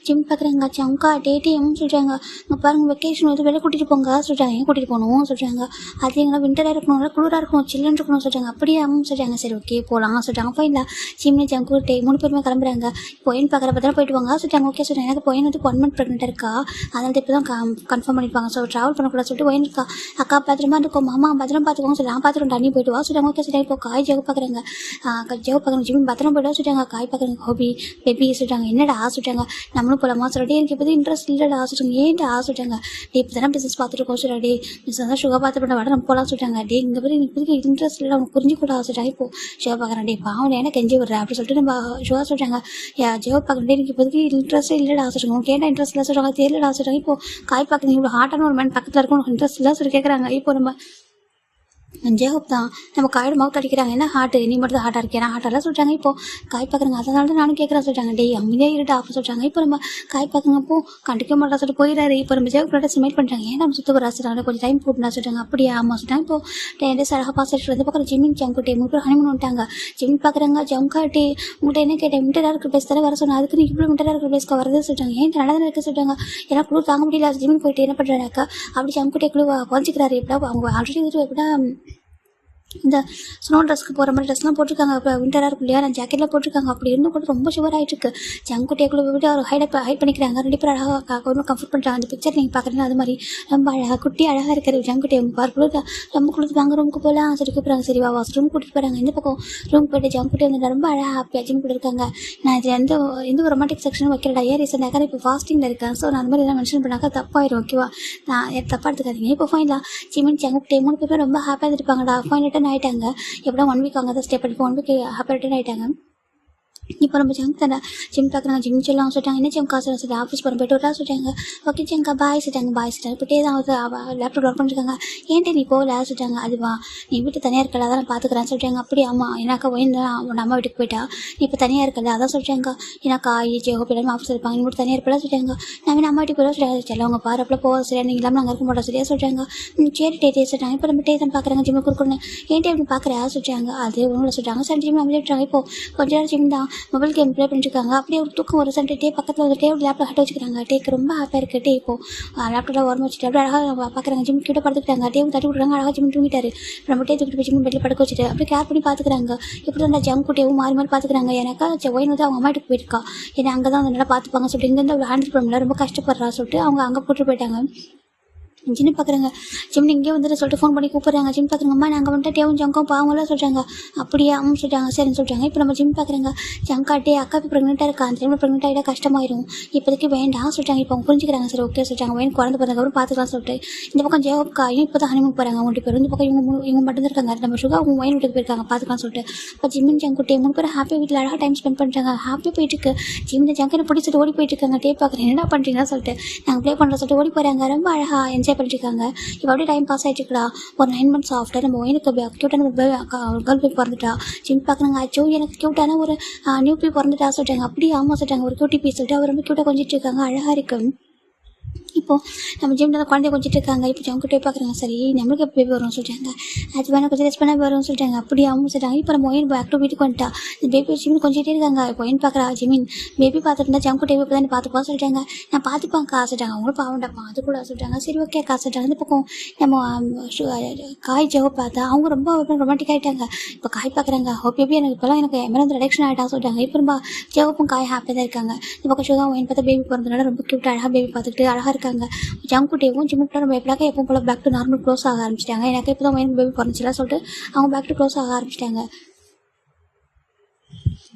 ஜிம் பார்க்குறாங்க சங்கா டேட்டியும் சொல்கிறாங்க. இங்கே பாருங்க வெக்கேஷன் வந்து வெளியே கூட்டிகிட்டு போங்க சொல்கிறாங்க. ஏன் கூட்டிகிட்டு போகணும் சொல்கிறாங்க. அது எங்களை விண்டராக இருக்கணும், குளிராக இருக்கணும், சில்லுன்னு இருக்கணும் சொல்கிறாங்க. அப்படியே சொல்கிறாங்க. சரி ஓகே போகலாம் சொல்கிறாங்க. ஃபைனில் ஜிம்னு ஜங்கு டே 3 பேருமே கிளம்புறாங்க. பொயின் பார்க்குற பத்திரம் போயிட்டு வாங்க சொல்கிறாங்க. ஓகே சொல்கிறாங்க. எனக்கு பொயின் வந்து 1 month ப்ரெக்னெண்ட்டாக இருக்கா, அதனால இப்போ தான் கன்ஃபார்ம் பண்ணியிருப்பாங்க. ஸோ ட்ராவல் பண்ணக்கூடாது சொல்லிட்டு ஒயின் இருக்கா. அக்கா பத்திரமா இருக்கும், மாமா பத்திரம் பார்த்துக்கோங்க சொல்லி நான் பார்த்துக்கணும், தண்ணி போயிட்டு வா சொல்கிறாங்க. ஓகே சொல்கிறாங்க. இப்போ காய் ஜெவ பார்க்குறாங்க. ஜெவ பார்க்குறாங்க. ஜிம் பத்திரம் போய்ட்டு சொல்கிறாங்க. காய் பார்க்குறாங்க. ஹோபி பேபி சொல்கிறாங்க. என்னடா சொல்கிறாங்க. நம்மளும் போகலாமா சொல்லிட்டு எனக்கு இப்போ இன்ட்ரெஸ்ட் இல்லைடா சொல்கிறாங்க. ஏன்டா சொல்கிறாங்க. டே இப்போ தானே பிஸ்னஸ் பார்த்துருக்கோம் சொல்கிறா. டே பிஸ்னஸ் தான் சுகர் பார்த்து பண்ண வட நம்ம போகலாம் சொல்கிறாங்க. டே இங்கே போய் எனக்கு இன்ட்ரெஸ்ட் இல்லை, அவங்க புரிஞ்சுக்கூடா சொல்கிறாங்க. இப்போ ஜெவ பார்க்குறேன். டே பாவம் ஏன்னா கெஞ்சி விடுறேன் அப்படி சொல்லிட்டு நம்ம சுகா சொல்கிறாங்க. ஜெவ பார்க்குறேன். எனக்கு இப்போதைக்கு இன்ட்ரெஸ்ட் இல்லைடா சொல்கிறாங்க. உங்களுக்கு ஏன்னா இன்ட்ரெஸ்ட் இல்லை சொல்கிறாங்க. தெரியலடா சொல்கிறாங்க. இப்போ காய் பார்க்குறீங்க இவ்வளோ ஹார்ட்டான ஒரு மேன் பக்கத்தில் இருக்கும், இன்ட்ரெஸ்ட் இல்லை சொல்லி கேட்குறாங்க. இப்போ நம்ம ஜெயஹோப் தான் நம்ம காயோட மவுத் அடிக்கிறாங்க. என்ன ஹார்ட் நீ மட்டும் தான் ஹார்ட்டாக இருக்கேன் ஹார்ட்டெல்லாம் சொல்கிறாங்க. இப்போ காய் பார்க்குறாங்க. அதனால தான் நானும் கேட்குறேன் சொல்கிறாங்க. டே அமைதியாக இருட்டா அப்படின்னு சொல்கிறாங்க. இப்போ நம்ம காய் பார்க்குறப்போ கண்டிக்க மாட்டா சொல்லிட்டு போயிடாரு. இப்போ நம்ம ஜெயஹோப் ஸ்மைல் பண்ணுறாங்க. ஏன்னா நம்ம சுத்த வரா சொல்கிறாங்க. கொஞ்சம் டைம் போட்டுனா சொல்கிறாங்க. அப்படியே ஆமாம் சொல்கிறாங்க. இப்போ 10 days அழகாக பாஸ் ஆகிட்டு வந்து பார்க்குற ஜிம்மின் ஜங்குட்டே 3 பேர் ஹனிமூன் வந்துட்டாங்க. ஜிம்மின் பார்க்குறாங்க. ஜங்காட்டே உங்கள்கிட்ட என்ன கேட்டேன், விண்டராக இருக்கிற பிளேஸ் தர வர சொன்னேன், அதுக்கு நீ இப்படி விண்டராக இருக்கிற பிளேஸ்க்கு வரது சொல்கிறாங்க. ஏன் நல்லா தானே இருக்க சொல்கிறாங்க. ஏன்னா குழு தாங்க முடியல. ஜிம்மின் போயிட்டு என்ன பண்ணுறாங்க அப்படி ஜங்குட்டே குழு குறைஞ்சிக்கிறாரு. எப்படா அவங்க ஆல்ரெடி எப்படா இந்த ஸ்னோ ட்ரெஸ்க்கு போகிற மாதிரி ட்ரெஸ்லாம் போட்டிருக்காங்க. இப்போ விண்டராக இருக்கும் இல்லையா, நான் ஜாக்கெட்லாம் போட்டிருக்காங்க. அப்படி இருந்தும் கூட ரொம்ப ஷுவர் ஆகிட்டு இருக்கு. ஜங்குட்டேக்குள்ளே விட்டு அவர் ஹைட் பண்ணிக்கிறாங்க. 2 பேர் அழகாக ஒன்றும் கம்ஃபர்ட் பண்ணுறாங்க. அந்த பிக்சர் நீங்கள் பார்க்குறீங்களா அது மாதிரி ரொம்ப அழகாக குட்டி அழகாக இருக்கிற ஜங்குட்டே அவங்க பார்க்குறது ரொம்ப கொடுத்து வாங்க ரூமுக்கு போகலாம் சொல்லி கூப்பிட்றாங்க. சரி வா ரூம் கூட்டிட்டு போகிறாங்க. இந்த பக்கம் ரூம் போய்ட்டு ஜங்குட்டே வந்து ரொம்ப அழகாக ஹாப்பியாக ஜிம் போயிருக்காங்க. நான் இது எந்த ஒரு ரொமாட்டிக் செக்ஷனும் வைக்கிறடா. ஏன் ரீசனாக இப்போ ஃபாஸ்டிங்கில் இருக்கேன். ஸோ நான் அந்த மாதிரி எல்லாம் மென்ஷன் பண்ணாக்கா தப்பாயிரும். ஓகேவா, நான் தப்பாக எடுத்துக்காதீங்க. இப்போ ஃபைனலாக ஜிமின் ஜங்குட்டே 3 பேர் ரொம்ப ஹாப்பியாக இருப்பாங்கடா. ஃபைன் ரிட்டன் ஆகிட்டாங்க. எப்படின்னா 1 week அங்கே தான் ஸ்டே பண்ணி 1 week ஹாப்பி ரிட்டர்ன் ஆகிட்டாங்க. இப்போ நம்ம ஜங்க் தானே ஜிம் பார்க்குறாங்க. ஜிம் சொல்லலாம் சொல்லிட்டாங்க. என்ன ஜிம் காசு சொல்லி ஆஃபீஸ் போகிற போய்ட்டு வரலாம் சொல்லிட்டாங்க. ஓகே ஜங்கா பாய் சொல்லிட்டாங்க. பாய் சொல்லிட்டாங்க. இப்போட்டே தான் லேப்டாப் ஒர்க் பண்ணிருக்காங்க. ஏன்ட்டு நீ போகல சொல்லிட்டாங்க. அதுவா நீ வீட்டு தனியாக இருக்கல அதான் பார்த்துக்கிறேன்னு சொல்லிட்டாங்க. அப்படி ஆமாம் ஏன்னாக்கா ஒயின் உன் அம்மா வீட்டுக்கு போயிட்டா நீ இப்போ தனியாக இருக்கல அதான் சொல்லிட்டாங்க. ஏன்னாக்கா ஜெயஹோப் எல்லாமே ஆஃபீஸ் இருப்பாங்க, நீ மட்டும் தனியாக இருப்பலாம் சொல்லிட்டாங்க. நான் அம்மா வீட்டுக்கு போயிட சொல்லிட்டாங்க. சரி அவங்க பாரு அப்போ போக சரியா நீங்கள் இல்லாமல் நாங்கள் இருக்க மாட்டோம் சரியா சொல்லிட்டாங்க. சரி டே சொல்லிட்டாங்க. இப்போ நம்ம டே தான் பார்க்குறாங்க. ஜிம்மை கொடுக்கணும் ஏன்ட்டு அப்படி பார்க்குறா சொல்லிட்டாங்க. அது ஒன்றும் சொல்லிட்டாங்க. சரி ஜிம் நம்ம விட்டுறாங்க. இப்போ கொஞ்ச நேரம் ஜிம் தான் மொபைல் கேம் ப்ளே பண்ணிருக்காங்க. அப்படியே ஒரு தூக்கம் ஒரு சண்டே டே பக்கத்தில் வந்து டே லேப்டாப் ஹட் வச்சுக்கிறாங்க. டேக்கு ரொம்ப ஹாப்பியாக இருக்குது. டே இப்போ லேப்டாப்பில் ஓரமாக வச்சுட்டு அப்படியே அழகாக பார்க்குறாங்க. ஜிம் கிட்ட படுத்துக்கிட்டாங்க. டே தட்டி விட்றாங்க. அழகாக ஜிம் தூங்கிட்டாரு. நம்ம டே தூக்கிட்டு போய் ஜிம் பெட்டில் படுக்க வச்சுட்டு அப்படியே கேர் பண்ணி பார்த்துக்கிறாங்க. இப்படி தான் ஜங்கு டேவும் மாறி மாறி பார்த்துக்கிறாங்க. எனக்கா ஒயின் வந்து அவங்க அம்மா வீட்டுக்கு போயிருக்கா. ஏன்னா அங்கே தான் வந்து நல்லா பார்த்துப்பாங்க சொல்லிட்டு இங்கேருந்து அவங்க ஹேண்டில் பண்ண முடியல, ரொம்ப கஷ்டப்படுறா சொல்லிட்டு அவங்க அங்கே போட்டு போயிட்டாங்க. ஜிம் பார்க்குறாங்க. ஜிம் இங்கே வந்துட்டு சொல்லிட்டு ஃபோன் பண்ணி கூப்பிட்றாங்க. ஜிம் பார்க்குறாங்க. அம்மா நாங்கள் வந்துட்டு டேவும் ஜங்கும் பாவங்களாம் சொல்கிறாங்க. அப்படியே சொல்லிட்டாங்க. சரின்னு சொல்லிட்டாங்க. இப்போ நம்ம ஜிம் பார்க்குறாங்க. ஜங்கா டே அக்கா இப்போ ப்ரெக்னெண்ட்டாக இருக்கா. அந்த டைமில் ப்ரெக்னெண்ட் ஆகிட்டா கஷ்டமாயிரும், இப்போதைக்கு வேண்டாம் சொல்லிட்டாங்க. இப்போ அவங்க புரிஞ்சுக்கிறாங்க. சரி ஓகே சொல்லிட்டாங்க. வேணும் குழந்தை பிறந்ததுக்கப்புறம் பார்த்துக்கலாம் சொல்லிட்டு இந்த பக்கம் ஜெயஹோப்காயும் இப்போ தான் ஹனிமூன் போகிறாங்க. 3 பேர் இந்த பக்கம் இவங்க மட்டும் தான் இருக்காங்க. நம்ம சுகா அவங்க ஒயின் வீட்டுக்கு போயிருக்காங்க பார்த்துக்கலாம் சொல்லிட்டு. இப்போ ஜிம்மின் ஜங்குட்டே 3 பேர் ஹாப்பியாக வீட்டில் அழகாக டைம் ஸ்பெண்ட் பண்ணுறாங்க. ஹாப்பியாக போயிட்டு இருக்கு. ஜிம்மின் ஜங்கனை பிடிச்சிட்டு ஓடி போயிட்டு இருக்காங்க. டே பார்க்குறேன் என்ன பண்ணுறீங்கன்னு சொல்லிட்டு நாங்கள் ப்ளே பண்ணுற சொல்லிட்டு ஓடி போகிறாங்க. ரொம்ப அழகாக என்ஜாய் பண்ணிட்டு இருக்காங்க. இப்போ அப்படியே டைம் பாஸ் ஆகிட்டுருக்கா. ஒரு 9 months ஆஃப்டர் நம்ம ஒயினுக்கு க்யூட்டான கேர்ள் போய் பிறந்துட்டா. ஜிம் பார்க்குறாங்க. அச்சோ எனக்கு க்யூட்டான ஒரு நியூ பீ பிறந்துட்டா சொல்லிட்டாங்க. அப்படியே ஆமாம் சொல்லிட்டாங்க. ஒரு க்யூட்டி பீ சொல்லிட்டு அவர் ரொம்ப க்யூட்டாக கொஞ்சிட்டு இருக்காங்க. அழகாக இருக்கு. இப்போது நம்ம ஜிம்மில் குழந்தைய கொஞ்சிட்டு இருக்காங்க. இப்போ ஜங்குட்டே பார்க்குறாங்க. சரி நம்மளுக்கு எப்போ பேபி வரும்னு சொல்லிட்டாங்க. அது வேணால் கொஞ்சம் ரெஸ்ட் பண்ண வரும்னு சொல்லிட்டாங்க. அப்படி அவங்க சொல்லிட்டாங்க. இப்போ நம்ம ஒயின் பேக் டு வீட்டுக்கு வந்துட்டா. இந்த பேபி ஜிம்மின் கொஞ்சிட்டே இருக்காங்க. இப்போ ஒயின் பார்க்குறா. ஜிம்மின் பேபி பார்த்துட்டு ஜங்குட்டே இப்போ தான் பார்த்துப்பான்னு சொல்லிட்டாங்க. நான் பார்த்துப்பாங்க சொல்லிட்டாங்க. அவங்களும் பாவண்டாப்பா அது கூட சொல்லிட்டாங்க. சரி ஓகே சொல்லிட்டாங்க. இந்த பக்கம் நம்ம காய் ஜெவ பார்த்தா அவங்க ரொம்ப ரொமாட்டிக் ஆகிட்டாங்க. இப்போ காய் பார்க்குறாங்க. பேபி எனக்கு இப்போலாம் எனக்கு எமரந்து ரிடக்ஷன் ஆகிட்டா சொல்லிட்டாங்க. இப்போ ரொம்ப ஜெவப்பும் காய் ஹாப்பியாக தான் இருக்காங்க. இந்த பக்கம் சுகா ஒயின் பார்த்தா பேபி பிறந்தனால ரொம்ப க்யூட்டாக அழகாக பேபி பார்த்துக்கிட்டு அழகாக இருக்காங்க. ஜங்குட்டேவும் ஜிம்முக்கு நம்ம எப்படாக்க எப்போ போல பேக் டு நார்மல் க்ளோஸ் ஆக ஆரம்பிச்சிட்டாங்க. எனக்கு இப்போ தான் ஒயின் பேபி பிறந்துச்சுலாம் சொல்லிட்டு அவங்க பேக் டு க்ளோஸ் ஆக ஆரம்பிச்சிட்டாங்க.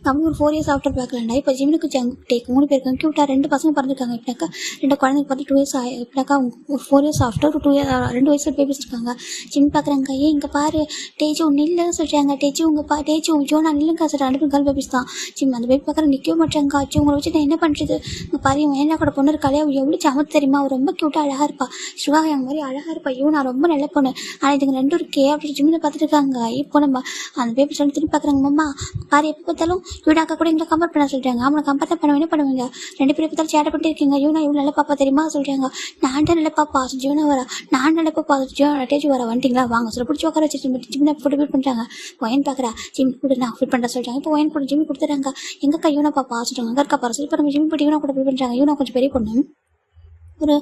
அவங்க ஒரு 4 years ஆஃப்டர் பேக்லாண்டா. இப்போ ஜிம்முக்கு ஜங்குட்டேக்கு 3 பேருக்கு க்யூட்டாக 2 பசங்க பிறந்திருக்காங்க. இப்படினாக்கா 2 குழந்தைங்க பார்த்து 2 years இப்படினாக்கா ஒரு 4 years ஆஃப்டர் ஒரு 2 வயசு பேபிஸ் இருக்காங்க. ஜிம் பார்க்குறாங்க. இங்கே பாரு டேஜி ஒன்று இல்லை சொல்கிறாங்க. டேஜி உங்கள் டேஜி உங்கள் ஜோனா நில்லுங்க சொல்கிறாங்க. 2 கேர்ள் பேபிஸ் தான். ஜிம் அந்த பேபி பார்க்குற நிற்க மாட்டாங்க. ஆச்சு உங்களை வச்சு நான் என்ன பண்ணுறது. இங்கே பாரு இவன் என்ன கூட பொண்ணு இருக்காளே அவள் எவ்வளோ சமத்து தெரியுமா. அவள் ரொம்ப க்யூட்டாக அழகாக இருப்பா. சுகா எங்கள் மாதிரி அழகாக இருப்பா. நான் ரொம்ப நல்ல பொண்ணு. ஆனால் இதுங்க 2 இருக்கே அப்படின்னு ஜிம்மில் பார்த்துட்டு இருக்காங்க. இப்போ நம்ம அந்த பேபி சொல்லி திரும்பி பார்க்குறாங்க. அம்மா பாரு எப்போ பார்த்தாலும் யூனாக்கா கூட எங்களை கம்பேர் பண்ண சொல்கிறாங்க. அவனை கம்பேர் தான் பண்ணுவீங்க. 2 பேரும் பார்த்தாலும் சேட்டை பண்ணிட்டு இருக்கீங்க. யூனா இவ்வளோ நல்ல பாப்பா தெரியுமா சொல்கிறாங்க. நான் தான் நல்ல பாப்பா ஜீவனா வரா, நான் நல்ல பாப்பா ஜீவனா டேஜ் வர வந்துட்டீங்களா வாங்க சொல்ல பிடிச்சி உட்கார வச்சு ஜிம்னா ஃபுட்டு ஃபீட் பண்ணுறாங்க. ஒயின் பார்க்குறா ஜிம் கூட நான் ஃபீட் பண்ணுற சொல்கிறாங்க. இப்போ ஒயின் கூட ஜிம் கொடுத்துறாங்க. எங்கக்கா யூனா பாப்பா சொல்கிறாங்க. அங்கே இருக்கா பாரு சொல்லி இப்போ நம்ம ஜிம் போட்டு யூனா கூட ஃபீட் பண்ணுறாங்க. யூனா கொஞ்சம் பெரிய பொண்ணு, ஒரு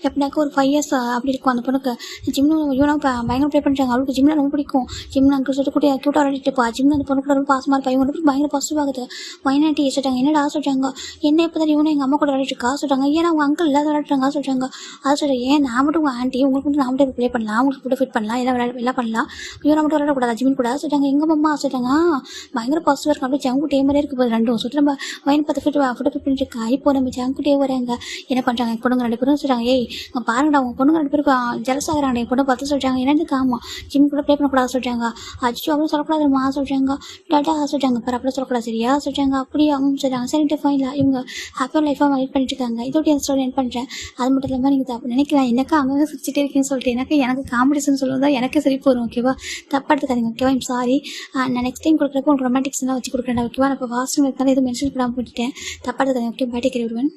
எப்படினாக்கா ஒரு 5 இயர்ஸ் அப்படி இருக்கும் அந்த பொண்ணுக்கு. ஜிம்னு யூனா பயங்கர ப்ளே பண்ணுறாங்க. அவளுக்கு ஜிம்னா ரொம்ப பிடிக்கும். ஜிம்னு அங்கே சொல்லிட்டு கூட க்யூட்டாக விளையாடிட்டுப்பா. ஜிம்னு அந்த பொண்ணு கூட ரொம்ப பாசமாக இருப்பா. இவங்க பயங்கர பாசிட்டிவ் ஆகுது. வயநாட்டி சொல்கிறாங்க. என்னடா சொல்கிறாங்க, என்ன இப்போ தான் இவனை எங்கள் அம்மா கூட விளையாடிட்டுருக்கா சொல்கிறாங்க. ஏன்னா அவங்க அங்கிள் இல்லாத விளையாடுறாங்க சொல்கிறாங்க. அதை சொல்கிறேன், ஏன் நான் மட்டும் உங்கள் ஆண்டி உங்களுக்கு மட்டும் நான் மட்டும் ப்ளே பண்ணலாம், உங்களுக்கு கூட ஃபிட் பண்ணலாம், எல்லாம் பண்ணலாம், யூனா மட்டும் விளையாடக்கூடாது ஜிம்னு கூட சொல்கிறாங்க. எங்கள் அம்மா சொல்கிறாங்க பயங்கர பாசிட்டிவாக இருக்கும். அப்படியே ஜங்குட்டே மாதிரியே இருக்கு போது ரெண்டும் சொல்லிட்டு நம்ம வயன் பார்த்து ஃபுட்டு ஃபிட் பண்ணிட்டுருக்கா. இப்போ நம்ம ஜங்குட்டே வராங்க. என்ன பண்ணுறாங்க பொண்ணுங்க 2 பேரும் சொல்கிறாங்க. ஏய் பாருங்கடா உங்க பொண்ணுங்க 2 பேருக்கும் ஜலஸ் ஆகிறாங்க. என் பொண்ணை பார்த்து சொல்கிறாங்க. என்னதுக்கு ஆமா ஜிம் கூட ப்ளே பண்ணக்கூடாது சொல்கிறாங்க. அச்சோ அவ்வளோ சொல்லக்கூடாதுமா சொல்கிறாங்க. டாட்டா சொல்கிறாங்க. பாரு அப்படியே சொல்லக்கூடாது சரியா சொல்கிறாங்க. அப்படியே சொல்கிறாங்க. சரிட்டு ஃபைனில் இவங்க ஹாப்பியாக லைஃபாக வெயிட் பண்ணிட்டு இருக்காங்க. இதோட என் ஸ்டோரி என் பண்ணுறேன். அது மட்டும் இல்லாமல் நீங்கள் தப்பு நினைக்கலாம். எனக்கா அங்கே சிரிச்சிட்டே இருக்கேன்னு சொல்லிட்டு எனக்கு காமெடிஸ்ன்னு சொல்லுவதா எனக்கு சிரிப்பு வரும். ஓகேவா, தப்பாக எடுத்துக்காதீங்க. ஓகேவா, ஐம் சாரி. நான் நெக்ஸ்ட் டைம் கொடுக்குறப்போ உங்களுக்கு ரொமான்டிக்ஸ்லாம் வச்சு கொடுக்குறேன். ஓகேவா, நான் இப்போ வாஸ்ட்ரூம் இருந்தாலும் எதுவும் மென்ஷன் பண்ணாமல் போட்டுட்டேன். தப்பாக எடுத்துக்காதீங்க. ஓகே, பாட்டி விடுவேன்.